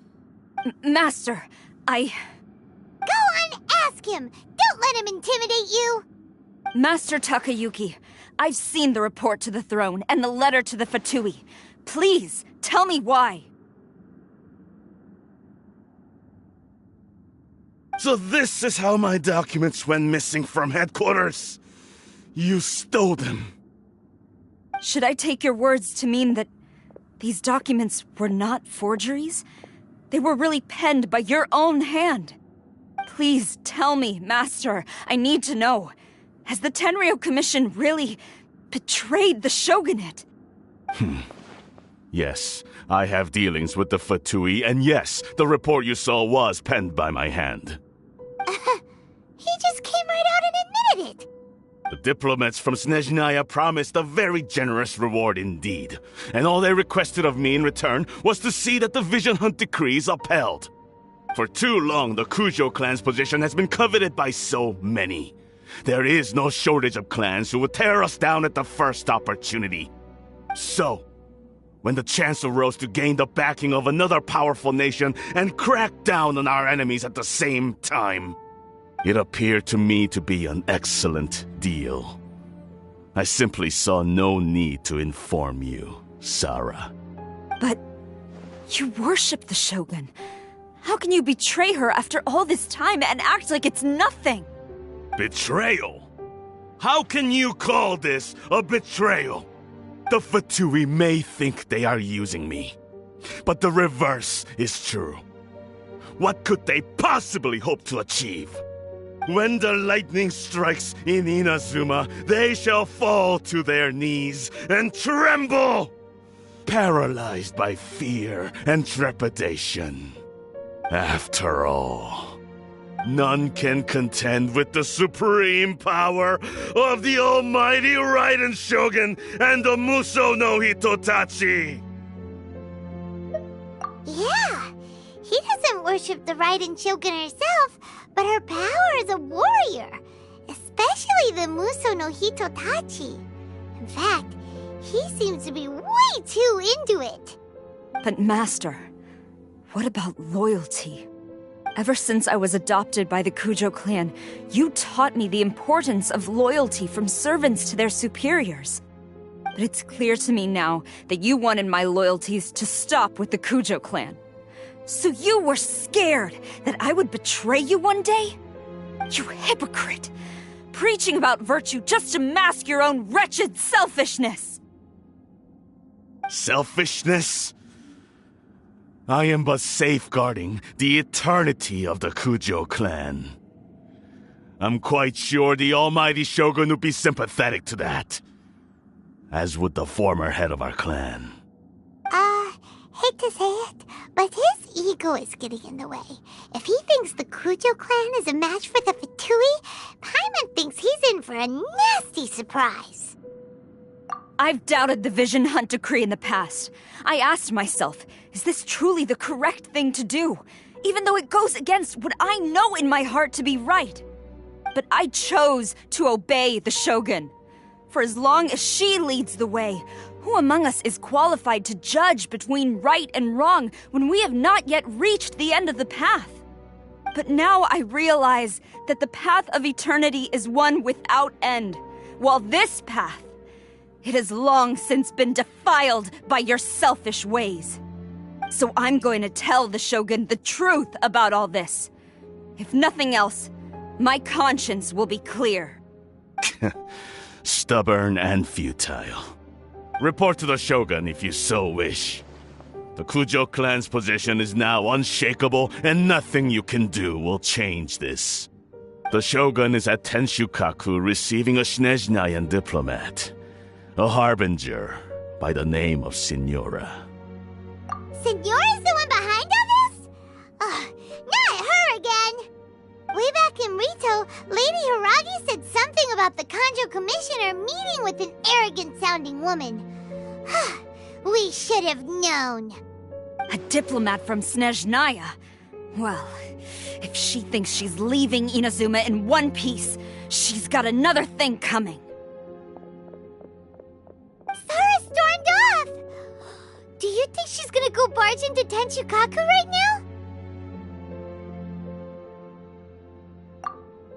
Master, I... Go on, ask him! Don't let him intimidate you! Master Takayuki, I've seen the report to the throne and the letter to the Fatui. Please, tell me why. So this is how my documents went missing from headquarters. You stole them. Should I take your words to mean that these documents were not forgeries? They were really penned by your own hand. Please tell me, Master. I need to know. Has the Tenryo Commission really betrayed the Shogunate? Yes, I have dealings with the Fatui, and yes, the report you saw was penned by my hand. He just came right out and admitted it! The diplomats from Snezhnaya promised a very generous reward indeed, and all they requested of me in return was to see that the Vision Hunt decree is upheld. For too long, the Kujo clan's position has been coveted by so many. There is no shortage of clans who would tear us down at the first opportunity. So, when the chance arose to gain the backing of another powerful nation and crack down on our enemies at the same time, it appeared to me to be an excellent deal. I simply saw no need to inform you, Sarah. But you worship the Shogun. How can you betray her after all this time and act like it's nothing? Betrayal? How can you call this a betrayal? The Fatui may think they are using me, but the reverse is true. What could they possibly hope to achieve? When the lightning strikes in Inazuma, they shall fall to their knees and tremble, paralyzed by fear and trepidation. After all, none can contend with the supreme power of the almighty Raiden Shogun and the Muso no Hitotachi! Yeah, he doesn't worship the Raiden Shogun herself, but her power as a warrior, especially the Muso no Hitotachi. In fact, he seems to be way too into it. But Master, what about loyalty? Ever since I was adopted by the Kujo clan, you taught me the importance of loyalty from servants to their superiors. But it's clear to me now that you wanted my loyalties to stop with the Kujo clan. So you were scared that I would betray you one day? You hypocrite! Preaching about virtue just to mask your own wretched selfishness! Selfishness? I am but safeguarding the eternity of the Kujo clan. I'm quite sure the almighty Shogun would be sympathetic to that, as would the former head of our clan. Hate to say it, but his ego is getting in the way. If he thinks the Kujo clan is a match for the Fatui, Paimon thinks he's in for a nasty surprise. I've doubted the Vision Hunt decree in the past. I asked myself, is this truly the correct thing to do? Even though it goes against what I know in my heart to be right. But I chose to obey the Shogun. For as long as she leads the way, who among us is qualified to judge between right and wrong when we have not yet reached the end of the path? But now I realize that the path of eternity is one without end, while this path, it has long since been defiled by your selfish ways. So I'm going to tell the Shogun the truth about all this. If nothing else, my conscience will be clear. Stubborn and futile. Report to the Shogun if you so wish. The Kujo clan's position is now unshakable, and nothing you can do will change this. The Shogun is at Tenshukaku receiving a Snezhnayan diplomat, a harbinger by the name of Signora. Signora's the one behind all this? Not her again! Way back in Rito, Lady Hiragi said something about the Kanjo Commissioner meeting with an arrogant-sounding woman. We should have known. A diplomat from Snezhnaya? Well, if she thinks she's leaving Inazuma in one piece, she's got another thing coming. Sarah stormed off! Do you think she's gonna go barge into Tenshukaku right now?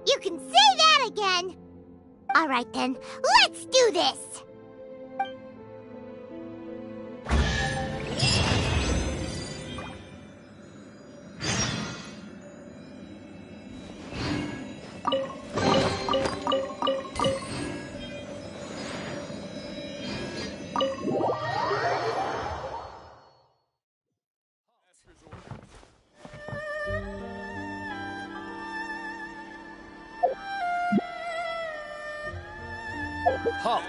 You can say that again! Alright then, let's do this! Halt!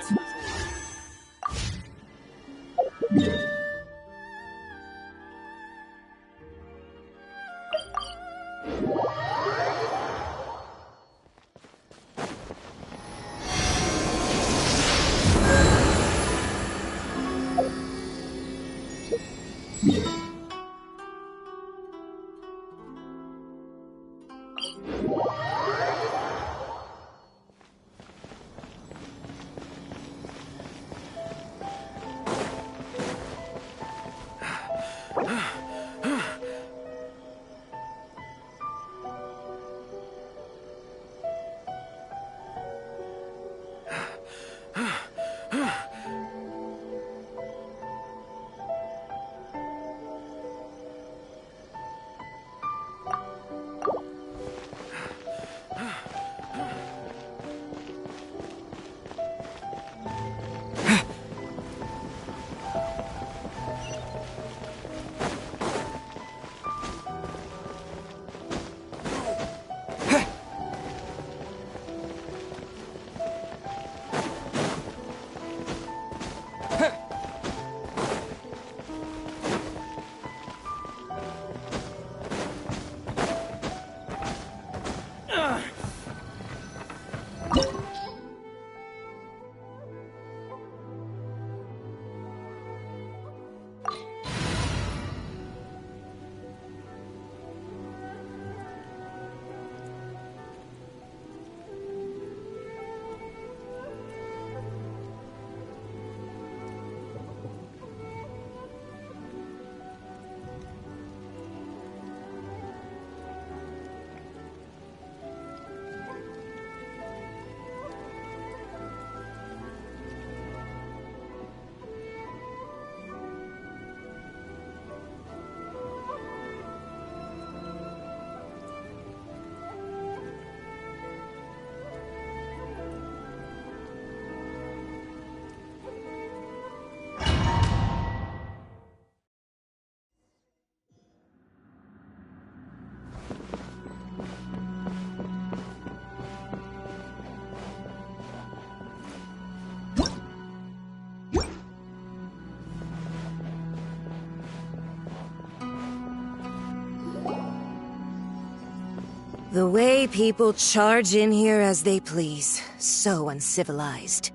The way people charge in here as they please. So uncivilized.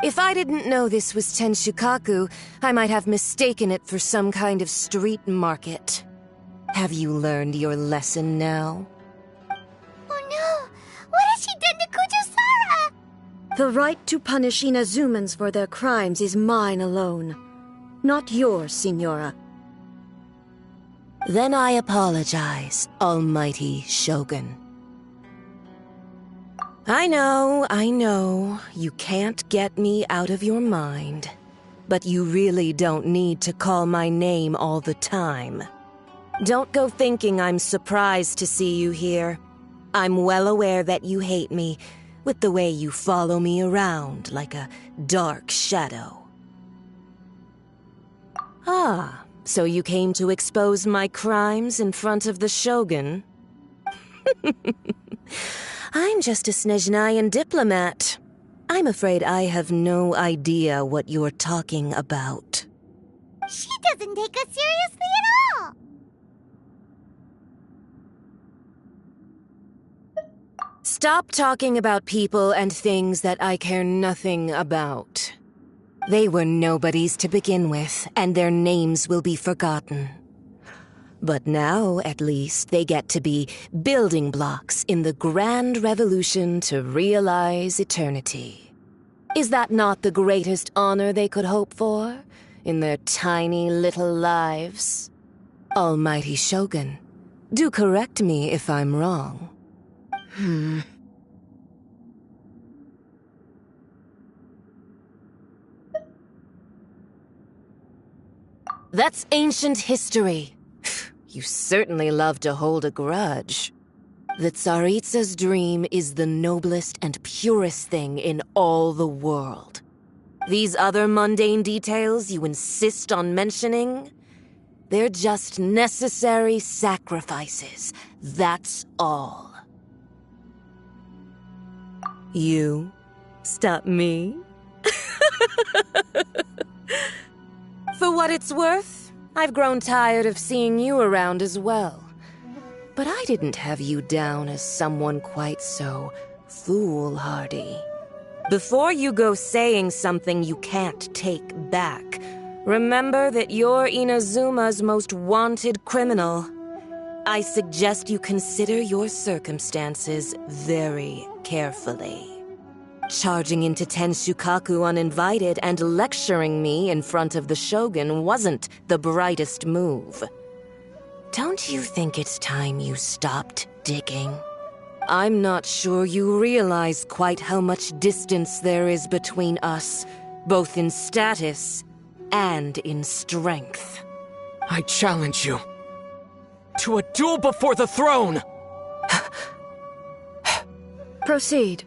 If I didn't know this was Tenshukaku, I might have mistaken it for some kind of street market. Have you learned your lesson now? Oh no! What has she done to Kujusara? The right to punish Inazumans for their crimes is mine alone. Not yours, Signora. Then I apologize, Almighty Shogun. I know, you can't get me out of your mind. But you really don't need to call my name all the time. Don't go thinking I'm surprised to see you here. I'm well aware that you hate me, with the way you follow me around like a dark shadow. Ah, so you came to expose my crimes in front of the Shogun? I'm just a Snezhnayan diplomat. I'm afraid I have no idea what you're talking about. She doesn't take us seriously at all! Stop talking about people and things that I care nothing about. They were nobodies to begin with, and their names will be forgotten. But now, at least, they get to be building blocks in the grand revolution to realize eternity. Is that not the greatest honor they could hope for in their tiny little lives? Almighty Shogun, do correct me if I'm wrong. That's ancient history. You certainly love to hold a grudge. The Tsaritsa's dream is the noblest and purest thing in all the world. These other mundane details you insist on mentioning, they're just necessary sacrifices. That's all. You stop me? For what it's worth, I've grown tired of seeing you around as well. But I didn't have you down as someone quite so foolhardy. Before you go saying something you can't take back, remember that you're Inazuma's most wanted criminal. I suggest you consider your circumstances very carefully. Charging into Tenshukaku uninvited and lecturing me in front of the Shogun wasn't the brightest move. Don't you think it's time you stopped digging? I'm not sure you realize quite how much distance there is between us, both in status and in strength. I challenge you to a duel before the throne! Proceed.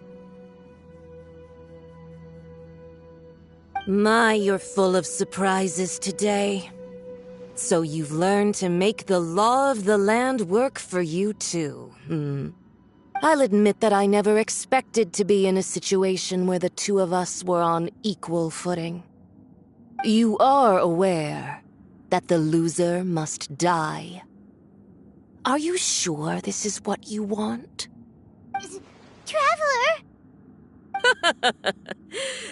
My, you're full of surprises today. So you've learned to make the law of the land work for you too, I'll admit that I never expected to be in a situation where the two of us were on equal footing. You are aware that the loser must die. Are you sure this is what you want? Traveler!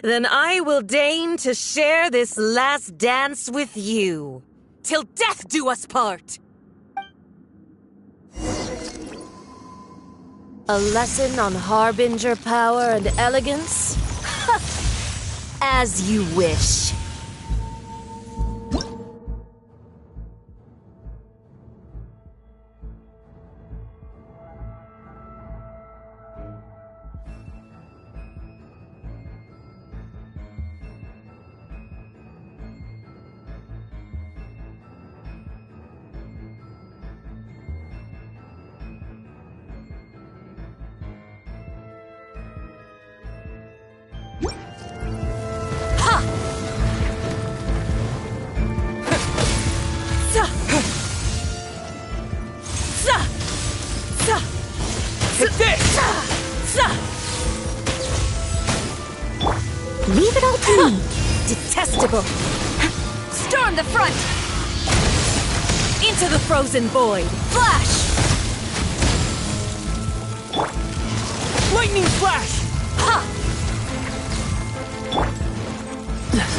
Then I will deign to share this last dance with you. Till death do us part! A lesson on harbinger power and elegance? As you wish. Leave it all to me. Detestable! Storm the front! Into the frozen void! Flash! Lightning flash! Ha!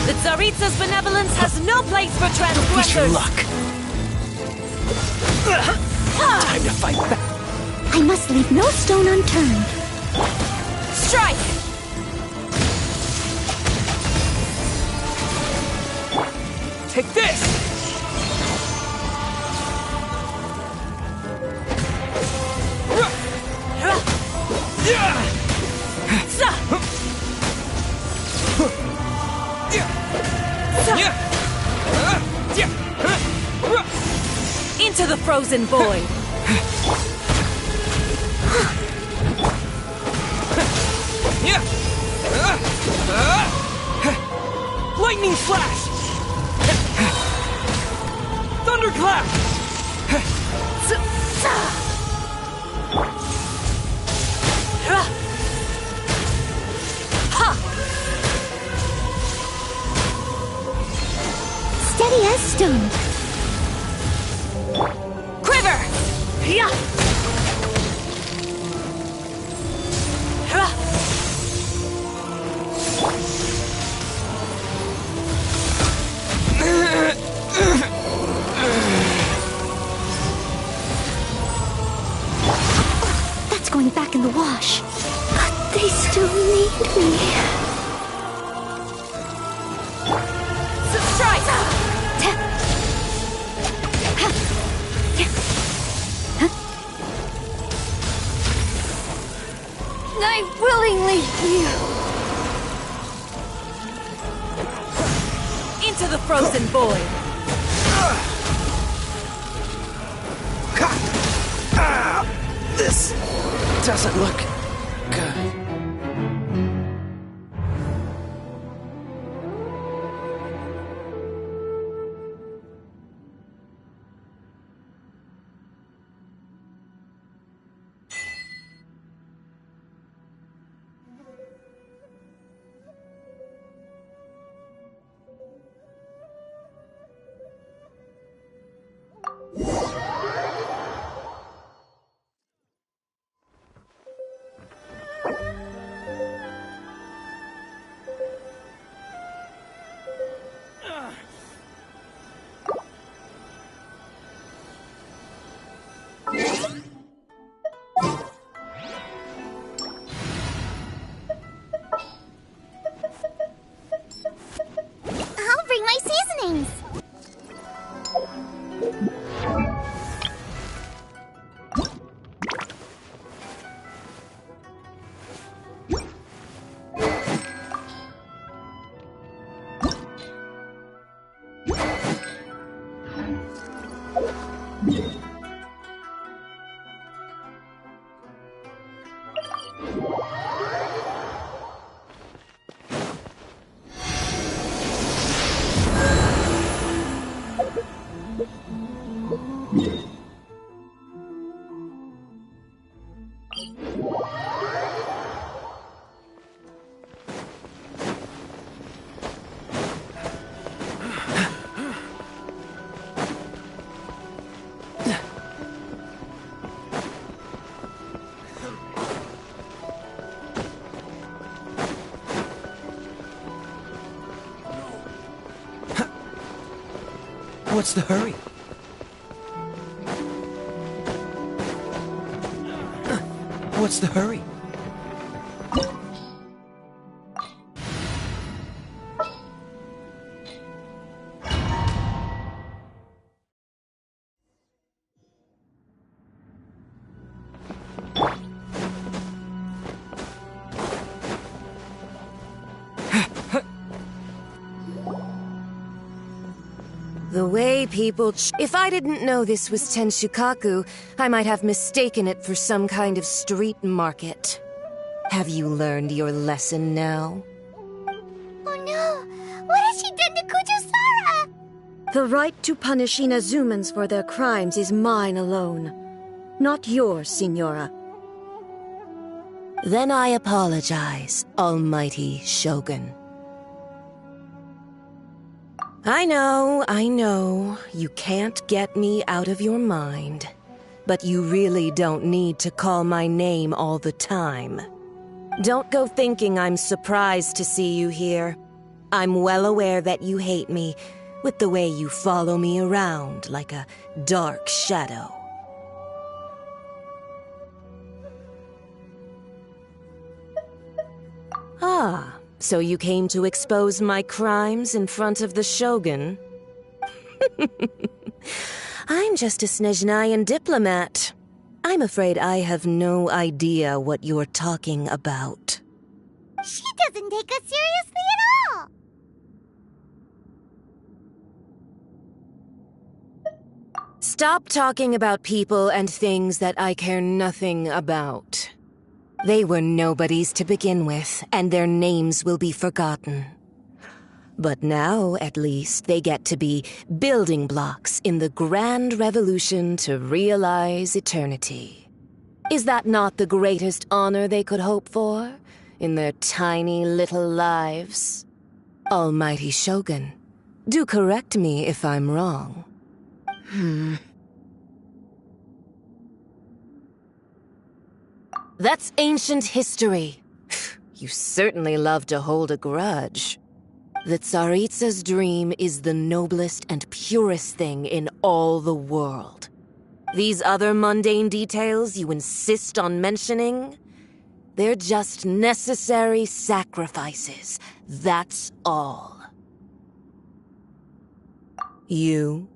The Tsaritsa's benevolence has no place for transgressors! Wish you luck. Time to fight back. I must leave no stone unturned. Strike! Take this! Into the frozen void! Lightning flash! Thunderclap! Steady as stone. Quiver! That's going back in the wash. But they still need me. Strike! I willingly yield. Into the frozen void! This doesn't look good. What's the hurry? What's the hurry? The way people If I didn't know this was Tenshukaku, I might have mistaken it for some kind of street market. Have you learned your lesson now? Oh no! What has she done to Kujusara? The right to punish Inazumans for their crimes is mine alone. Not yours, Signora. Then I apologize, Almighty Shogun. I know, you can't get me out of your mind. But you really don't need to call my name all the time. Don't go thinking I'm surprised to see you here. I'm well aware that you hate me, with the way you follow me around like a dark shadow. Ah, so you came to expose my crimes in front of the Shogun? I'm just a Snezhnayan diplomat. I'm afraid I have no idea what you're talking about. She doesn't take us seriously at all! Stop talking about people and things that I care nothing about. They were nobodies to begin with, and their names will be forgotten. But now, at least, they get to be building blocks in the grand revolution to realize eternity. Is that not the greatest honor they could hope for in their tiny little lives? Almighty Shogun, do correct me if I'm wrong. That's ancient history. You certainly love to hold a grudge. The Tsaritsa's dream is the noblest and purest thing in all the world. These other mundane details you insist on mentioning, they're just necessary sacrifices. That's all. You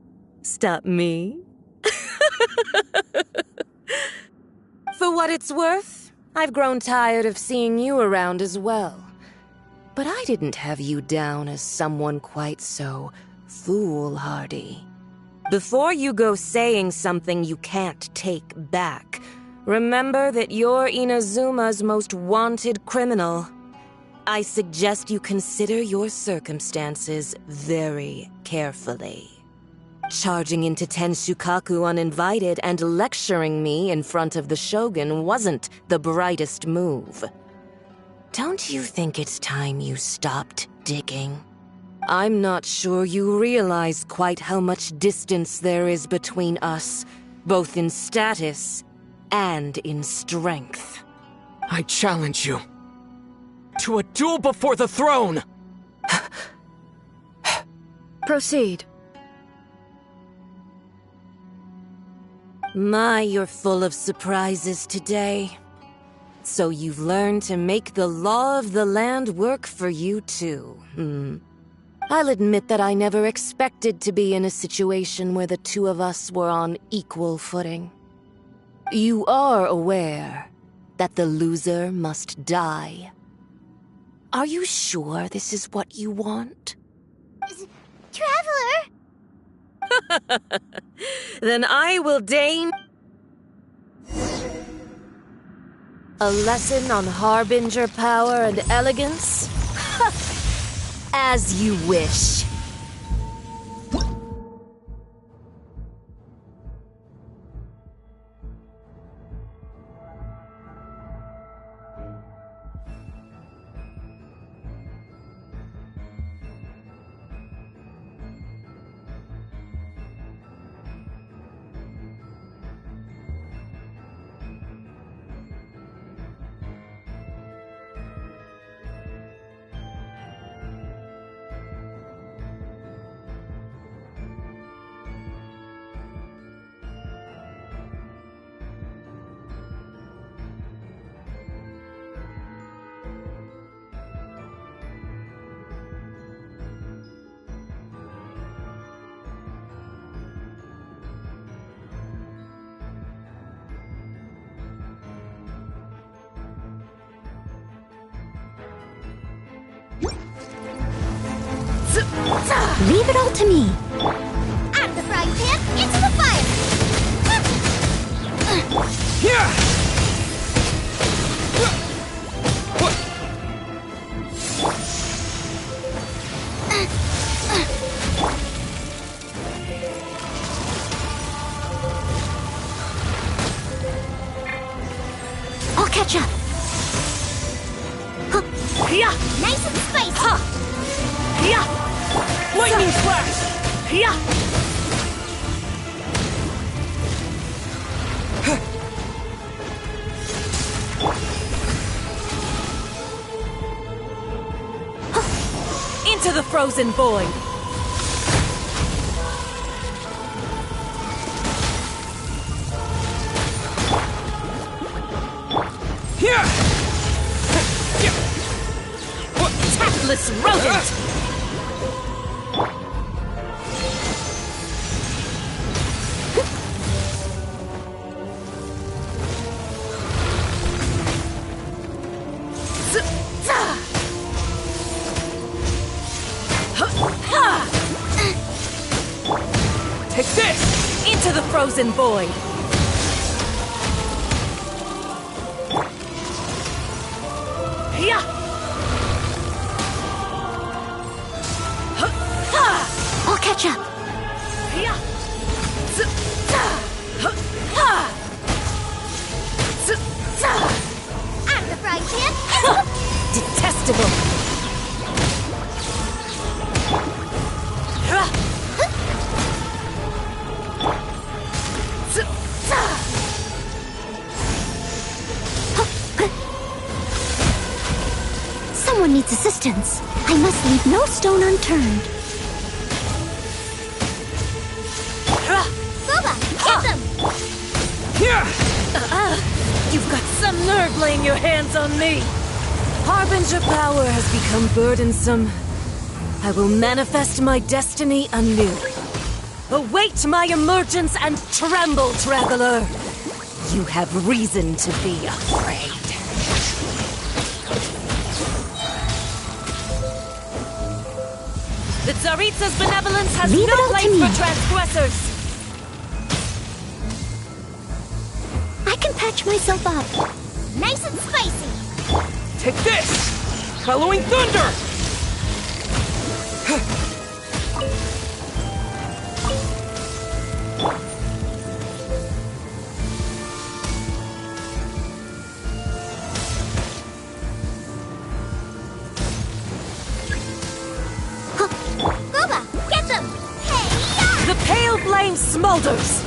stop me? For what it's worth, I've grown tired of seeing you around as well. But I didn't have you down as someone quite so foolhardy. Before you go saying something you can't take back, remember that you're Inazuma's most wanted criminal. I suggest you consider your circumstances very carefully. Charging into Tenshukaku uninvited and lecturing me in front of the Shogun wasn't the brightest move. Don't you think it's time you stopped digging? I'm not sure you realize quite how much distance there is between us, both in status and in strength. I challenge you to a duel before the throne! Proceed. My, you're full of surprises today. So you've learned to make the law of the land work for you too, I'll admit that I never expected to be in a situation where the two of us were on equal footing. You are aware that the loser must die. Are you sure this is what you want? Traveler! Then I will deign a lesson on Harbinger power and elegance? As you wish. Leave it all to me. Out of the frying pan, into the fire! Here! I'll catch up. Nice and spicy! Lightning flash! Into the frozen void! Here! Tactless rodent! Take this! Into the frozen void! I'll catch up. Out of the frying pan, Detestable! Someone needs assistance. I must leave no stone unturned. Boba, get them! Here! You've got some nerve laying your hands on me! Harbinger power has become burdensome. I will manifest my destiny anew. Await my emergence and tremble, traveler! You have reason to be afraid. The Tsaritsa's benevolence has Leave no it all to place me. for transgressors! I can patch myself up. Nice and spicy! Take this! Halloween thunder! Boba, get them! Hey-ya! The pale flame smolders!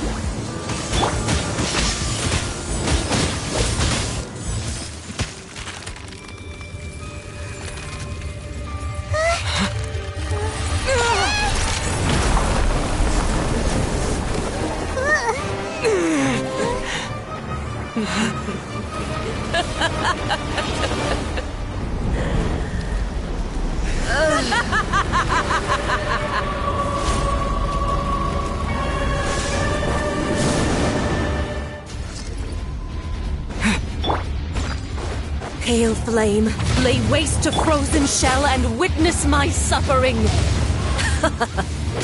Hail flame, lay waste to frozen shell and witness my suffering.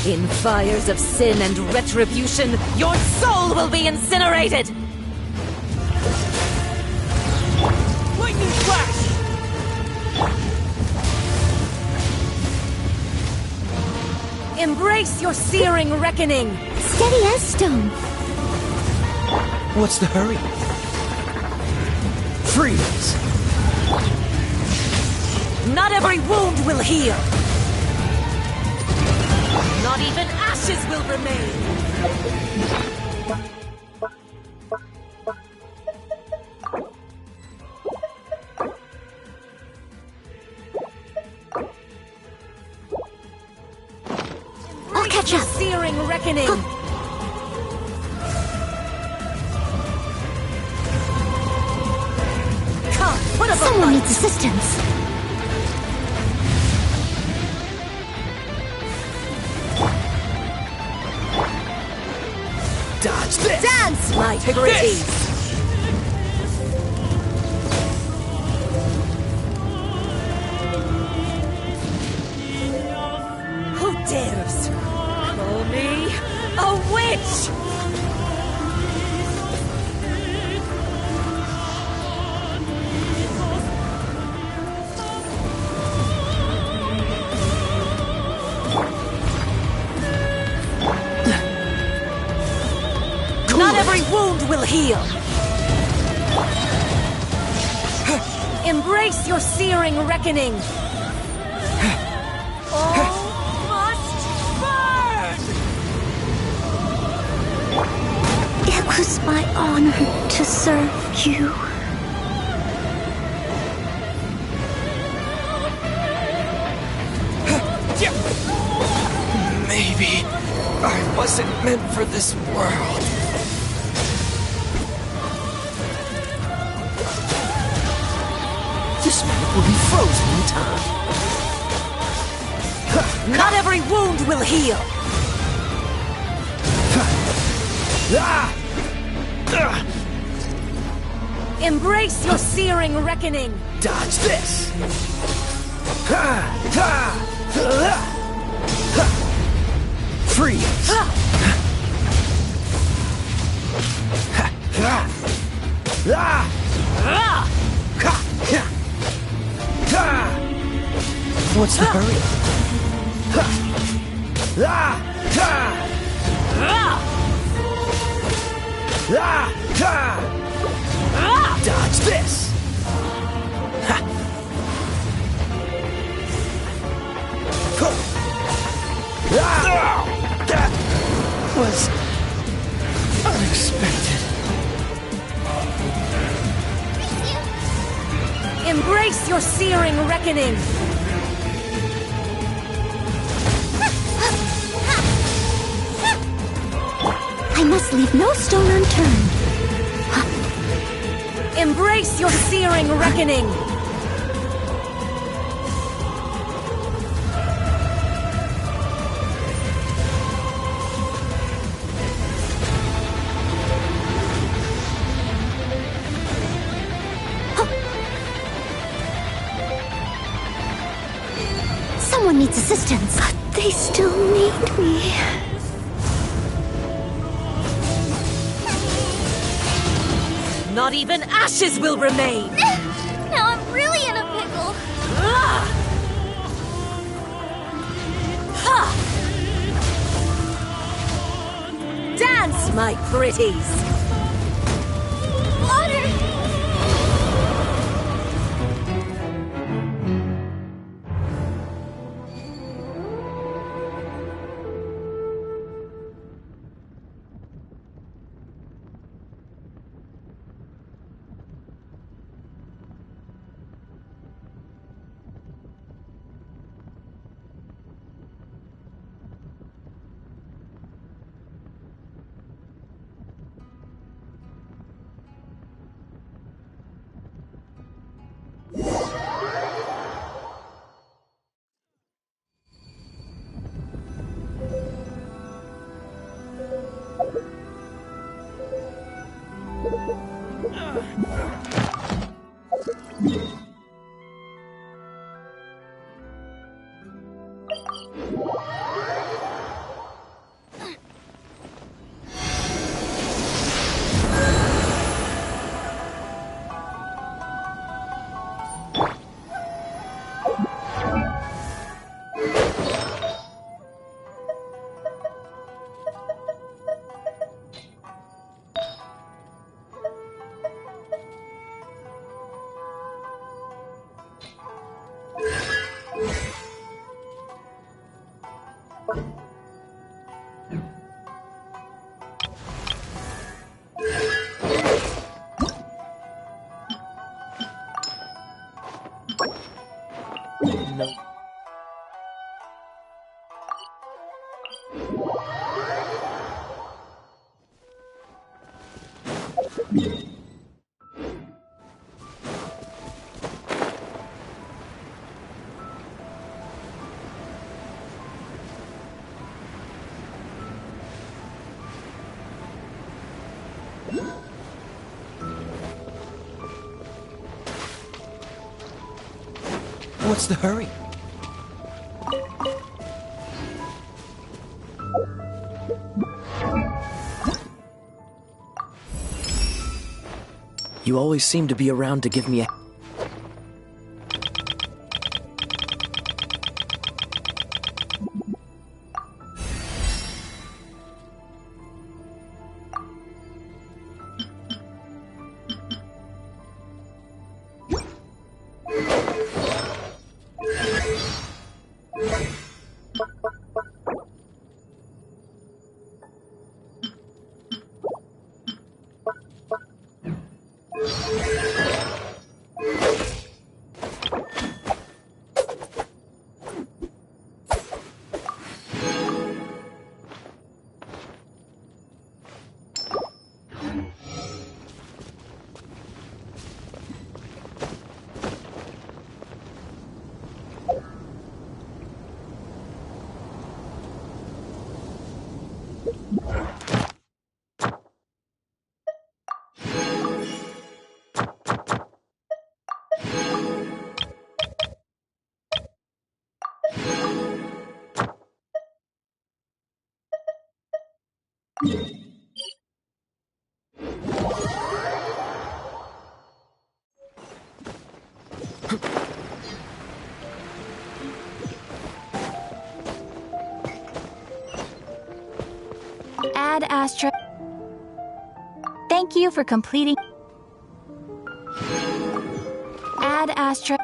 In fires of sin and retribution, your soul will be incinerated! Lightning flash! Embrace your searing reckoning! Steady as stone. What's the hurry? Freeze! Not every wound will heal! Not even ashes will remain! I'll catch up. Searing reckoning! Come, put up a Someone fight. needs assistance. Dodge this! Dance, my pretties! Who dares call me a witch? Not every wound will heal. Embrace your searing reckoning. All must burn! It was my honor to serve you. Maybe I wasn't meant for this world. This man will be frozen in time. Not every wound will heal. Embrace your searing reckoning. Dodge this! Freeze! What's the hurry? Dodge this! That was unexpected. Embrace your searing reckoning. I must leave no stone unturned. Embrace your searing reckoning. Someone needs assistance. But they still need me. Not even ashes will remain! Now I'm really in a pickle. Dance, my pretties! Water! Yeah. What's the hurry? You always seem to be around to give me a... Ad Astra. Thank you for completing. Ad Astra.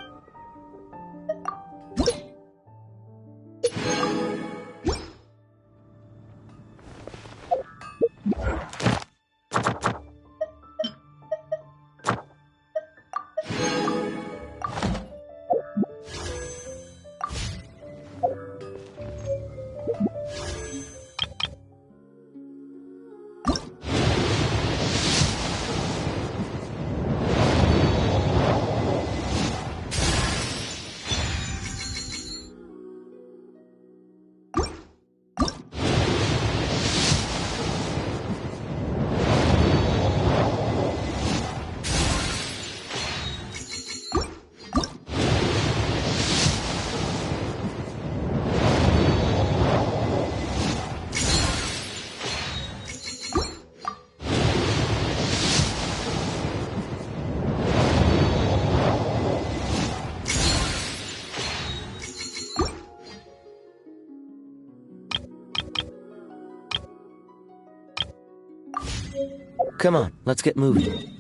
Come on, let's get moving.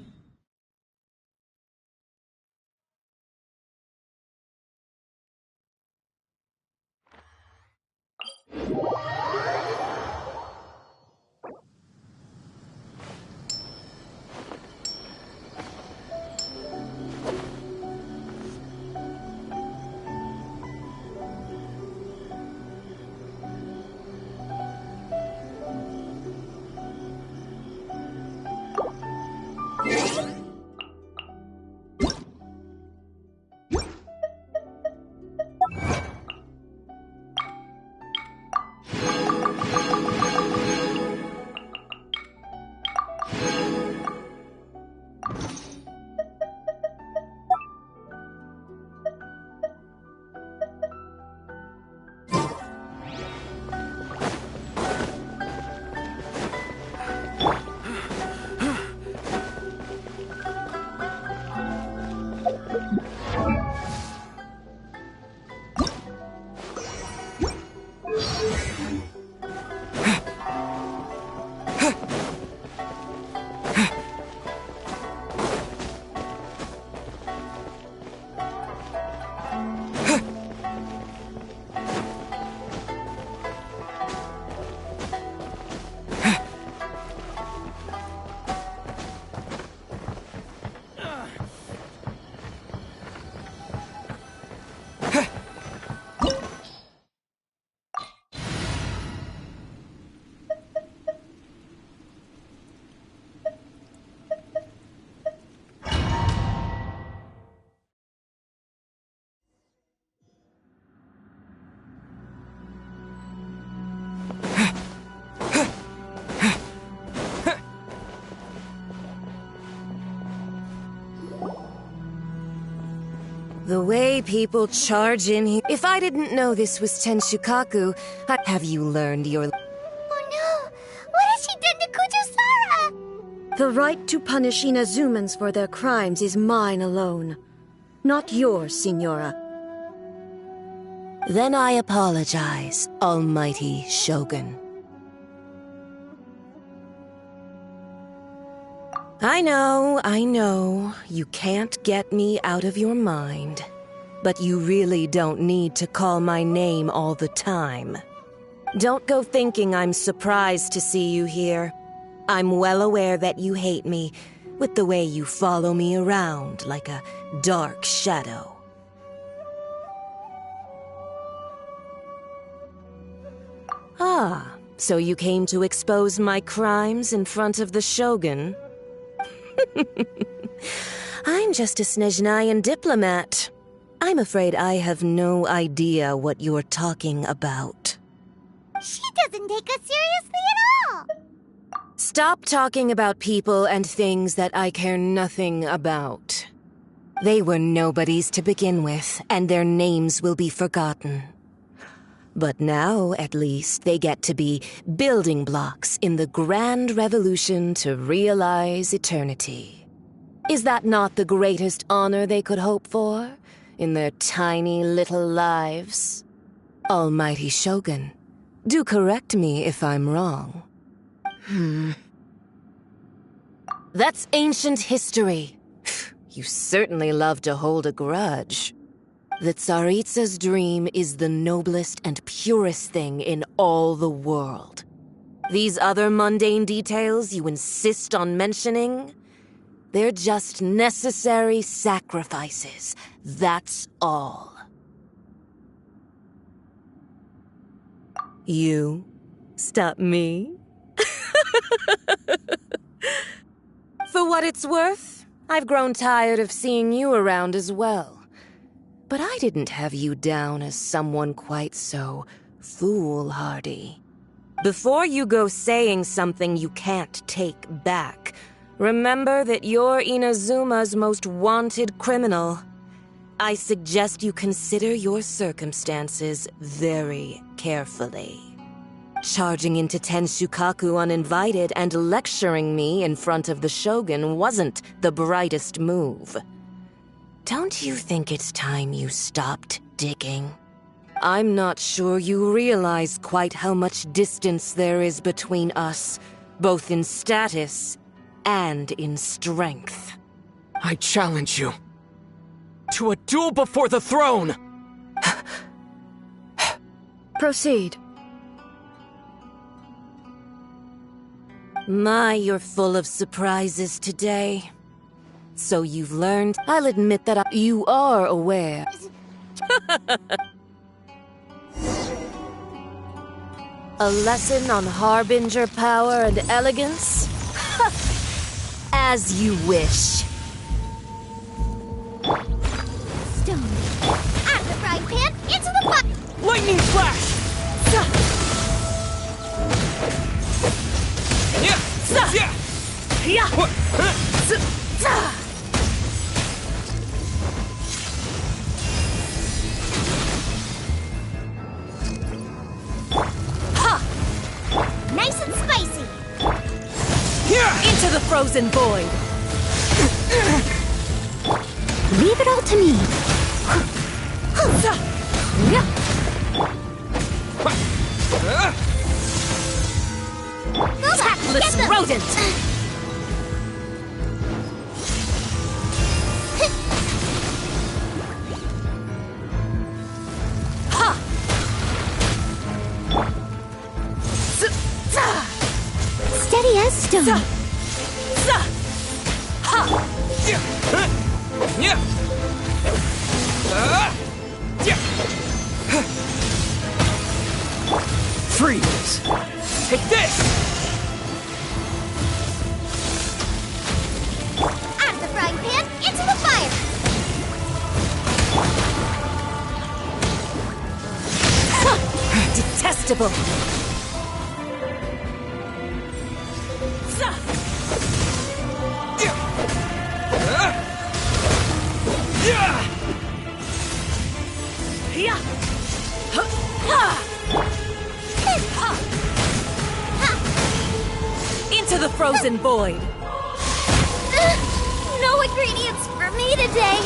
The way people charge in here. If I didn't know this was Tenshukaku, have you learned your... Oh no! What has she done to Kujusara? The right to punish Inazumans for their crimes is mine alone. Not yours, Signora. Then I apologize, Almighty Shogun. I know, you can't get me out of your mind. But you really don't need to call my name all the time. Don't go thinking I'm surprised to see you here. I'm well aware that you hate me, with the way you follow me around like a dark shadow. Ah, so you came to expose my crimes in front of the Shogun? I'm just a Snezhnayan diplomat. I'm afraid I have no idea what you're talking about. She doesn't take us seriously at all! Stop talking about people and things that I care nothing about. They were nobodies to begin with, and their names will be forgotten. But now, at least, they get to be building blocks in the grand revolution to realize eternity. Is that not the greatest honor they could hope for in their tiny little lives? Almighty Shogun, do correct me if I'm wrong. That's ancient history. You certainly love to hold a grudge. The Tsaritsa's dream is the noblest and purest thing in all the world. These other mundane details you insist on mentioning, they're just necessary sacrifices. That's all. You stop me? For what it's worth, I've grown tired of seeing you around as well. But I didn't have you down as someone quite so foolhardy. Before you go saying something you can't take back, remember that you're Inazuma's most wanted criminal. I suggest you consider your circumstances very carefully. Charging into Tenshukaku uninvited and lecturing me in front of the Shogun wasn't the brightest move. Don't you think it's time you stopped digging? I'm not sure you realize quite how much distance there is between us, both in status and in strength. I challenge you to a duel before the throne! Proceed. My, you're full of surprises today. So you've learned. I'll admit that you are aware. A lesson on Harbinger power and elegance? As you wish. Stone. Out of the frying pan, into the pot! Lightning flash! Nice and spicy! Into the frozen void! Leave it all to me. Tactless rodent! Steady as stone. Freeze! Take this! Out of the frying pan, into the fire! Detestable! frozen void. No ingredients for me today.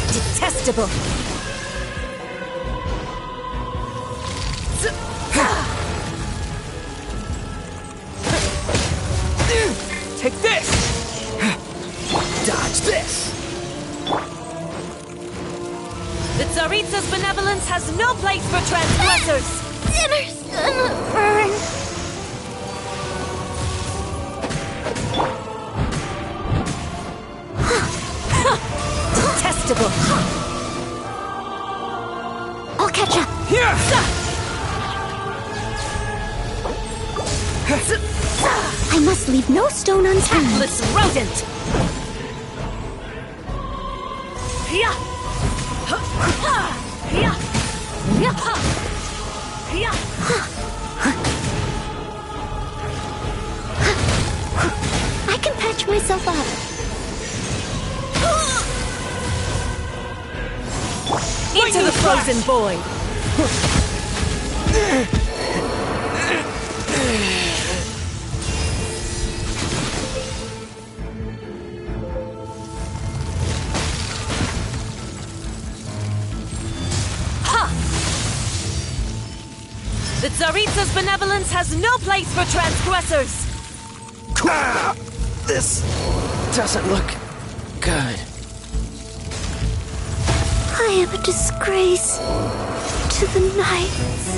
Detestable. Take this! Dodge this! The Tsaritsa's benevolence has no place for transgressors! Dinner's gonna burn. Detestable! I'll catch up. Here! I must leave no stone unturned. Tactless rodent! I can patch myself up. Into the frozen void! The Tsaritsa's benevolence has no place for transgressors! This doesn't look good. I am a disgrace to the knights.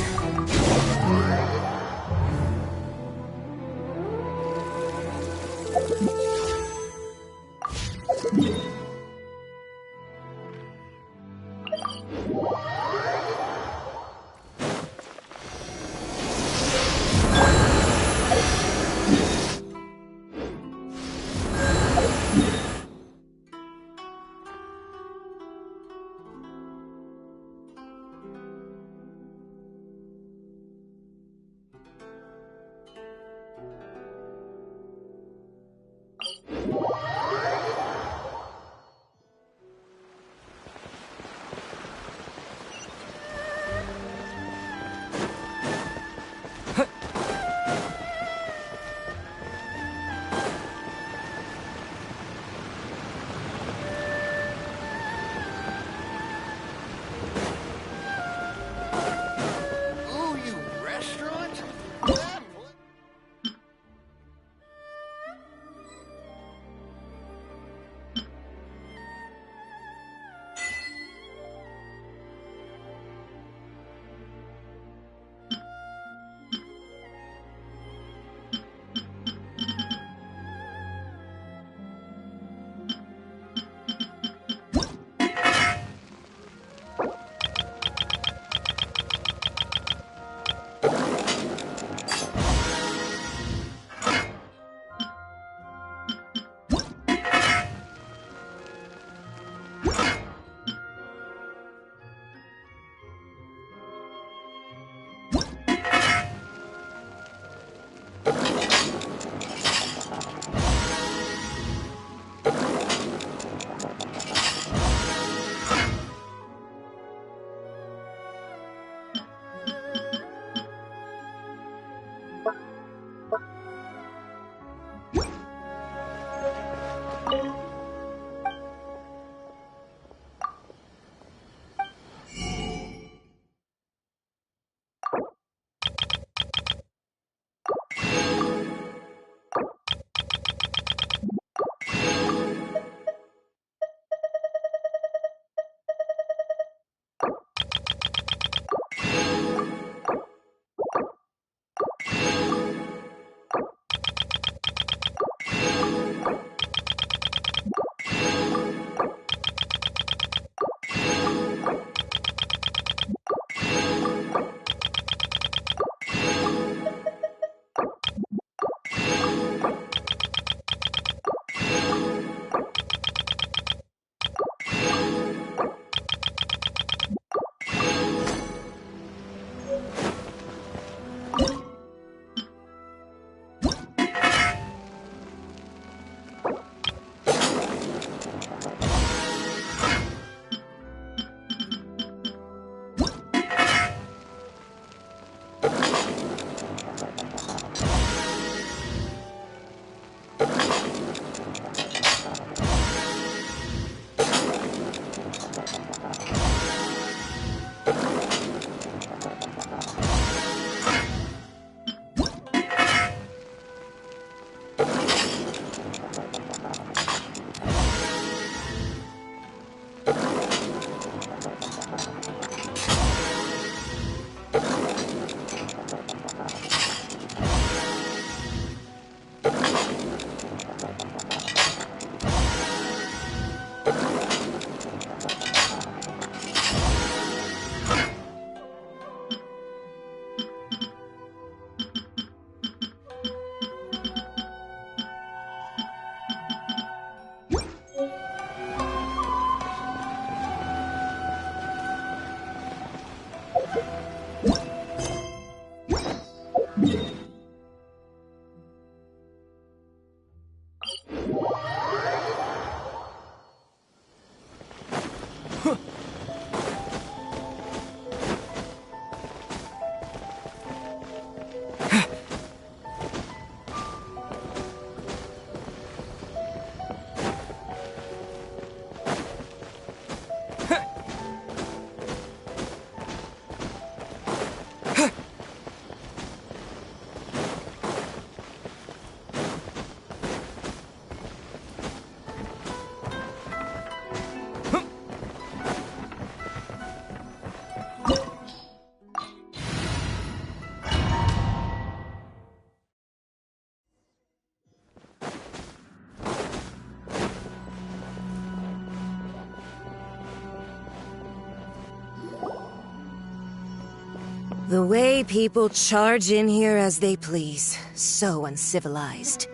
The way people charge in here as they please. So uncivilized.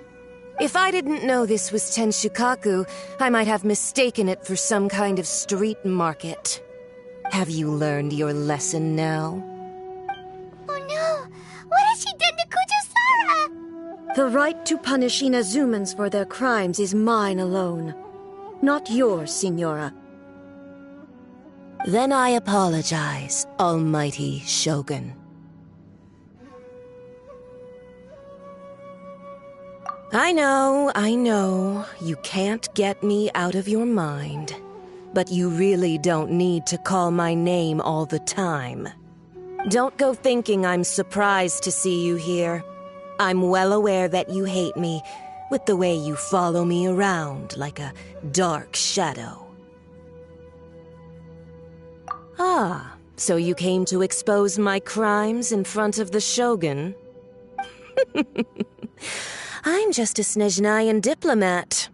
If I didn't know this was Tenshukaku, I might have mistaken it for some kind of street market. Have you learned your lesson now? Oh no! What has she done to Kujusara? The right to punish Inazumans for their crimes is mine alone. Not yours, Signora. Then I apologize, Almighty Shogun. I know, you can't get me out of your mind. But you really don't need to call my name all the time. Don't go thinking I'm surprised to see you here. I'm well aware that you hate me, with the way you follow me around like a dark shadow. Ah, so you came to expose my crimes in front of the Shogun? I'm just a Snezhnayan diplomat.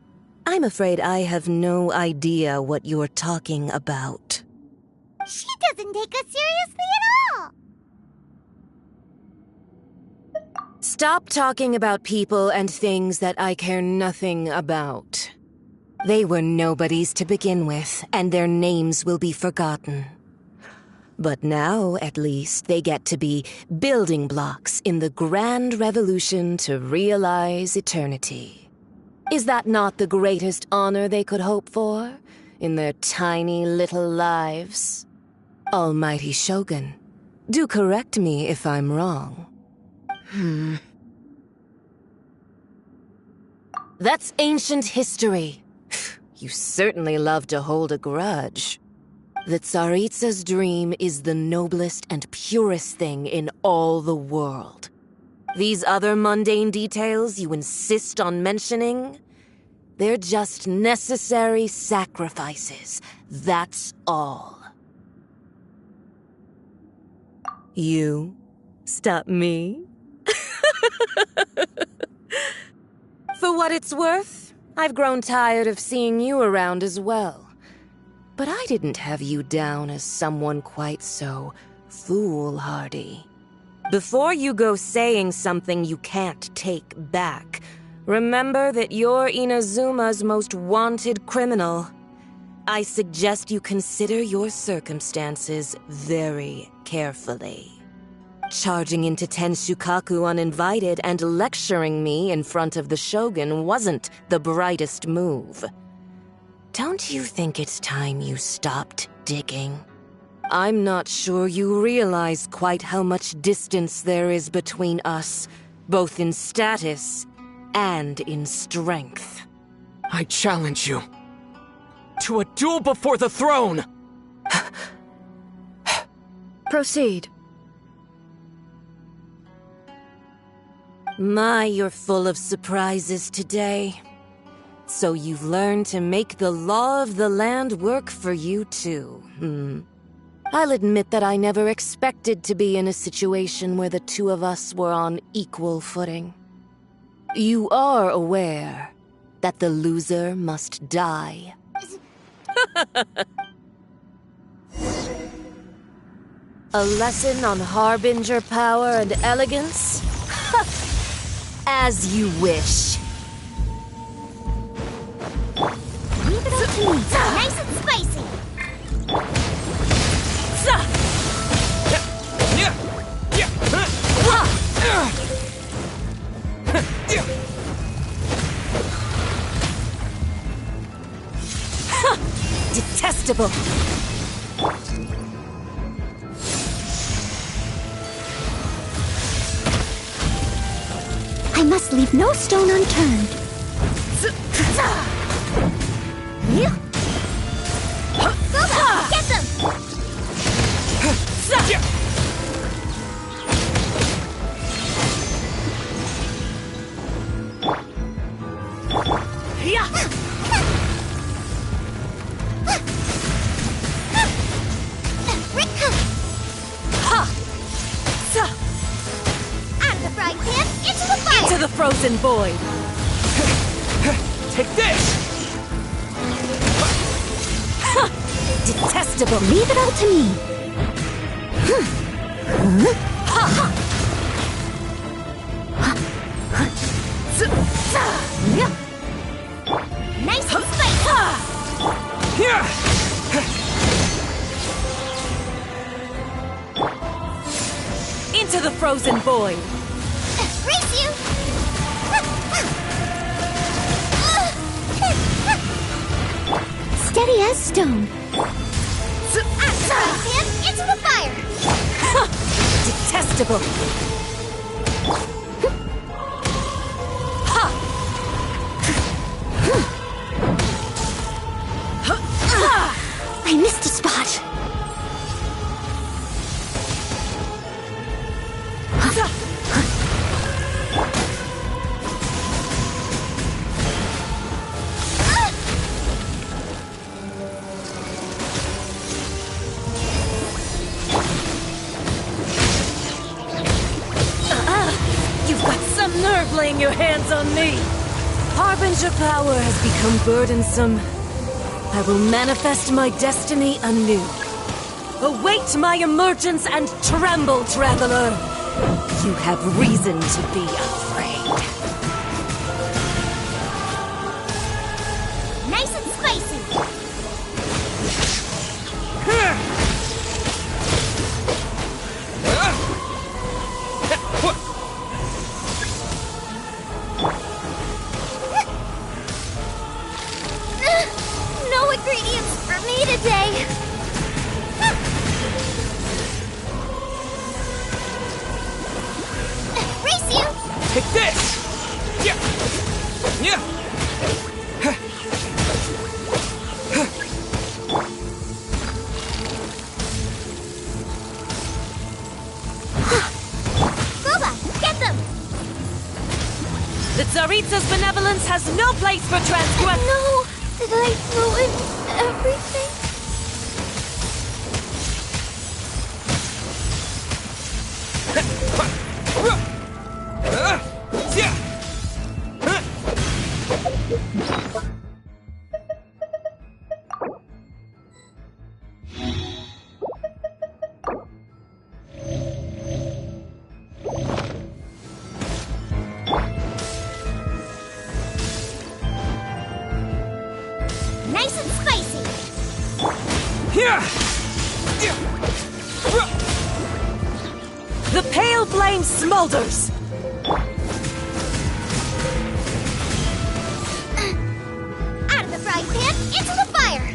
I'm afraid I have no idea what you're talking about. She doesn't take us seriously at all! Stop talking about people and things that I care nothing about. They were nobodies to begin with, and their names will be forgotten. But now, at least, they get to be building blocks in the grand revolution to realize eternity. Is that not the greatest honor they could hope for in their tiny little lives? Almighty Shogun, do correct me if I'm wrong. That's ancient history. You certainly love to hold a grudge. The Tsaritsa's dream is the noblest and purest thing in all the world. These other mundane details you insist on mentioning, they're just necessary sacrifices. That's all. You stop me? For what it's worth, I've grown tired of seeing you around as well. But I didn't have you down as someone quite so foolhardy. Before you go saying something you can't take back, remember that you're Inazuma's most wanted criminal. I suggest you consider your circumstances very carefully. Charging into Tenshukaku uninvited and lecturing me in front of the Shogun wasn't the brightest move. Don't you think it's time you stopped digging? I'm not sure you realize quite how much distance there is between us, both in status and in strength. I challenge you to a duel before the throne! Proceed. My, you're full of surprises today. So you've learned to make the law of the land work for you too, I'll admit that I never expected to be in a situation where the two of us were on equal footing. You are aware that the loser must die. A lesson on harbinger power and elegance? As you wish. Leave it up to me. Nice and spicy. detestable. I must leave no stone unturned. Get them! Out of the frying pan, into the fire! Into the frozen void. Take this! Detestable. Leave it all to me. Nice and spicy! Into the frozen void. Race you! Steady as stone. Out of the frying pan, into the fire! Detestable. I missed a spot. You've got some nerve laying your hands on me. Harbinger power has become burdensome. I will manifest my destiny anew. Await my emergence and tremble, traveler. You have reason to be afraid. Nice and spicy! No ingredients for me today! Race you! Take this! Yeah! Yeah! Boba, get them! The Tsaritsa's benevolence has no place for transgress. No! Did I ruin everything? Nice and spicy! The pale flame smolders. Out of the frying pan, into the fire!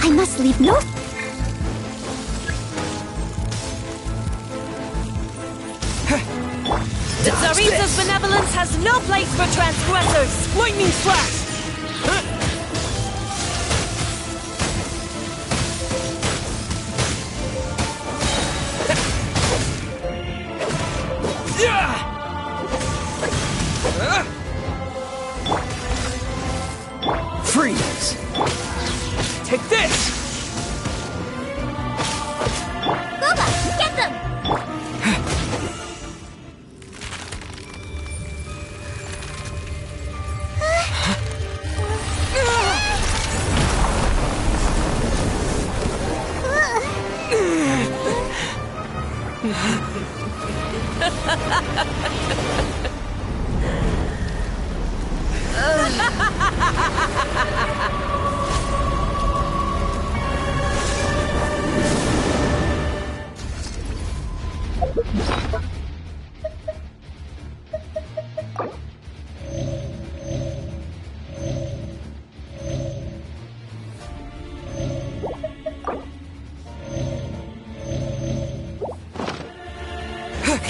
I must leave no... The Tsaritsa's benevolence has no place for transgressors. Lightning slash! Freeze! Take this! Boba, get them!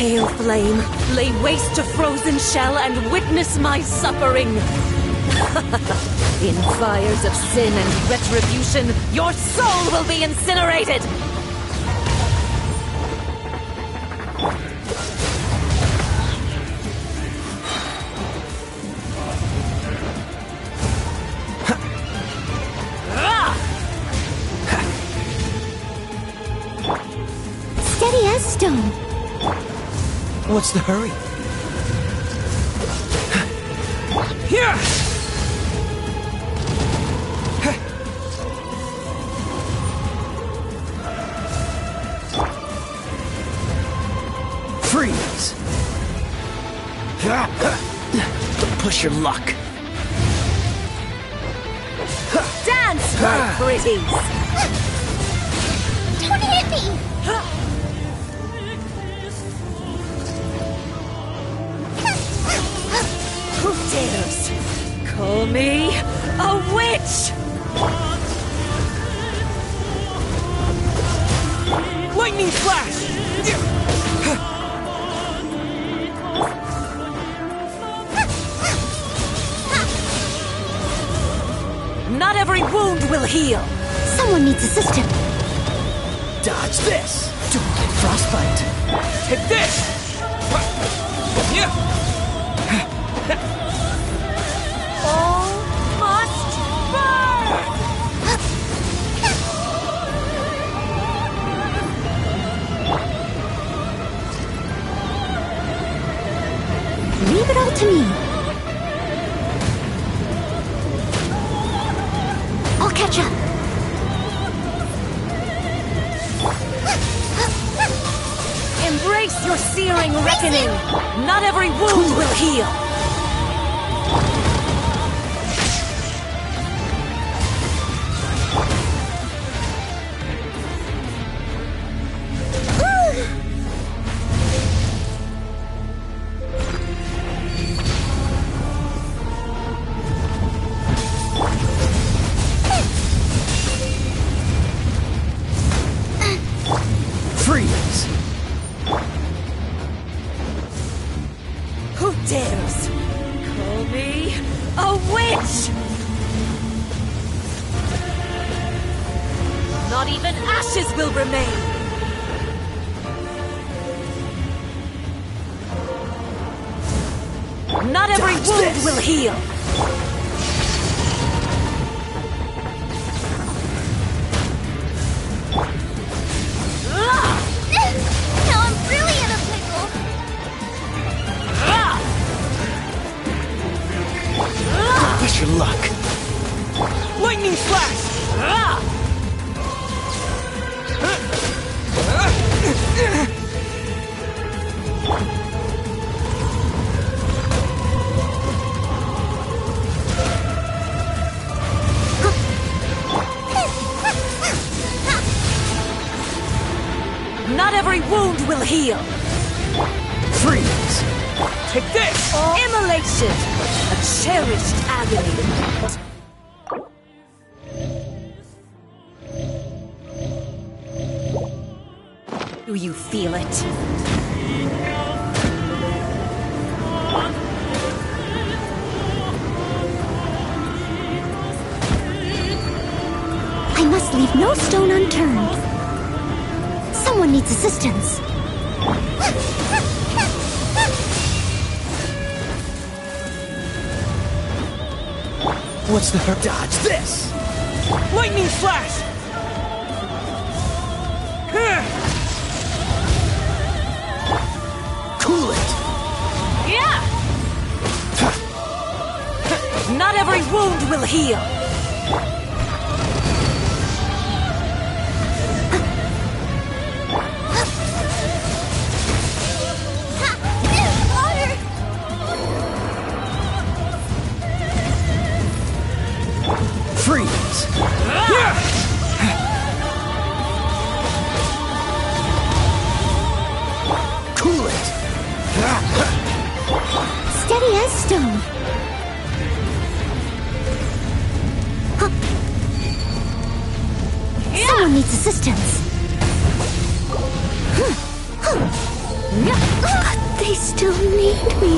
Hail flame, lay waste to frozen shell and witness my suffering. In fires of sin and retribution, your soul will be incinerated! Steady as stone. What's the hurry? Here! Freeze! Don't push your luck. Dance, my pretties! Don't hit me! Who dares call me a witch? Lightning flash! Not every wound will heal. Someone needs assistance. Dodge this! Don't get frostbite. Take this! All must burn! Leave it all to me. I'll catch up. Embrace your searing reckoning. Not every wound will heal. Freeze! Who dares call me a witch? Not even ashes will remain. Not every wound will heal. Now I'm really in a pickle. Don't push your luck. Lightning flash! Not every wound will heal. Freeze! Take this! Immolation, a cherished agony. Do you feel it? I must leave no stone unturned. Someone needs assistance. What's the hurry? Dodge this! Lightning flash! Cool it! Yeah! Not every wound will heal. Water! Freeze! Cool it! Steady as stone. Someone needs assistance. But they still need me.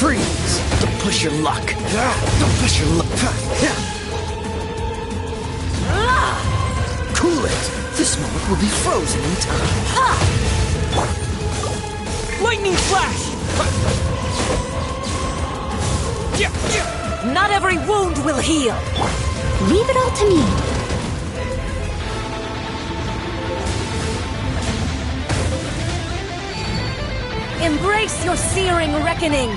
Freeze! Don't push your luck. Don't push your luck. Cool it. This moment will be frozen in time. Lightning flash! Not every wound will heal. Leave it all to me. Embrace your searing reckoning.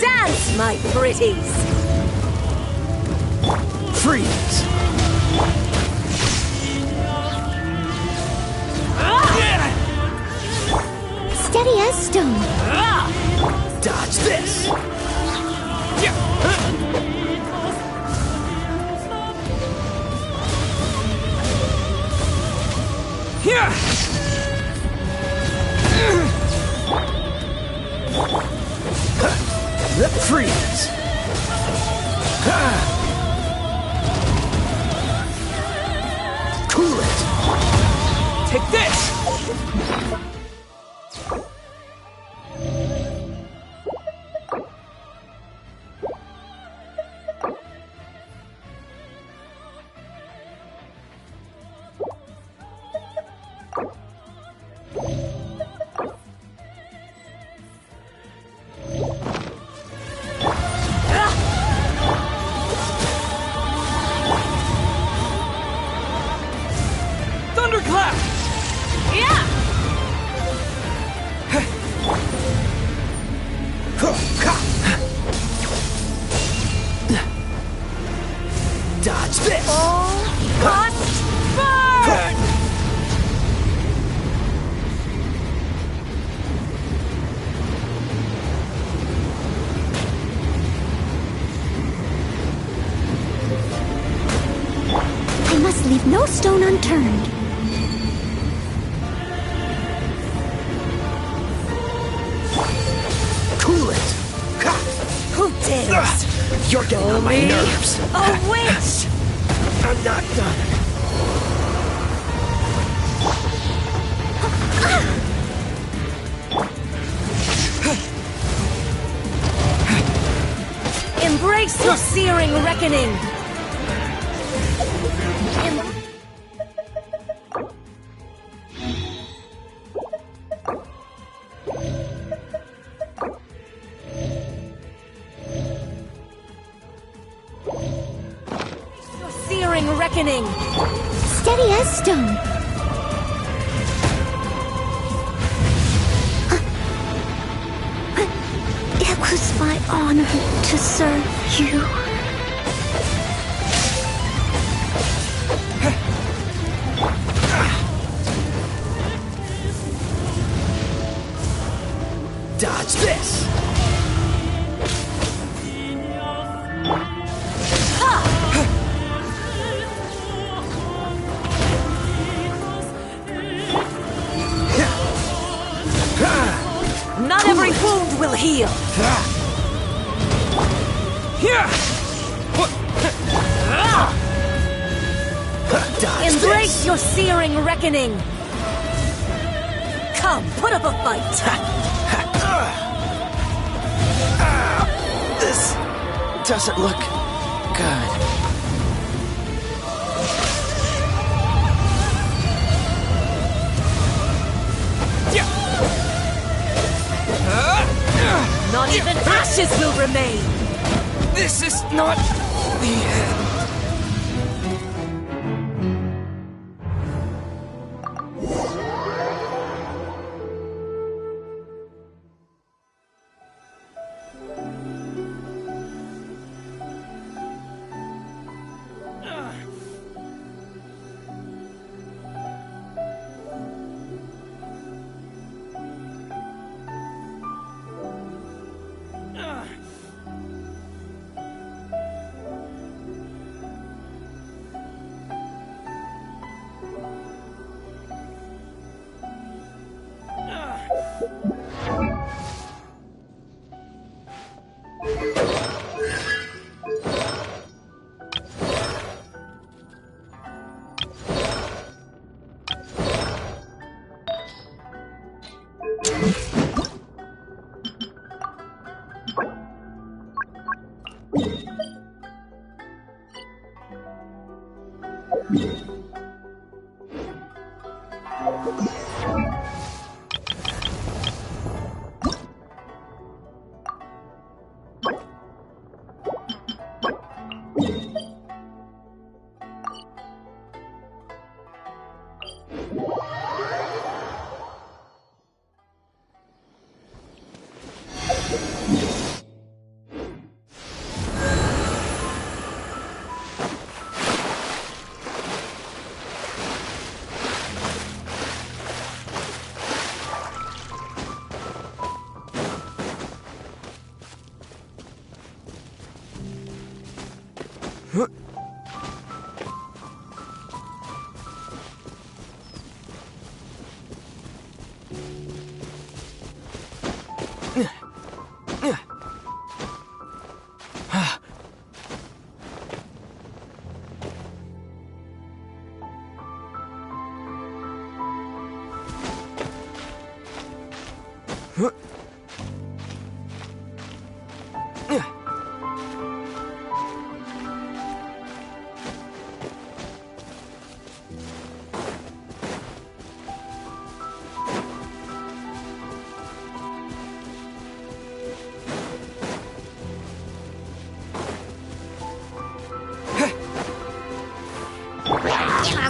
Dance, my pretties. Freeze! Steady as stone. Dodge this! Freeze! Cool it! Take this! Thunderclap! Dodge this! Must burn! I must leave no stone unturned. Cool it! Who dares? You're getting on my nerves. A witch! I'm not done. Embrace your searing reckoning! Your searing reckoning! Steady as stone. It was my honor to serve you. Dodge this! Not every wound will heal! Embrace your searing reckoning! Come, put up a fight! This doesn't look good. Not even ashes will remain! This is not the end.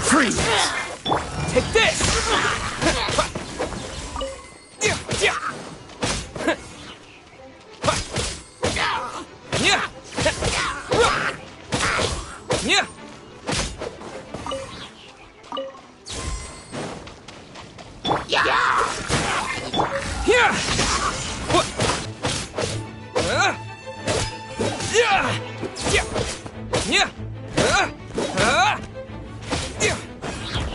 Freeze! Take this!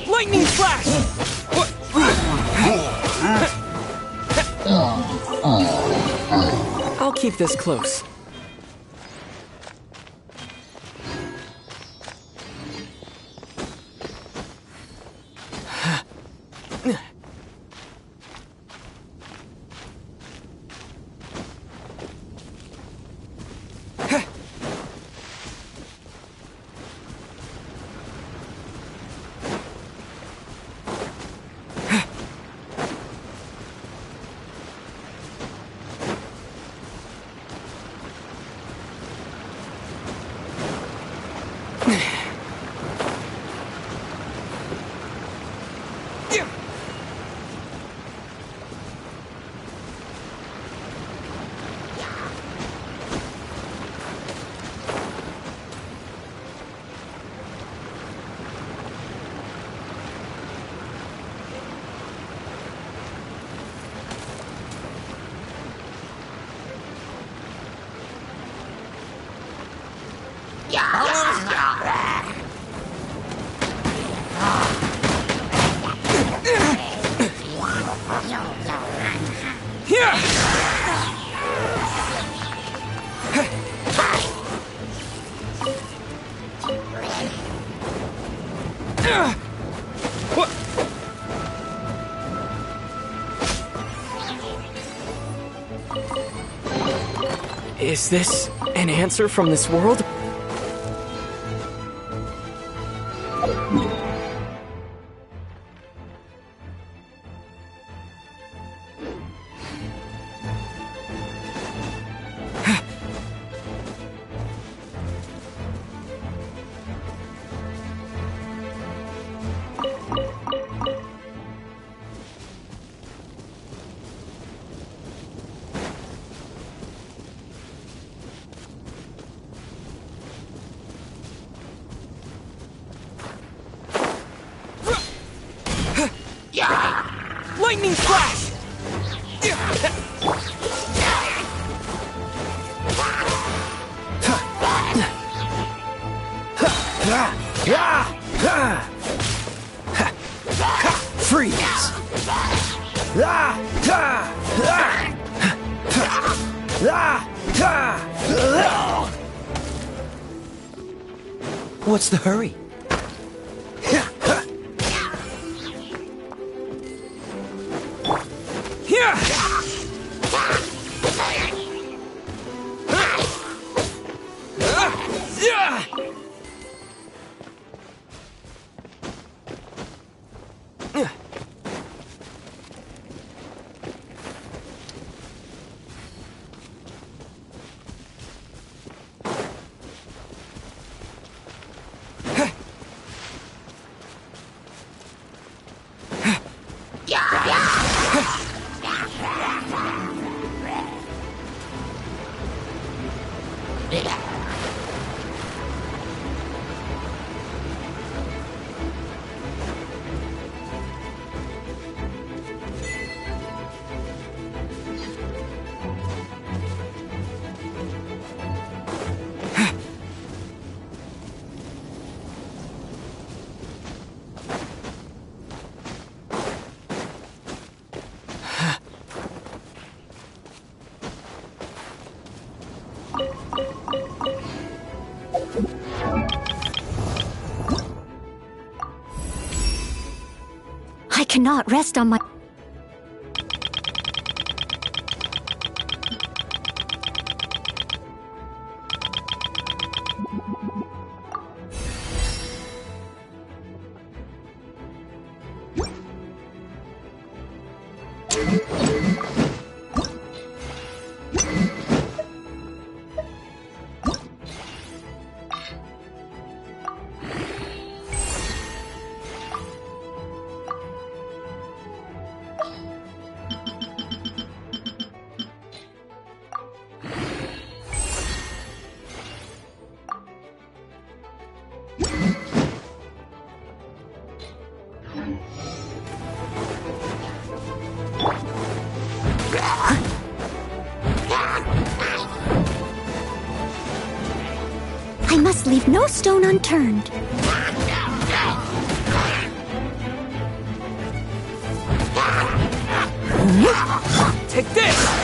Lightning flash! I'll keep this close. Is this an answer from this world? Lightning flash! Freeze! What's the hurry? I cannot rest on my... I must leave no stone unturned. Take this!